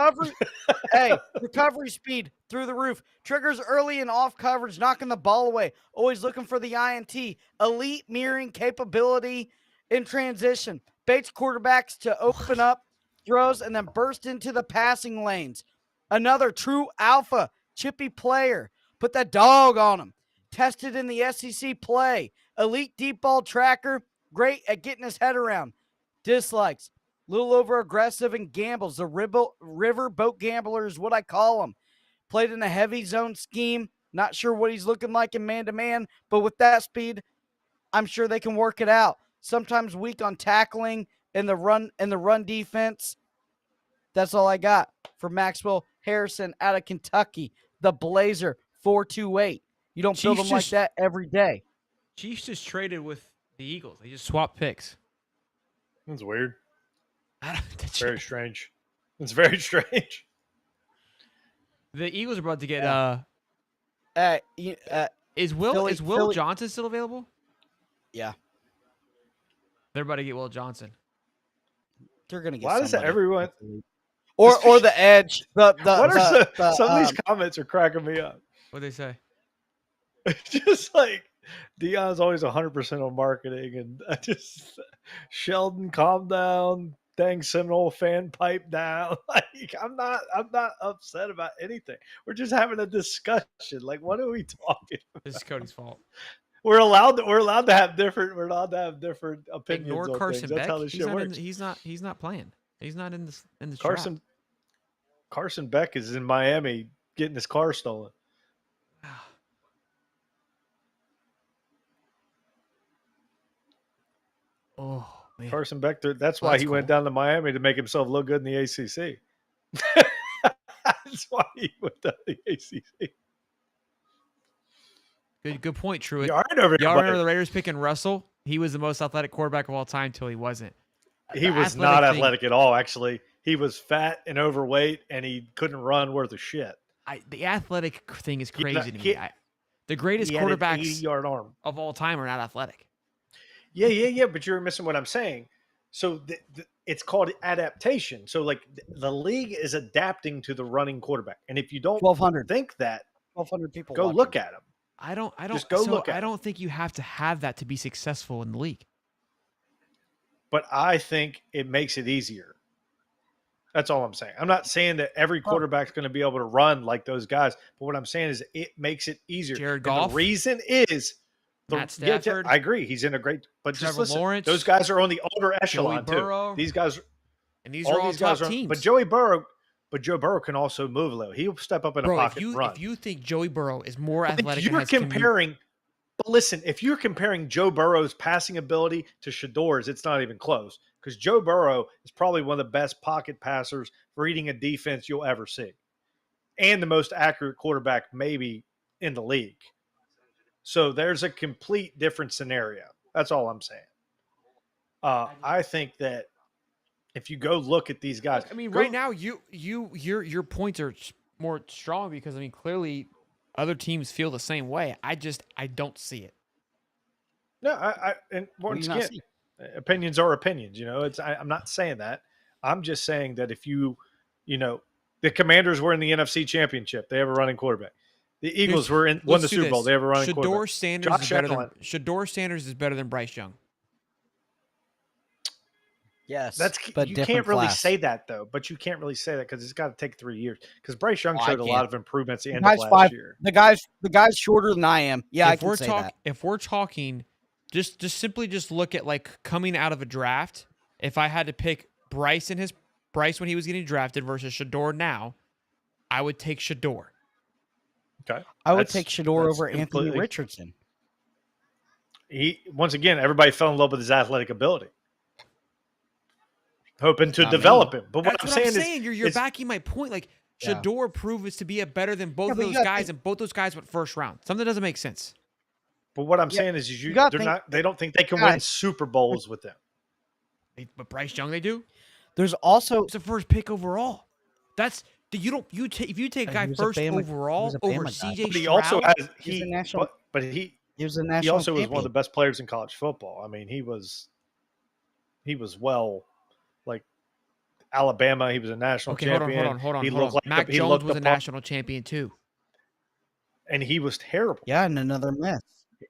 Recovery speed through the roof. Triggers early and off coverage, knocking the ball away. Always looking for the INT. Elite mirroring capability in transition. Baits quarterbacks to open up throws and then burst into the passing lanes. Another true alpha, chippy player. Put that dog on him. Tested in the SEC play. Elite deep ball tracker. Great at getting his head around. Dislikes. Little over aggressive and gambles. The river boat gambler is what I call him. Played in a heavy zone scheme. Not sure what he's looking like in man-to-man, but with that speed, I'm sure they can work it out. Sometimes weak on tackling and the run defense. That's all I got for Maxwell Harrison out of Kentucky, the Blazer 428. You don't build them like that every day. Chiefs just traded with the Eagles. They just swapped picks. That's weird. It's very strange. It's very strange. The Eagles are about to get is Will Johnson still available? Yeah. They're about to get Will Johnson. They're gonna get. Why does everyone or the edge? Some of these comments are cracking me up. What'd they say? Just like Dion's always 100% on marketing, and I just Sheldon, calm down. Dang Seminole fan, pipe down. Like I'm not upset about anything. We're just having a discussion. Like, what are we talking about? This is Cody's fault. We're allowed to have different opinions. Ignore on Carson things. That's Beck. how this shit works. He's not playing. He's not in the Carson Beck is in Miami getting his car stolen. Oh, man. Carson Beck, that's why he went down to Miami to make himself look good in the ACC. That's why he went down to the ACC. Good point, Truitt. Y'all remember the Raiders picking Russell? He was the most athletic quarterback of all time until he wasn't. He was not athletic at all, actually. He was fat and overweight, and he couldn't run worth a shit. The athletic thing is crazy to me. The greatest quarterbacks 80-yard arm of all time are not athletic. Yeah, but you're missing what I'm saying. So it's called adaptation. So, like, the league is adapting to the running quarterback. And if you don't think that, 1,200 people go look at him. I don't think you have to have that to be successful in the league. But I think it makes it easier. That's all I'm saying. I'm not saying that every quarterback's going to be able to run like those guys. But what I'm saying is it makes it easier. Jared Goff. And the reason is Matt Stafford. I agree. He's in a great – but Trevor just listen. Lawrence, those guys are on the older echelon Burrow, too. These guys – and these are all top teams. But Joe Burrow can also move a little. He'll step up in a pocket and run. If you think Joey Burrow is more athletic, but listen, if you're comparing Joe Burrow's passing ability to Shador's, it's not even close. Because Joe Burrow is probably one of the best pocket passers reading a defense you'll ever see, and the most accurate quarterback maybe in the league. So there's a complete different scenario. That's all I'm saying. I think that if you go look at these guys, I mean, right now your points are more strong because clearly other teams feel the same way. I don't see it. No, and once again, opinions are opinions. I'm not saying that. I'm just saying that if the Commanders were in the NFC Championship, they have a running quarterback. The Eagles won the Super Bowl, they have a running quarterback. Shador Sanders is better than Bryce Young. Yes, but you can't really say that though. But you can't really say that because it's got to take 3 years. Because Bryce Young showed a lot of improvements at the end of last year. The guy's shorter than I am. Yeah, I can say that. If we're talking, just simply look at like coming out of a draft. If I had to pick Bryce when he was getting drafted versus Shador now, I would take Shador. Okay, I would take Shador over Anthony Richardson. Once again, everybody fell in love with his athletic ability. Hoping to develop him. But what I'm saying is you're backing my point. Like Shador proves to be better than both of those guys, and both those guys went first round. Something doesn't make sense. But what I'm saying is they don't think they can win Super Bowls with them. But Bryce Young, they do. There's also it's the first pick overall. That's if you take a guy first overall over CJ Stroud. He also was one of the best players in college football. I mean, he was well. Like Alabama, he was a national champion. Hold on. Mac Jones was a national champion too. And he was terrible. Yeah, and another mess.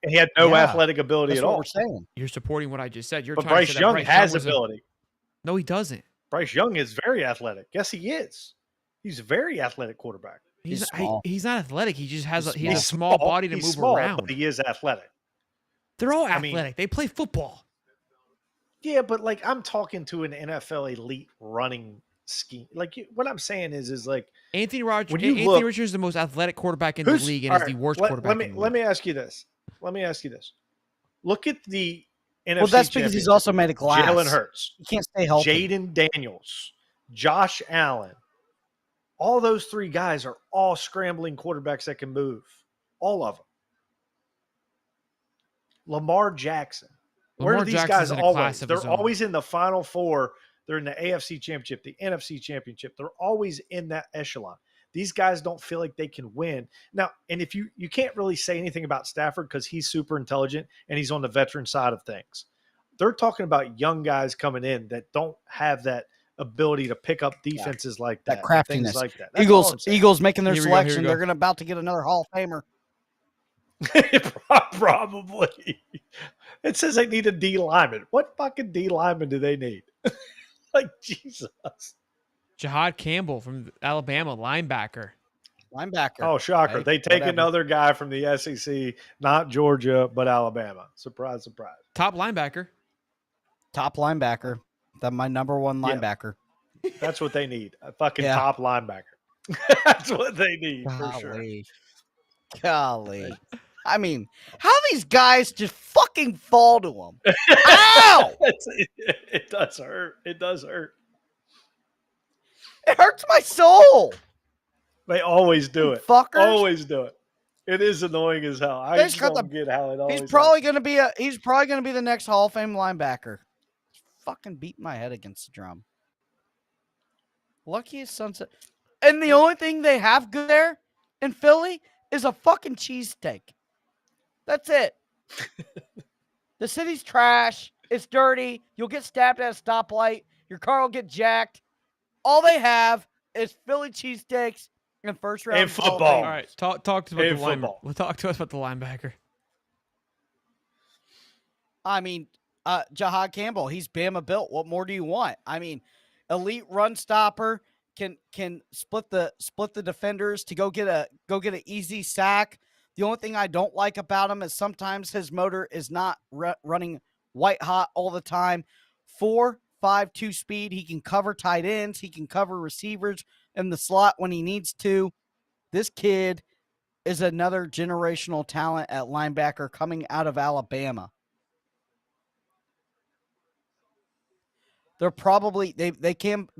And he had no athletic ability at all. We're saying. You're supporting what I just said. But Bryce Young has ability. No, he doesn't. Bryce Young is very athletic. Yes, he is. He's a very athletic quarterback. He's not athletic. He just has a small body to move around. But he is athletic. They're all athletic. They play football. Yeah, but like I'm talking to an NFL elite running scheme. Like what I'm saying is like Anthony Rogers. when you Anthony look, Richardson is the most athletic quarterback in the league and is the worst quarterback in the league. Let me ask you this. Look at the NFC Well, that's because he's also made of glass. Jalen Hurts. He can't stay healthy. Jaden Daniels, Josh Allen. All those three guys are all scrambling quarterbacks that can move. All of them. Lamar Jackson. Where are these guys always? They're always in the Final Four. They're in the AFC Championship, the NFC Championship. They're always in that echelon. These guys don't feel like they can win. Now, and if you can't really say anything about Stafford because he's super intelligent and he's on the veteran side of things. They're talking about young guys coming in that don't have that ability to pick up defenses like that. Craftiness. Things like that. Eagles making their selection. They're about to get another Hall of Famer. Probably. It says they need a D lineman. What fucking D lineman do they need? Like, Jesus. Jahad Campbell from Alabama, linebacker. Oh, shocker. Hey, they take another guy from the SEC, not Georgia, but Alabama. Surprise, surprise. Top linebacker. That's my number one linebacker. That's what they need. A fucking top linebacker. That's what they need for sure. Golly. I mean, how these guys just fucking fall to them? Ow! It does hurt. It does hurt. It hurts my soul. They always do it. Fuckers. Always do it. It is annoying as hell. I just don't get how it always. He's probably gonna be the next Hall of Fame linebacker. Fucking beat my head against the drum. Lucky as sunset. And the only thing they have good there in Philly is a fucking cheesesteak. That's it. The city's trash. It's dirty. You'll get stabbed at a stoplight. Your car will get jacked. All they have is Philly cheesesteaks and first round and football. All right, talk to us about the linebacker. We'll talk to us about the linebacker. I mean, Jahad Campbell, he's Bama built. What more do you want? I mean, elite run stopper, can split the defenders to go get an easy sack. The only thing I don't like about him is sometimes his motor is not running white hot all the time. 4.52 speed. He can cover tight ends. He can cover receivers in the slot when he needs to. This kid is another generational talent at linebacker coming out of Alabama. They're probably they can't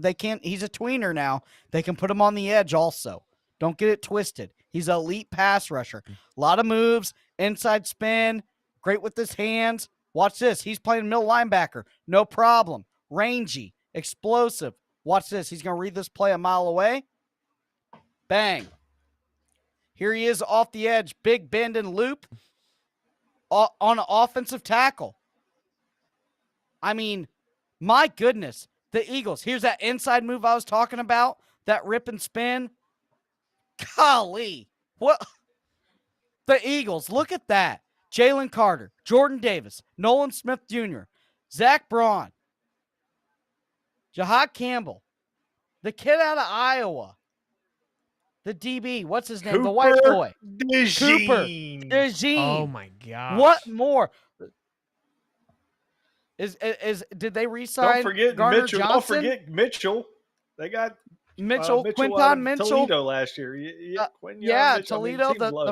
he's a tweener now. They can put him on the edge also. Don't get it twisted. He's an elite pass rusher. A lot of moves, inside spin, great with his hands. Watch this. He's playing middle linebacker. No problem. Rangy, explosive. Watch this. He's going to read this play a mile away. Bang. Here he is off the edge. Big bend and loop on an offensive tackle. I mean, my goodness. The Eagles. Here's that inside move I was talking about. That rip and spin. Golly. What? The Eagles. Look at that. Jalen Carter, Jordan Davis, Nolan Smith Jr., Zach Braun, Jahad Campbell, the kid out of Iowa, the DB, what's his name? The white boy. Cooper DeJean. Oh, my God. What more? Did they re-sign Don't forget Garner Mitchell. Johnson? Don't forget Mitchell. They got Mitchell, Mitchell Quinton Mitchell. Toledo last year. Mitchell. Toledo, I mean,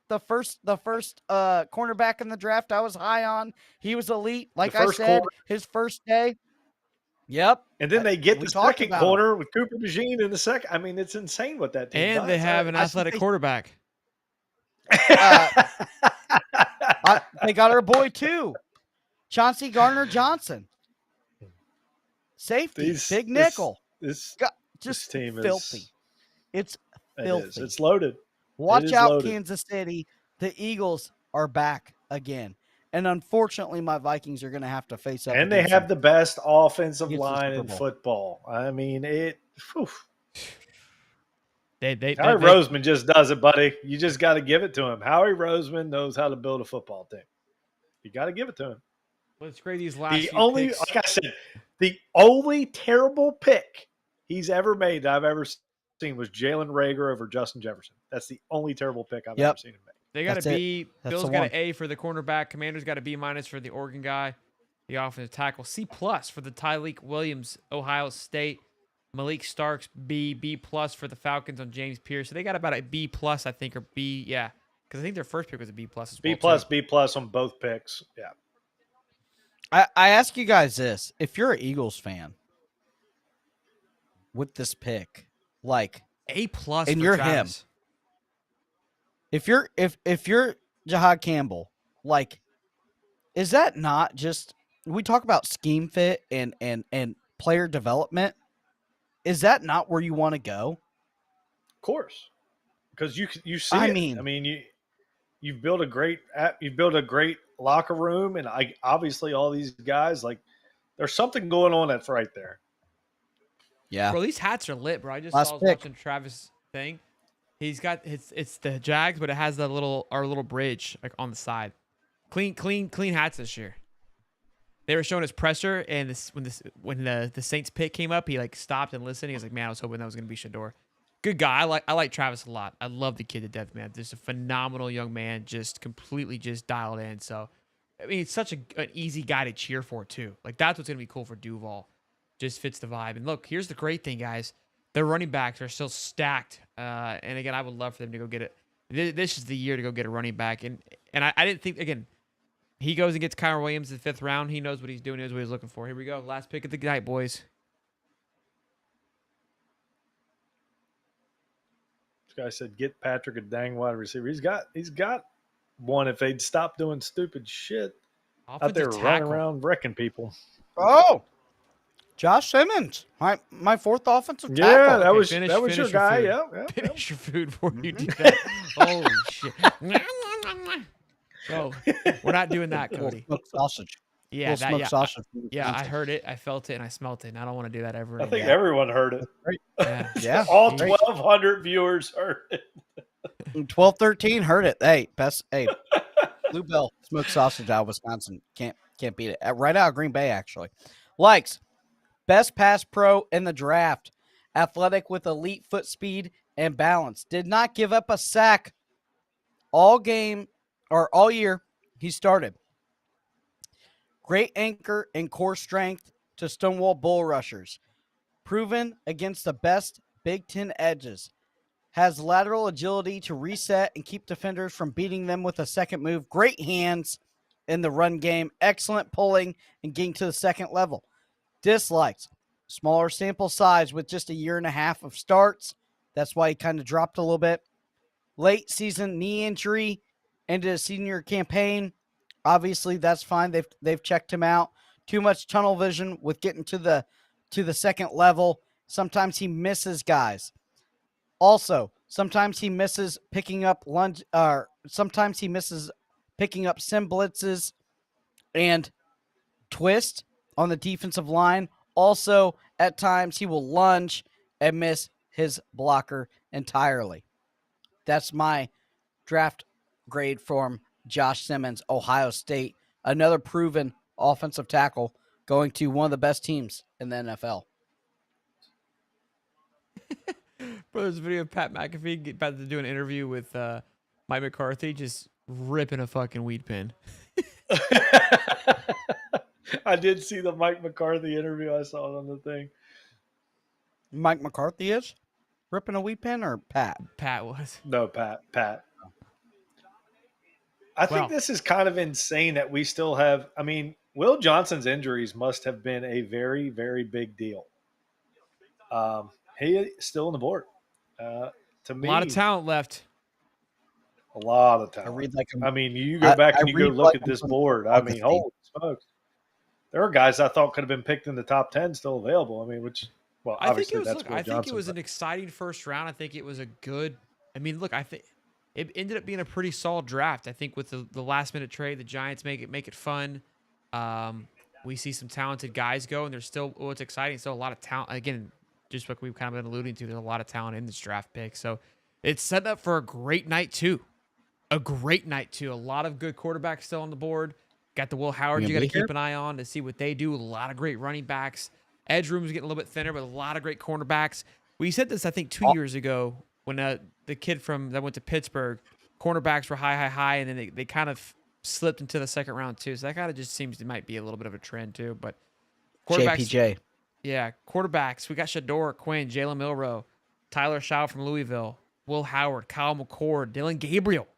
the first cornerback in the draft I was high on. He was elite. Like I said, his first day. Yep. And then they get the second corner with Cooper DeJean in the second. I mean, it's insane what that team does. And they have an athletic quarterback. They got our boy too. Chauncey Gardner-Johnson. Safety. Big nickel. This team filthy. It's filthy. It's loaded. Watch out, Kansas City. The Eagles are back again. And unfortunately, my Vikings are going to have to face up. And they have the best offensive line in football. I mean, Howie Roseman just does it, buddy. You just got to give it to him. Howie Roseman knows how to build a football team. You got to give it to him. Well, it's great these last like I said, the only terrible pick he's ever made that I've ever seen was Jalen Reagor over Justin Jefferson. That's the only terrible pick I've ever seen him make. They got a B. Bill's got an A for the cornerback. Commanders got a B- for the Oregon guy. the offensive tackle. C+ for the Tyleik Williams, Ohio State. Malik Starks, B+ for the Falcons on James Pierce. So they got about a B+, I think, or B, yeah. Because I think their first pick was a B+ as well. B+ on both picks. Yeah. I ask you guys this: if you're an Eagles fan with this pick, like A+, and for you're Travis. him. If you're Jahad Campbell, like, is that not just, we talk about scheme fit and player development? Is that not where you want to go? Of course, because you see I it. mean- I mean, you've built a great locker room, and obviously all these guys, like, there's something going on that's right there. Yeah. Bro, these hats are lit, bro. I just Last saw pick. watching Travis thing. He's got it's the Jags, but it has our little bridge like on the side. Clean hats this year. They were showing his presser, and when the Saints pick came up, he like stopped and listened. He was like, "Man, I was hoping that was gonna be Shador." Good guy. I like Travis a lot. I love the kid to death, man. Just a phenomenal young man, just completely just dialed in. So, I mean, it's such an easy guy to cheer for too. Like that's what's gonna be cool for Duval. Just fits the vibe. And look, here's the great thing, guys. Their running backs are still stacked. And again, I would love for them to go get it. This is the year to go get a running back. And I didn't think, again, he goes and gets Kyron Williams in the 5th round. He knows what he's doing. He knows what he's looking for. Here we go. Last pick of the night, boys. This guy said, "Get Patrick a dang wide receiver." He's got one if they'd stop doing stupid shit out there running around wrecking people. Oh, Josh Simmons, my 4th offensive tackle. Yeah, that Okay, was finish your your guy. food. Yeah. Finish your food before you do that. Holy shit. Oh, we're not doing that, Cody. Smoked sausage. Yeah, Little smoked sausage. yeah, I heard it, I felt it, and I smelt it, and I don't want to do that ever I again. think everyone heard it. Yeah. Yeah. All 1,200 viewers heard it. 12-13 heard it. Hey, Bluebell smoked sausage out of Wisconsin. Can't beat it. Right out of Green Bay, actually. Likes best pass pro in the draft. Athletic with elite foot speed and balance. Did not give up a sack all year he started. Great anchor and core strength to stonewall bull rushers. Proven against the best Big Ten edges. Has lateral agility to reset and keep defenders from beating them with a second move. Great hands in the run game. Excellent pulling and getting to the second level. Dislikes. Smaller sample size with just a year and a half of starts. That's why he kind of dropped a little bit. Late season knee injury into a senior campaign. Obviously, that's fine. They've checked him out. Too much tunnel vision with getting to the second level. Sometimes he misses guys. Also, sometimes he misses picking up sometimes he misses picking up sim blitzes and twist on the defensive line. Also, at times he will lunge and miss his blocker entirely. That's my draft grade from Josh Simmons, Ohio State. Another proven offensive tackle going to one of the best teams in the NFL. Bro, there's a video of Pat McAfee about to do an interview with Mike McCarthy just ripping a fucking weed pen. I did see the Mike McCarthy interview. I saw it on the thing. Mike McCarthy is ripping a weed pen, or Pat? Pat was. No, Pat. I think this is kind of insane that we still have. I mean, Will Johnson's injuries must have been a very, very big deal. He is still on the board. To me, A lot of talent left. A lot of talent. I mean, you go back and you go look at this board. I mean, holy smokes. There are guys I thought could have been picked in the top 10 still available. I mean, obviously that's Will Johnson. I think it was an exciting first round. I think it was a good – I mean, look, I think it ended up being a pretty solid draft. I think with the last-minute trade, the Giants make it fun. We see some talented guys go, and there's still – it's exciting. Still a lot of talent. Again, just like we've kind of been alluding to, there's a lot of talent in this draft pick. So it's set up for a great night, too. A lot of good quarterbacks still on the board. Got the Will Howard you got to keep an eye on to see what they do. A lot of great running backs. Edge room is getting a little bit thinner, but a lot of great cornerbacks. We said this, I think, 2 years ago when the kid that went to Pittsburgh, cornerbacks were high, and then they kind of slipped into the second round too. So that kind of just seems it might be a little bit of a trend too. But quarterbacks, JPJ. yeah, quarterbacks. We got Shador Quinn, Jalen Milroe, Tyler Shaw from Louisville, Will Howard, Kyle McCord, Dylan Gabriel,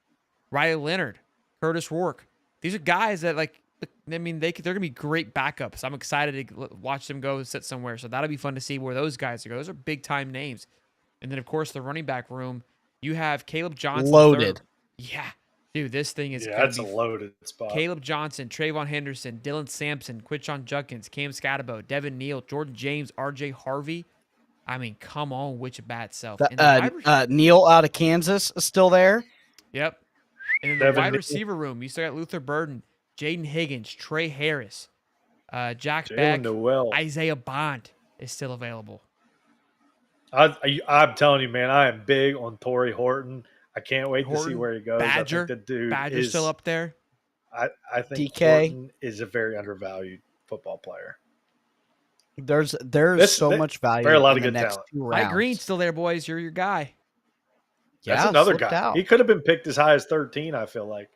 Riley Leonard, Curtis Rourke. These are guys that they're gonna be great backups. I'm excited to watch them go sit somewhere. So that'll be fun to see where those guys go. Those are big time names. And then of course the running back room, you have Caleb Johnson. Loaded. Yeah. Dude, this thing is that's a loaded spot. Caleb Johnson, Trayvon Henderson, Dylan Sampson, Quinshon Judkins, Cam Scatterbo, Devin Neal, Jordan James, RJ Harvey. I mean, come on, which bad self. Neal out of Kansas is still there. Yep. And in the wide receiver room, you still got Luther Burden, Jaden Higgins, Trey Harris, Jack Beck, Isaiah Bond is still available. I'm telling you, man, I am big on Torrey Horton. I can't wait to see where he goes. Badger, I think the dude Badger's still up there. I think DK Horton is a very undervalued football player. There's so much value. Very a lot of in good the next talent. 2 rounds. Mike Green's still there, boys. You're your guy. That's Yeah, another slipped guy. out. He could have been picked as high as 13, I feel like,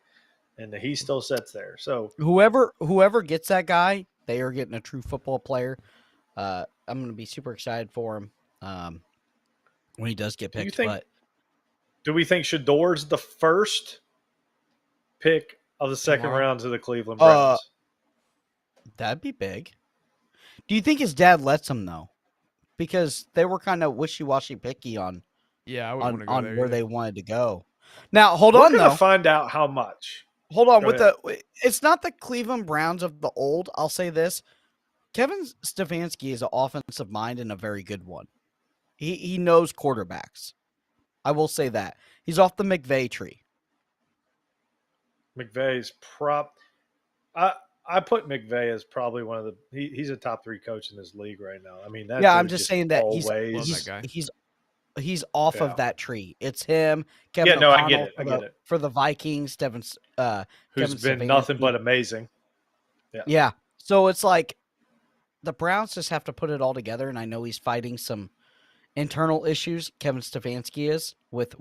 and he still sits there. So Whoever gets that guy, they are getting a true football player. I'm going to be super excited for him when he does get picked. Do we think Shador's the first pick of the second round to the Cleveland Browns? That'd be big. Do you think his dad lets him though? Because they were kind of wishy-washy picky on where they wanted to go. Now, hold on though. We're going to find out how much. Hold on it's not the Cleveland Browns of the old. I'll say this. Kevin Stefanski is an offensive mind and a very good one. He knows quarterbacks. I will say that. He's off the McVay tree. McVay's I put McVay as probably one of the he's a top 3 coach in this league right now. I mean, I'm just saying that he's off of that tree. It's him, Kevin O'Connell I get it. for the Vikings, who's Kevin been nothing but amazing. Yeah. So it's like the Browns just have to put it all together, and I know he's fighting some internal issues. Kevin Stefanski is with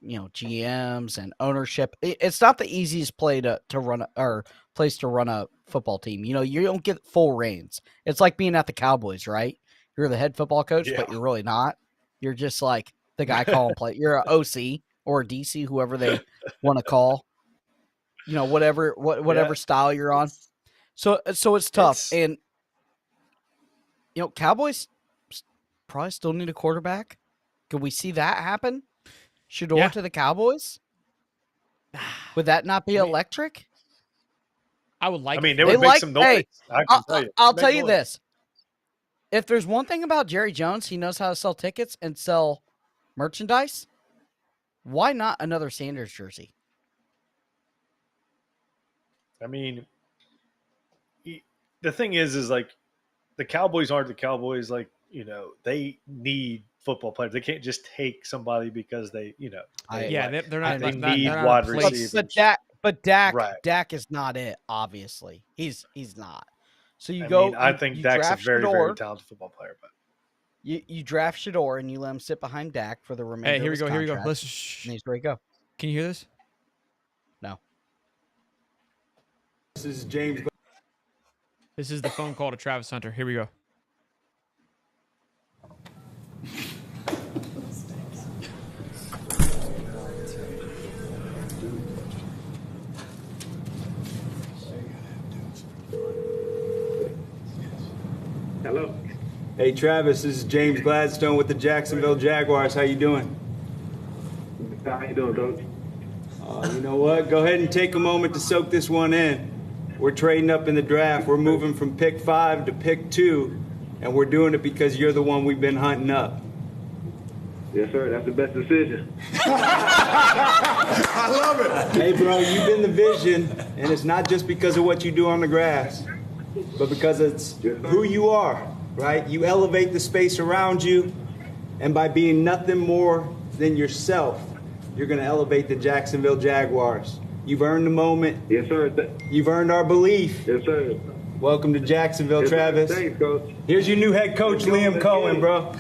GMs and ownership. It's not the easiest place to run a football team. You don't get full reins. It's like being at the Cowboys, right? You're the head football coach, but you're really not. You're just like the guy calling play. You're an OC or a DC, whoever they want to call. Whatever style you're on. So it's tough. And Cowboys probably still need a quarterback. Could we see that happen? Shador to the Cowboys? Would that not be electric? I would like. I mean, they would make some noise. I'll tell you this: if there's one thing about Jerry Jones, he knows how to sell tickets and sell merchandise. Why not another Sanders jersey? I mean, the thing is like the Cowboys aren't the Cowboys. Like they need football players. They can't just take somebody because they're not. They need wide receivers. But Dak right. Dak is not it. Obviously, he's not. So I think Dak's a very very talented football player, but you draft Shador and you let him sit behind Dak for the remainder. Hey, here we go. Contract, here we go. Let's. And he's ready to go. Can you hear this? No. This is James. This is the phone call to Travis Hunter. Here we go. Hello. Hey, Travis, this is James Gladstone with the Jacksonville Jaguars. How you doing? How you doing, Coach? You know what? Go ahead and take a moment to soak this one in. We're trading up in the draft. We're moving from pick 5 to pick 2, and we're doing it because you're the one we've been hunting up. Yes, sir. That's the best decision. I love it. Hey, bro, you've been the vision, and it's not just because of what you do on the grass, but because it's who you are, right? You elevate the space around you, and by being nothing more than yourself, you're going to elevate the Jacksonville Jaguars. You've earned the moment. Yes, sir. You've earned our belief. Yes, sir. Welcome to Jacksonville, Yes, Travis. Thanks, Coach. Here's your new head coach, Liam Cohen, bro.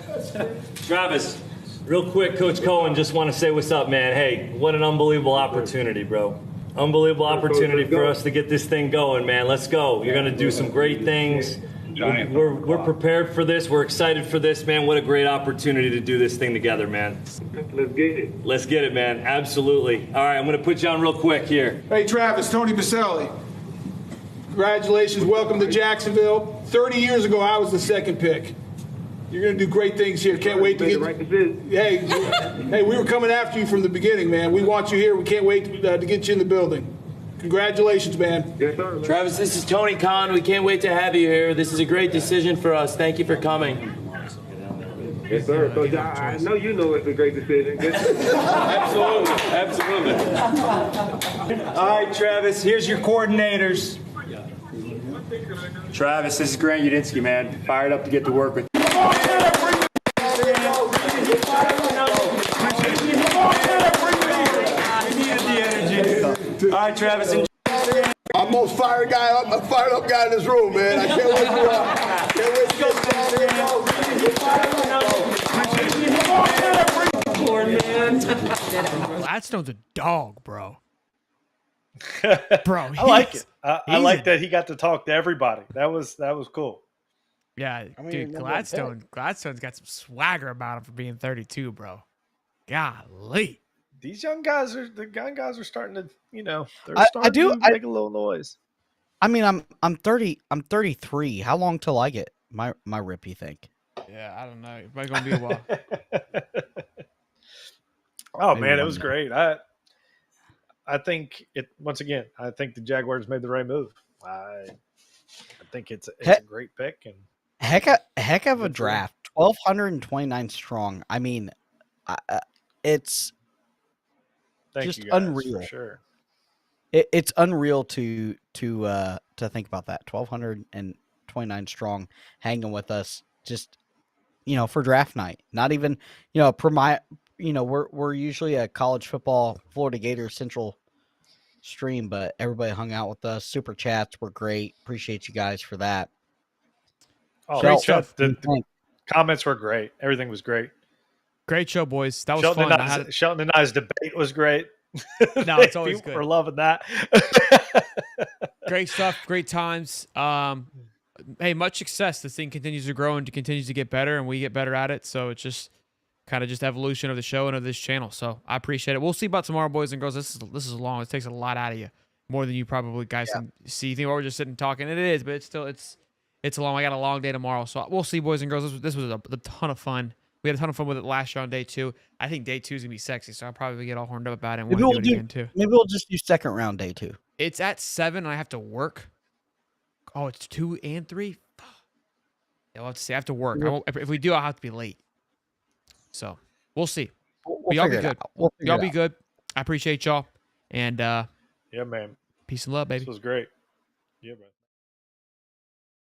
Travis, real quick, Coach Cohen, just want to say what's up, man. Hey, what an unbelievable opportunity, bro. Unbelievable opportunity for us to get this thing going, man. Let's go. You're going to do some great things. We're prepared for this. We're excited for this, man. What a great opportunity to do this thing together, man. Let's get it. Let's get it, man. Absolutely. All right, I'm going to put you on real quick here. Hey, Travis, Tony Baselli. Congratulations. Welcome to Jacksonville. 30 years ago, I was the second pick. You're going to do great things here. Can't wait to get. Hey, we were coming after you from the beginning, man. We want you here. We can't wait to get you in the building. Congratulations, man. Yes, sir. Travis, this is Tony Khan. We can't wait to have you here. This is a great decision for us. Thank you for coming. Yes, sir. So I know you know it's a great decision. Absolutely. Absolutely. All right, Travis, here's your coordinators. Travis, this is Grant Udinsky, man. Fired up to get to work with you. All right, Travis. I'm the most fired up guy in this room, man. I can't wait to Gladstone's a dog, bro. Bro, I like it. I like that he got to talk to everybody. That was cool. Yeah, dude, Gladstone's got some swagger about him for being 32, bro. Golly. These young guys are starting to, they're starting to make a little noise. I mean, I'm 30. I'm 33. How long till I get my rip? You think? Yeah, I don't know. It's probably gonna be a while. Oh man, it was great. I think once again. I think the Jaguars made the right move. I think it's a great pick and heck of a draft. 1,229 strong. I mean, it's just unreal. For sure. It's unreal to think about that. 1,229 strong, hanging with us. Just for draft night. Not even we're usually a college football Florida Gators Central stream, but everybody hung out with us. Super chats were great. Appreciate you guys for that. Oh, great stuff. The comments were great. Everything was great. Great show, boys. That was Shelton fun. Shelton and I's debate was great. No, it's always People good. were loving that. Great stuff. Great times. Hey, much success. This thing continues to grow and continues to get better, and we get better at it. So it's just kind of evolution of the show and of this channel. So I appreciate it. We'll see about tomorrow, boys and girls. This is long. It takes a lot out of you, more than you probably guys can see. You think we're just sitting talking, and it is, but it's a long. I got a long day tomorrow, so we'll see, boys and girls. This was a ton of fun. We had a ton of fun with it last year on day 2. I think day 2 is gonna be sexy, so I'll probably get all horned up about it and want to do it again too. Maybe we'll just do second round day 2. It's at 7, and I have to work. Oh, it's 2 and 3. Yeah, we'll have to see. I have to work. If we do, I'll have to be late. So we'll see. We'll y'all be good. Y'all be good. I appreciate y'all. And yeah, man. Peace and love, baby. This was great. Yeah, man.